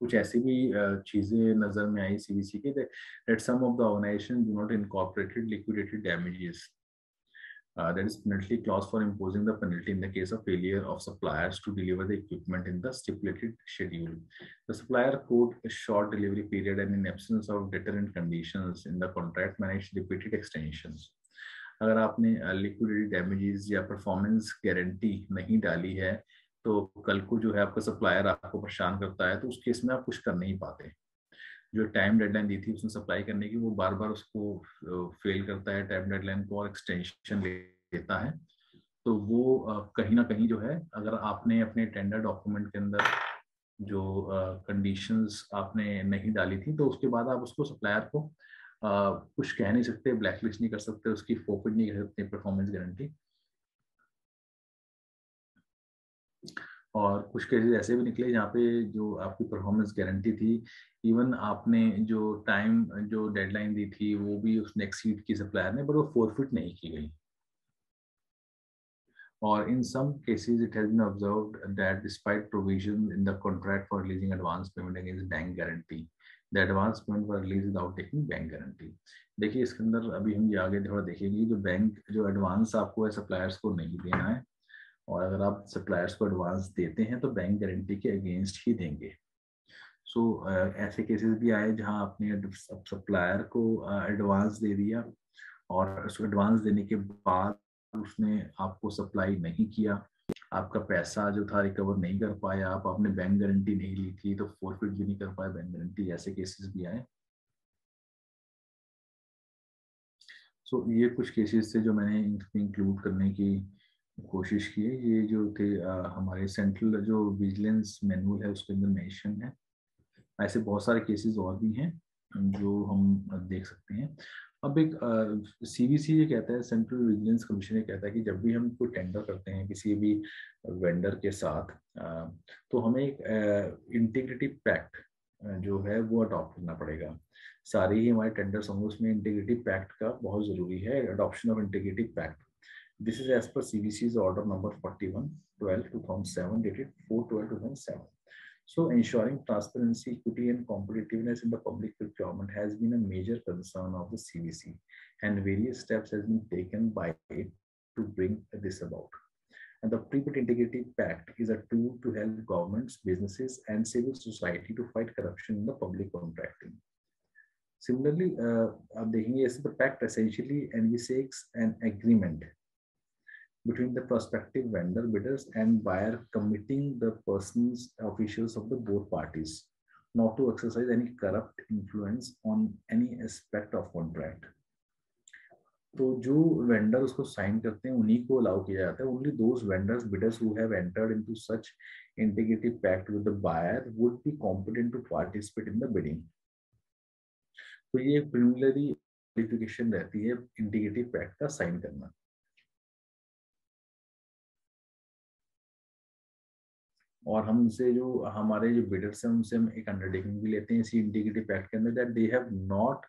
कुछ ऐसी भी चीजें नजर में आई सीवीसी के, that some of the organizations do not incorporated liquidated damages. That is penalty clause for imposing the penalty in the case of failure of suppliers to deliver the equipment in the stipulated schedule. The supplier quote a short delivery period and in absence of deterrent conditions in the contract managed repeated extensions. अगर आपने liquidity damages या performance guarantee नहीं डाली है, तो कल को जो है आपका सप्लायर आपको परेशान करता है, तो उस केस में आप कुछ कर नहीं पाते। जो टाइम डेडलाइन दी थी उसने सप्लाई करने की, वो बार बार उसको फेल करता है टाइम डेडलाइन को और एक्सटेंशन लेता है। तो वो कहीं ना कहीं जो है, अगर आपने अपने टेंडर डॉक्यूमेंट के अंदर जो कंडीशंस आपने नहीं डाली थी, तो उसके बाद आप उसको सप्लायर को कुछ कह नहीं सकते, ब्लैकलिस्ट नहीं कर सकते, उसकी फोरफिट नहीं कर सकते परफॉर्मेंस गारंटी। और कुछ केसेस ऐसे भी निकले जहाँ पे जो आपकी परफॉर्मेंस गारंटी थी, इवन आपने जो टाइम जो डेडलाइन दी थी वो भी उसने एक्सीड की सप्लायर ने, बट वो फोरफिट नहीं की गई। Or in some cases, it has been observed that despite provisions in the contract for releasing advance payment against bank guarantee, the advance payment were released without taking bank guarantee. देखिए इसके अंदर अभी हम ये आगे थोड़ा देखेंगे, जो बैंक जो एडवांस आपको है सप्लायर्स को नहीं देना है, और अगर आप सप्लायर्स को एडवांस देते हैं तो बैंक गारंटी के अगेंस्ट ही देंगे। सो ऐसे केसेस भी आए जहां आपने सप्लायर को एडवांस दे दिया, और उसको एडवांस देने के बाद उसने आपको सप्लाई नहीं किया, आपका पैसा जो था रिकवर नहीं कर पाया, आपने बैंक गारंटी नहीं ली थी तो फोरफिट भी नहीं कर पाया बैंक गारंटी, ऐसे केसेस भी आए। सो ये कुछ केसेस थे जो मैंने इंक्लूड करने की कोशिश की है। ये जो थे हमारे सेंट्रल जो विजिलेंस मैनुअल है उसके अंदर मेंशन है। ऐसे बहुत सारे केसेस और भी हैं जो हम देख सकते हैं। अब एक सीवीसी ये कहता है, सेंट्रल विजिलेंस कमीशन ये कहता है कि जब भी हम कोई टेंडर करते हैं किसी भी वेंडर के साथ, तो हमें एक इंटीग्रिटी पैक्ट जो है वो अडॉप्ट करना पड़ेगा। सारे ही हमारे टेंडर्स होंगे उसमें इंटीग्रिटी पैक्ट का बहुत जरूरी है, adoption of integrity pact. This is as per CVC's order number 41/12/2007 dated 4/12/2007. So ensuring transparency, equity, and competitiveness in the public procurement has been a major concern of the CVC, and various steps have been taken by it to bring this about. And the Pre-Bid Integrity Pact is a tool to help governments, businesses, and civil society to fight corruption in the public contracting. Similarly, आप देखेंगे ऐसे the pact essentially envisages an agreement between the prospective vendor bidders and buyer, committing the persons officials of the both parties not to exercise any corrupt influence on any aspect of contract. तो जो vendor उसको sign करते हैं उन्हीं को allow किया जाता है, only those vendors bidders who have entered into such integrative pact with the buyer would be competent to participate in the bidding. तो ये प्रिलिमिनरी क्वालिफिकेशन रहती है इंटीग्रेटिव पैक्ट का साइन करना। और हम उनसे जो हमारे जो बिडर्स हैं उनसे हम एक अंडरटेकिंग भी लेते हैं इसी इंटीग्रिटी पैक्ट के अंदर, that they have not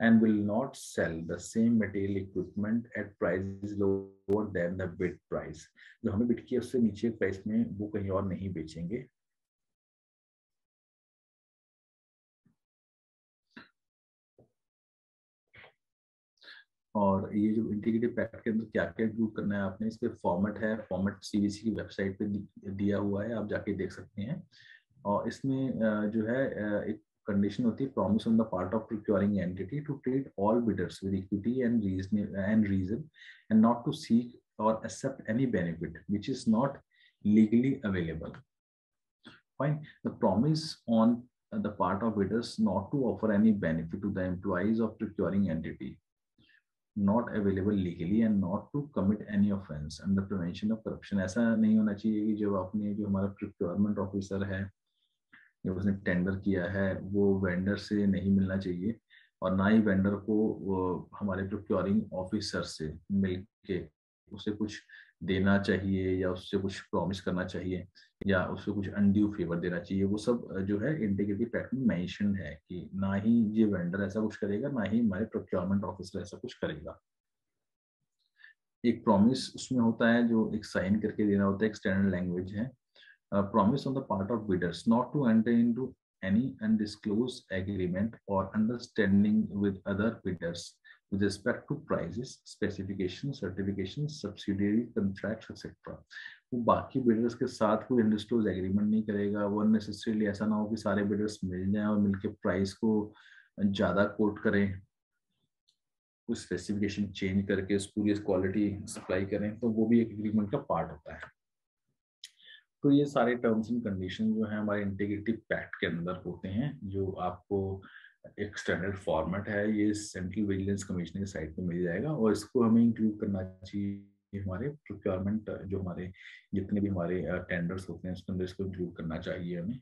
and will not sell the same material equipment at prices lower than the bid price. जो हमें बिड किया उससे नीचे प्राइस में वो कहीं और नहीं बेचेंगे। और ये जो इंटीग्रेटिव पैक्ट के अंदर क्या क्या इंक्लूड करना है आपने, इसके फॉर्मेट है, फॉर्मेट सीवीसी की वेबसाइट पे दिया हुआ है, आप जाके देख सकते हैं। और इसमें जो है एक कंडीशन होती है, promise on the part of procuring entity to treat all bidders with equity and reason and not to seek और accept any benefit which is not legally available. Fine, the promise on the part of bidders not to offer any benefit to the employees of procuring entity not available legally and not to commit any offense under prevention of corruption। ऐसा नहीं होना चाहिए कि जब आपने जो हमारा procurement officer है जब उसने टेंडर किया है वो वेंडर से नहीं मिलना चाहिए, और ना ही वेंडर को वो हमारे प्रोक्योरिंग ऑफिसर से मिल के उसे कुछ देना चाहिए या उससे कुछ प्रॉमिस करना चाहिए या उससे कुछ अनड्यू फेवर देना चाहिए। वो सब जो है इंटीग्रिटी पैक्ट में मेंशन है कि ना ही ये वेंडर ऐसा कुछ करेगा ना ही हमारे प्रोक्योरमेंट ऑफिसर ऐसा कुछ करेगा। एक प्रॉमिस उसमें होता है जो एक साइन करके देना होता है, एक स्टैंडर्ड लैंग्वेज है। Promise on the part of bidders not to enter into any undisclosed agreement or understanding with other bidders with respect to prices, specifications, certifications, subsidiary contracts, etc. वो बाकी बिडर्स के साथ कोई अनडिस्क्लोज एग्रीमेंट नहीं करेगा। वो unnecessarily ऐसा ना हो कि सारे बिडर्स मिल जाएं और मिलके प्राइस को ज़्यादा कोट करें, कुछ स्पेसिफिकेशन चेंज करके पूरी क्वालिटी सप्लाई करें, तो वो भी एक एग्रीमेंट का पार्ट होता है। तो ये सारे टर्म्स एंड कंडीशन जो है हमारे इंटीग्रिटी पैक्ट के अंदर होते हैं, जो आपको एक स्टैंडर्ड फॉर्मेट है, ये सेंट्रल विजिलेंस कमीशन की साइट पे मिल जाएगा। और इसको हमें इंक्लूड करना चाहिए हमारे प्रोक्योरमेंट जो हमारे जितने भी हमारे टेंडर्स होते हैं उसके अंदर इसको इंक्लूड करना चाहिए हमें।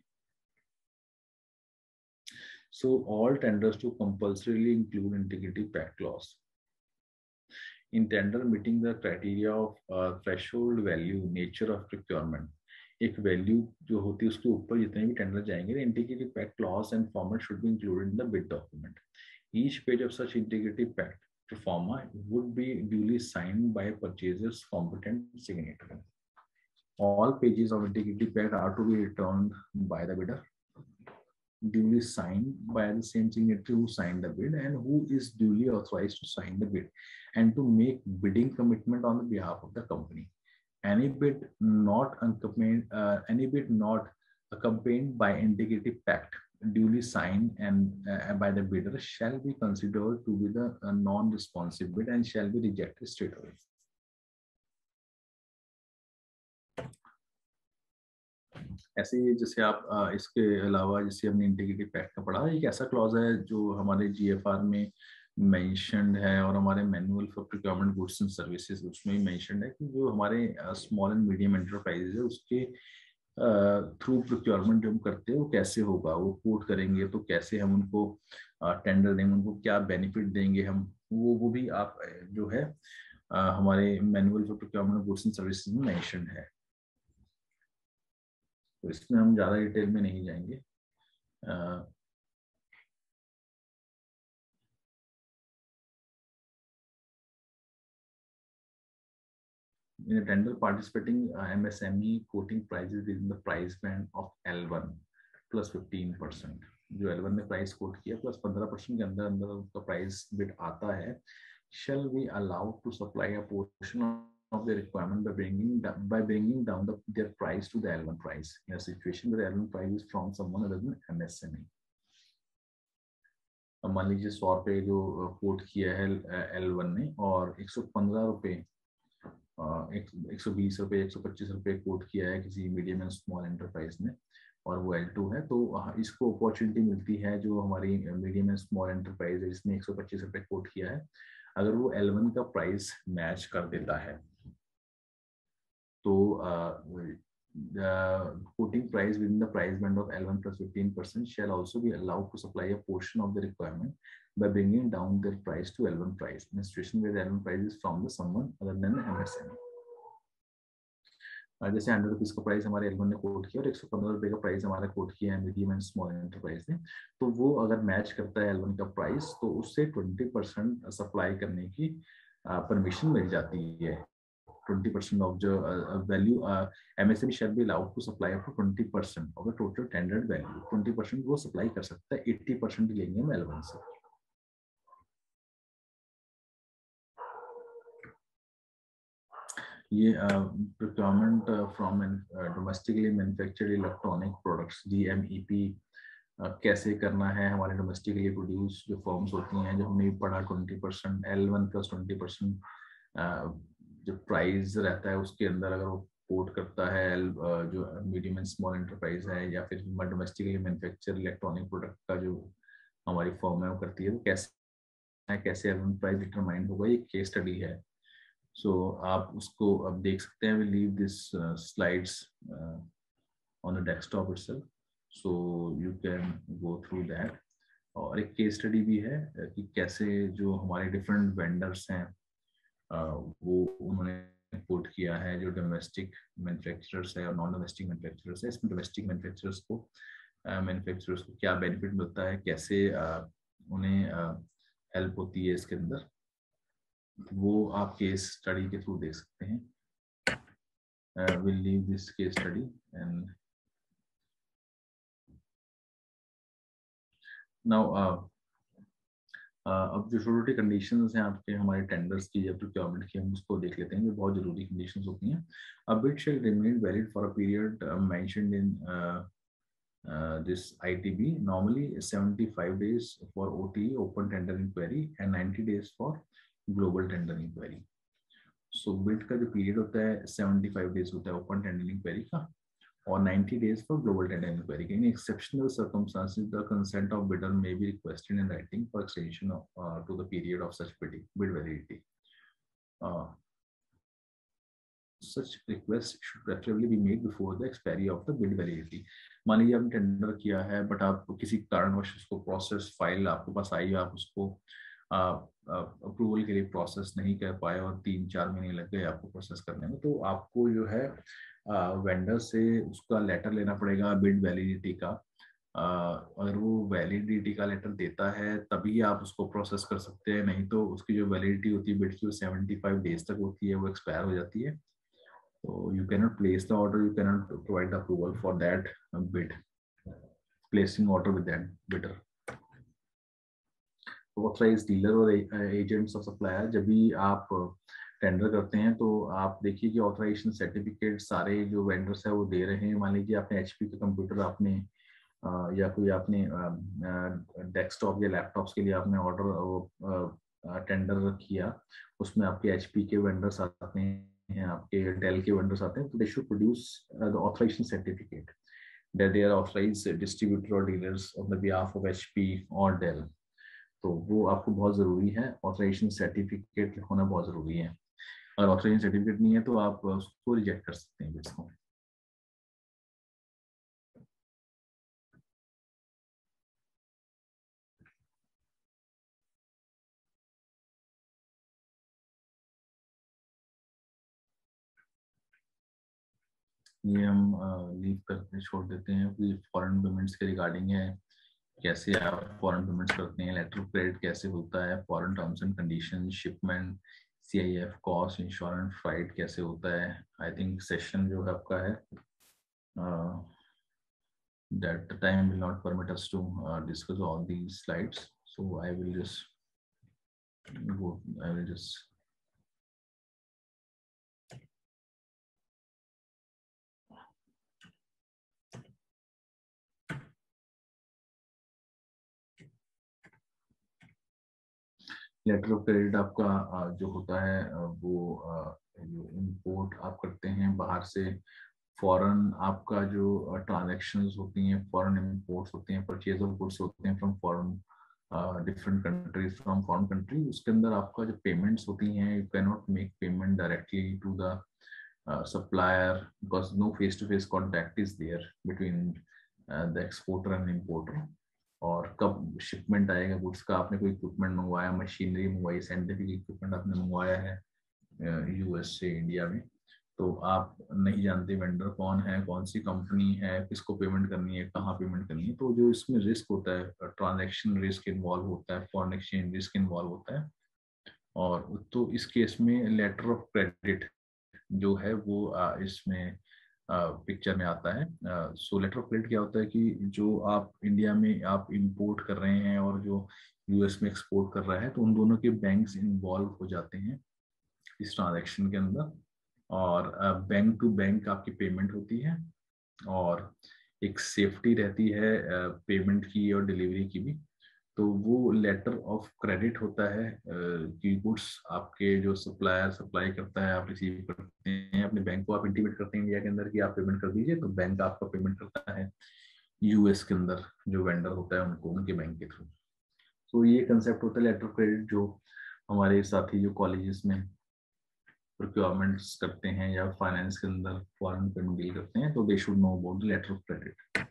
So all tenders to compulsorily include integrity pact clause. In tender meeting the criteria of threshold value, nature of procurement. एक वैल्यू जो होती है उसके ऊपर जितने भी टेंडर जाएंगे, integrity pact clause and format should be included in the bid document. Each page of such integrity pact pro forma would be duly signed by purchaser's competent signatory. All pages of integrity pact are to be returned by the bidder, duly signed by the same signatory who signed the bid and who is duly authorized to sign the bid and to make bidding commitment on the behalf of the company. Any bid not accompanied by integrity pact duly signed and by the bidder shall be considered to be the non-responsive bid and shall be rejected straight away. ऐसे ही जैसे आप इसके अलावा जैसे हमने integrity pact का पढ़ा, एक ऐसा क्लॉज है जो हमारे जीएफआर में मेंशन्ड है और हमारे manual for procurement goods and services उसमें भी मेंशन्ड है कि जो हमारे स्मॉल एंड मीडियम एंटरप्राइजेज है उसके थ्रू प्रोक्योरमेंट जो हम करते हैं वो कैसे होगा, वो कोट करेंगे तो कैसे हम उनको टेंडर देंगे, उनको क्या बेनिफिट देंगे हम, वो भी आप जो है हमारे manual for procurement goods and services में मेंशन्ड है. तो इसमें हम ज़्यादा डिटेल में नहीं जाएंगे. In a tender participating MSME quoting prices within the price band of L1 plus 15%. जो L1 ने प्राइस कोट किया प्लस 15% के अंदर अंदर उसका प्राइस बिड आता है, shall be allowed to supply a portion of the requirement by bringing down their price to the L1 price in a situation where the L1 price is from someone other than MSME. अब मान लीजिए 100 रुपये जो coat किया है L1 ने और 115 रुपये 120 रुपये 125 रुपये कोट किया है किसी मीडियम एंड स्मॉल एंटरप्राइज ने और वो L2 है, तो इसको अपॉर्चुनिटी मिलती है जो हमारी मीडियम एंड स्मॉल एंटरप्राइज है जिसने 125 रुपये कोट किया है, अगर वो L1 का प्राइस मैच कर देता है तो the quoting price within the price band of L1 plus 15% shall also be allowed to supply a portion of the requirement by bringing down their price to L1 price in a situation where the L1 price is from the someone other than the MSME. जैसे 100 rupees का price हमारे L1 ने coat किया और 115 रुपए का price हमारा coat किया है मीडियम एंड स्मॉल एंटरप्राइज ने, तो वो अगर मैच करता है L1 का प्राइस तो उससे 20% सप्लाई करने की परमिशन मिल जाती है. 20% of the value MSME shall be allowed to supply up to 20% of the total tendered value. 20% वो सप्लाई कर सकता है, 80% लेंगे हम L1 से. ये procurement from domestically manufactured electronic products DMEP कैसे करना है हमारे डोमेस्टिकली प्रोड्यूस जो फॉर्म्स होती हैं, जो हमने पढ़ा 20% L1 प्लस 20% जो प्राइस रहता है उसके अंदर अगर वो कोट करता है जो मीडियम एंड स्मॉल एंटरप्राइज है या फिर डोमेस्टिकली मैन्युफैक्चर इलेक्ट्रॉनिक प्रोडक्ट का जो हमारी फॉर्म है वो करती है, तो कैसे L1 प्राइस डिटरमाइंड होगा, ये केस स्टडी है. सो आप उसको अब देख सकते हैं. We leave this slides on the desktop itself, so you can go through that. और एक केस स्टडी भी है कि कैसे जो हमारे डिफरेंट वेंडर्स हैं वो उन्होंने कोट किया है, जो डोमेस्टिक मैन्युफैक्चरर्स है और नॉन डोमेस्टिक मैन्युफैक्चरर्स है. इसमें डोमेस्टिक मैन्युफैक्चरर्स को क्या बेनिफिट मिलता है, कैसे उन्हें हेल्प होती है इसके अंदर, वो आप केस स्टडी के थ्रू देख सकते हैं. we'll leave this case study and now अब जो छोटी कंडीशंस हैं आपके हमारे टेंडर्स की या प्रोक्योरमेंट की, हम उसको देख लेते हैं जो बहुत जरूरी कंडीशंस होती हैं. A bid shall remain valid for a period mentioned in this ITB, normally 75 days for OTE open tender inquiry and 90 days for global tender inquiry. So bid का जो पीरियड होता है 75 डेज होता है ओपन टेंडर इंक्वायरी का और 90 days for global tender inquiry. In exceptional circumstances, the consent of bidder may be requested in writing for extension to the period of such bid validity. Such requests should preferably be made before the expiry of the bid validity. मान लीजिए आपने tender किया है but आप किसी कारणवश उसको process file आपके पास आई, आप उसको अप्रूवल के लिए प्रोसेस नहीं कर पाए और 3-4 महीने लग गए आपको प्रोसेस करने में, तो आपको जो है वेंडर से उसका लेटर लेना पड़ेगा बिड वैलिडिटी का। अगर वो वैलिडिटी का लेटर देता है तभी आप उसको प्रोसेस कर सकते हैं, नहीं तो उसकी जो वैलिडिटी होती है बिड की वो 75 डेज तक होती है, वो एक्सपायर हो जाती है। तो you cannot place the order, you cannot provide the approval for that bid, placing order with that bidder. Authorized dealer और agents of supplier, जब भी आप टेंडर करते हैं तो आप देखिए कि ऑथराइजेशन सर्टिफिकेट सारे जो वेंडर्स है वो दे रहे हैं। मान लीजिए आपने HP का कंप्यूटर आपने या कोई आपने डेस्कटॉप या लैपटॉप्स के लिए आपने ऑर्डर टेंडर किया, उसमें आपके HP के वेंडर्स आते हैं, आपके डेल के वेंडर्स आते हैं, तो they should produce the authorisation certificate that they are authorized distributor or dealers on the behalf of HP or Dell। तो वो आपको बहुत ज़रूरी है, ऑथराइजेशन सर्टिफिकेट होना बहुत ज़रूरी है। अगर ऑथराइजेशन सर्टिफिकेट नहीं है तो आप उसको रिजेक्ट कर सकते हैं बिड्स को। ये हम लीव करके छोड़ देते हैं कि फॉरेन पेमेंट्स के रिगार्डिंग है, कैसे आप फॉरेन पेमेंट्स करते हैं, लेटर ऑफ क्रेडिट कैसे होता है, foreign terms and condition, shipment, CIF, cost, insurance, flight कैसे होता है। आई थिंक सेशन जो है आपका है that the time will not permit us to discuss all these slides, so I will just letter of credit आपका जो होता है वो जो इम्पोर्ट आप करते हैं बाहर से, फॉरेन आपका जो ट्रांजैक्शंस होती हैं, फॉरेन इम्पोर्ट्स होते हैं, परचेज ऑफ गुड्स होते हैं from foreign different countries, from foreign country, उसके अंदर आपका जो पेमेंट्स होती हैं, you can not make payment directly to the supplier because no face-to-face contact is there between the exporter and importer। और कब शिपमेंट आएगा गुड्स का, आपने कोई इक्विपमेंट मंगवाया, मशीनरी मंगवाई, साइंटिफिक इक्विपमेंट आपने मंगवाया है US से इंडिया में, तो आप नहीं जानते वेंडर कौन है, कौन सी कंपनी है, किसको पेमेंट करनी है, कहाँ पेमेंट करनी है, तो जो इसमें रिस्क होता है, ट्रांजैक्शन रिस्क इन्वॉल्व होता है, फॉरेन एक्सचेंज रिस्क इन्वॉल्व होता है। और तो इस केस में लेटर ऑफ क्रेडिट जो है वो इसमें पिक्चर में आता है। सो लेटर ऑफ क्रेडिट क्या होता है कि जो आप इंडिया में आप इंपोर्ट कर रहे हैं और जो US में एक्सपोर्ट कर रहा है, तो उन दोनों के बैंक्स इन्वॉल्व हो जाते हैं इस ट्रांजैक्शन के अंदर, और बैंक टू बैंक आपकी पेमेंट होती है, और एक सेफ्टी रहती है पेमेंट की और डिलीवरी की भी। तो वो लेटर ऑफ क्रेडिट होता है कि गुड्स आपके जो सप्लायर सप्लाई करता है, आप रिसीव करते हैं, अपने बैंक को आप इंटीमेट करते हैं इंडिया के अंदर कि आप पेमेंट कर दीजिए, तो बैंक आपका पेमेंट करता है US के अंदर जो वेंडर होता है उनको उनके बैंक के थ्रू। तो ये कंसेप्ट होता है लेटर ऑफ क्रेडिट, जो हमारे साथी जो कॉलेजेस में प्रोक्योरमेंट्स करते हैं या फाइनेंस के अंदर फॉरेन पेमेंट डील करते हैं, तो they should know about the letter of credit.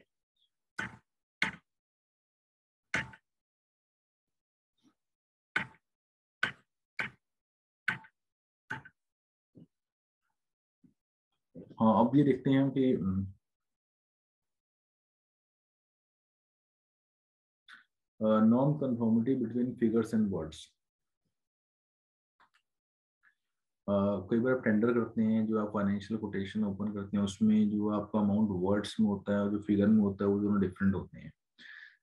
हाँ, अब ये देखते हैं कि non conformity between figures and words. कई बार आप टेंडर करते हैं, जो आप फाइनेंशियल कोटेशन ओपन करते हैं, उसमें जो आपका अमाउंट वर्ड्स में होता है और जो फिगर में होता है वो दोनों डिफरेंट होते हैं।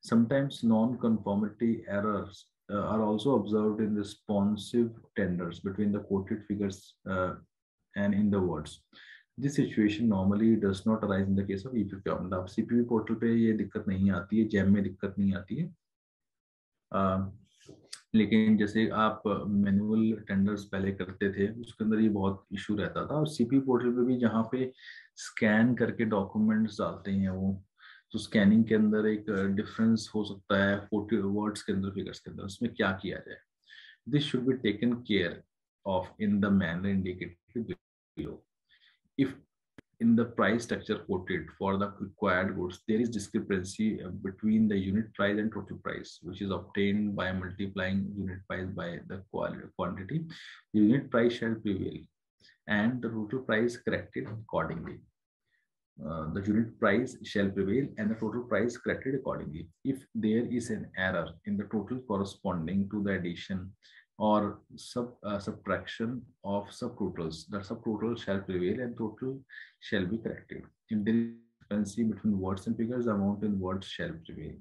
Sometimes non conformity errors are also observed in responsive tenders between the quoted figures and in the words। This situation normally does not arise in the case of e-procurement। आप CPP portal पे ये दिक्कत नहीं आती है, jam में दिक्कत नहीं आती है, लेकिन जैसे आप मैनुअल टेंडर्स पहले करते थे उसके अंदर ये बहुत इशू रहता था। और CPP पोर्टल पे भी जहाँ पे स्कैन करके डॉक्यूमेंट्स डालते हैं वो, तो स्कैनिंग के अंदर एक डिफरेंस हो सकता है 40 वर्ड्स के अंदर, फिगर्स के अंदर, उसमें क्या किया जाए। This should be taken care of in the manner indicated below. If in the price structure quoted for the required goods, there is discrepancy between the unit price and total price, which is obtained by multiplying unit price by the quantity. The unit price shall prevail, and the total price corrected accordingly. The unit price shall prevail and the total price corrected accordingly. If there is an error in the total corresponding to the addition or subtraction of subtotals, the subtotal shall prevail and total shall be corrected. If there is discrepancy between words and figures, the amount in words shall prevail.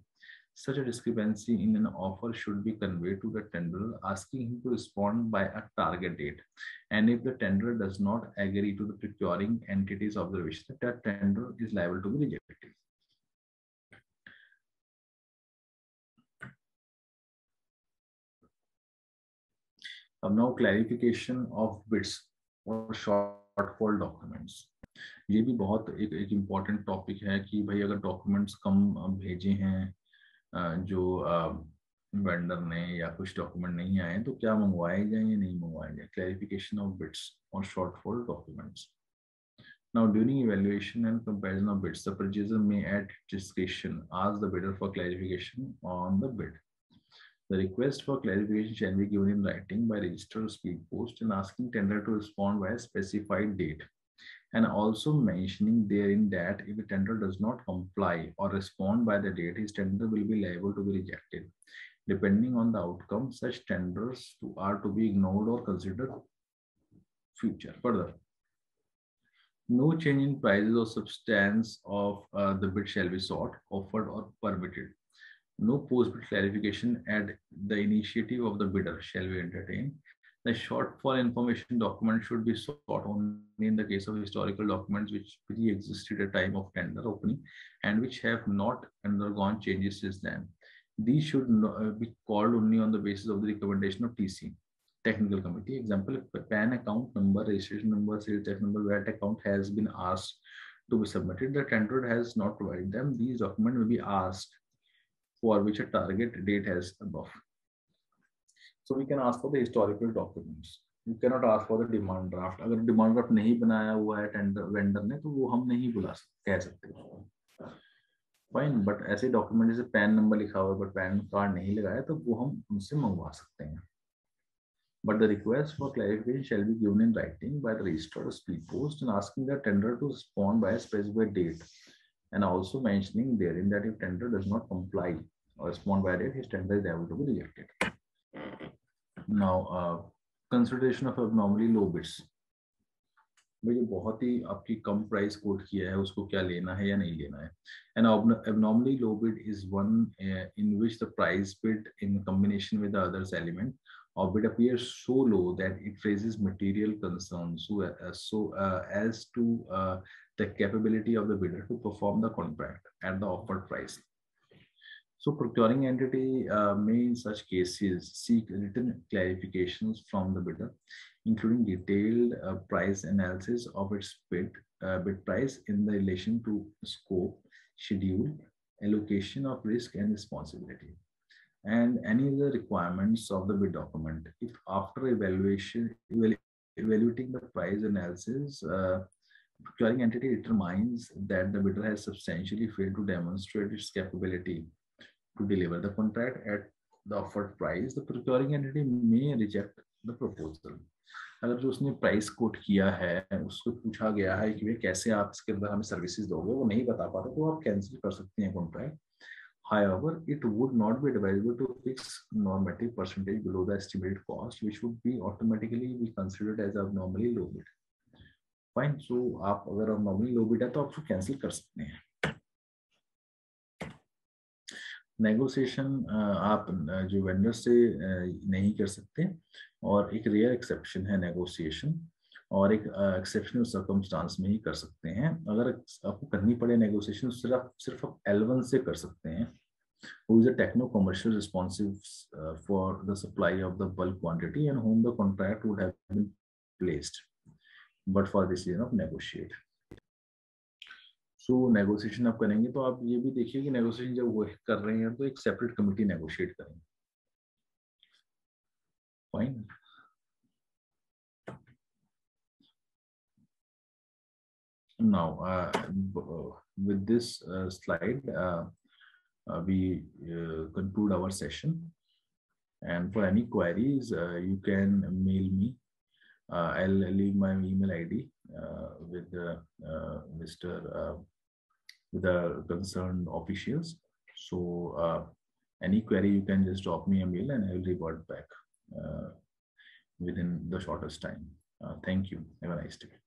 Such a discrepancy in an offer should be conveyed to the tenderer, asking him to respond by a target date. And if the tenderer does not agree to the procuring entity's observation, that tender is liable to be rejected. Now clarification of bids or shortfall documents. ये भी बहुत एक important topic है कि भाई अगर documents कम भेजे हैं जो वेंडर ने या कुछ डॉक्यूमेंट नहीं आए तो क्या मंगवाए जाए या नहीं मंगवाए जाए. क्लैरिफिकेशन ऑफ बिड्स और shortfall documents. Now, during evaluation and comparison of bids, the purchaser may at discretion ask the bidder for clarification on the bid. The request for clarification shall be given in writing by registered speed post and asking tender to respond by a specified date, and also mentioning therein that if the tender does not comply or respond by the date, his tender will be liable to be rejected. Depending on the outcome, such tenders are to be ignored or considered future. Further, no change in prices or substance of the bid shall be sought, offered, or permitted. No post-bid clarification at the initiative of the bidder shall be entertained. The shortfall information document should be sought only in the case of historical documents which pre-existed at time of tender opening and which have not undergone changes since then. These should be called only on the basis of the recommendation of TC, technical committee. Example, if PAN account number, registration number, sales tax number, VAT account has been asked to be submitted, the tenderer has not provided them, these documents will be asked for which a target date has above. So we can ask for the historical documents. You cannot ask for the demand draft. अगर demand draft नहीं बनाया हुआ है tender vendor ने तो वो हम नहीं बुला सकते, कह सकते. फाइन, बट ऐसे डॉक्यूमेंट जैसे पैन नंबर लिखा हुआ है बट पैन कार्ड नहीं लगाया तो वो हम उनसे मंगवा सकते हैं. But the request for clarification shall be given in writing by the registered speed post and asking the tender to respond by a specified date, and also mentioning therein that if tender does not comply or respond by date, his tender is liable to be rejected. Now, consideration of abnormally low bids. भाई जो बहुत ही आपकी कम price quote किया है उसको क्या लेना है या नहीं लेना है. An abnormally low bid is one in which the price bid in combination with the others element or bid appears so low that it raises material concerns as to the capability of the bidder to perform the contract at the offered price. So procuring entity may in such cases seek written clarifications from the bidder, including detailed price analysis of its bid price in the relation to scope, schedule, allocation of risk and responsibility, and any other requirements of the bid document. If after evaluating the price analysis, procuring entity determines that the bidder has substantially failed to demonstrate its capability to deliver the contract at the offered price, the procuring entity may reject the proposal. अगर जो उसने price quote किया है उसको पूछा गया है कि कैसे आप इसके अंदर हमें सर्विसेज दोगे, वो नहीं बता पाता तो आप कैंसिल कर सकते हैं contract. However, it would not be advisable to fix normative percentage below the estimated cost, which would be automatically be considered as abnormally low bid. Fine. So आप अगर abnormally low bid है तो आप उसको cancel कर सकते हैं. Negotiation आप जो वेंडर से नहीं कर सकते, और एक रेयर एक्सेप्शन है नेगोशिएशन, और एक एक्सेप्शनल सर्कमस्टांस में ही कर सकते हैं. अगर आपको करनी पड़े नेगोशिएशन सिर्फ आप L1 से कर सकते हैं, who is a techno-commercial responsive for the supply of the bulk quantity and whom the contract would have been placed, but for decision of negotiate. So negotiation आप करेंगे तो आप ये भी देखिए कि नेगोशिएशन जब वो कर रहे हैं तो एक सेपरेट कमिटी नेगोशिएट करेंगे. Fine. Now, with this slide, we conclude our session. And for any queries, you can mail me. I'll leave my email ID with with the concerned officials. So any query, you can just drop me a mail and I will revert back within the shortest time. Thank you. Have a nice day.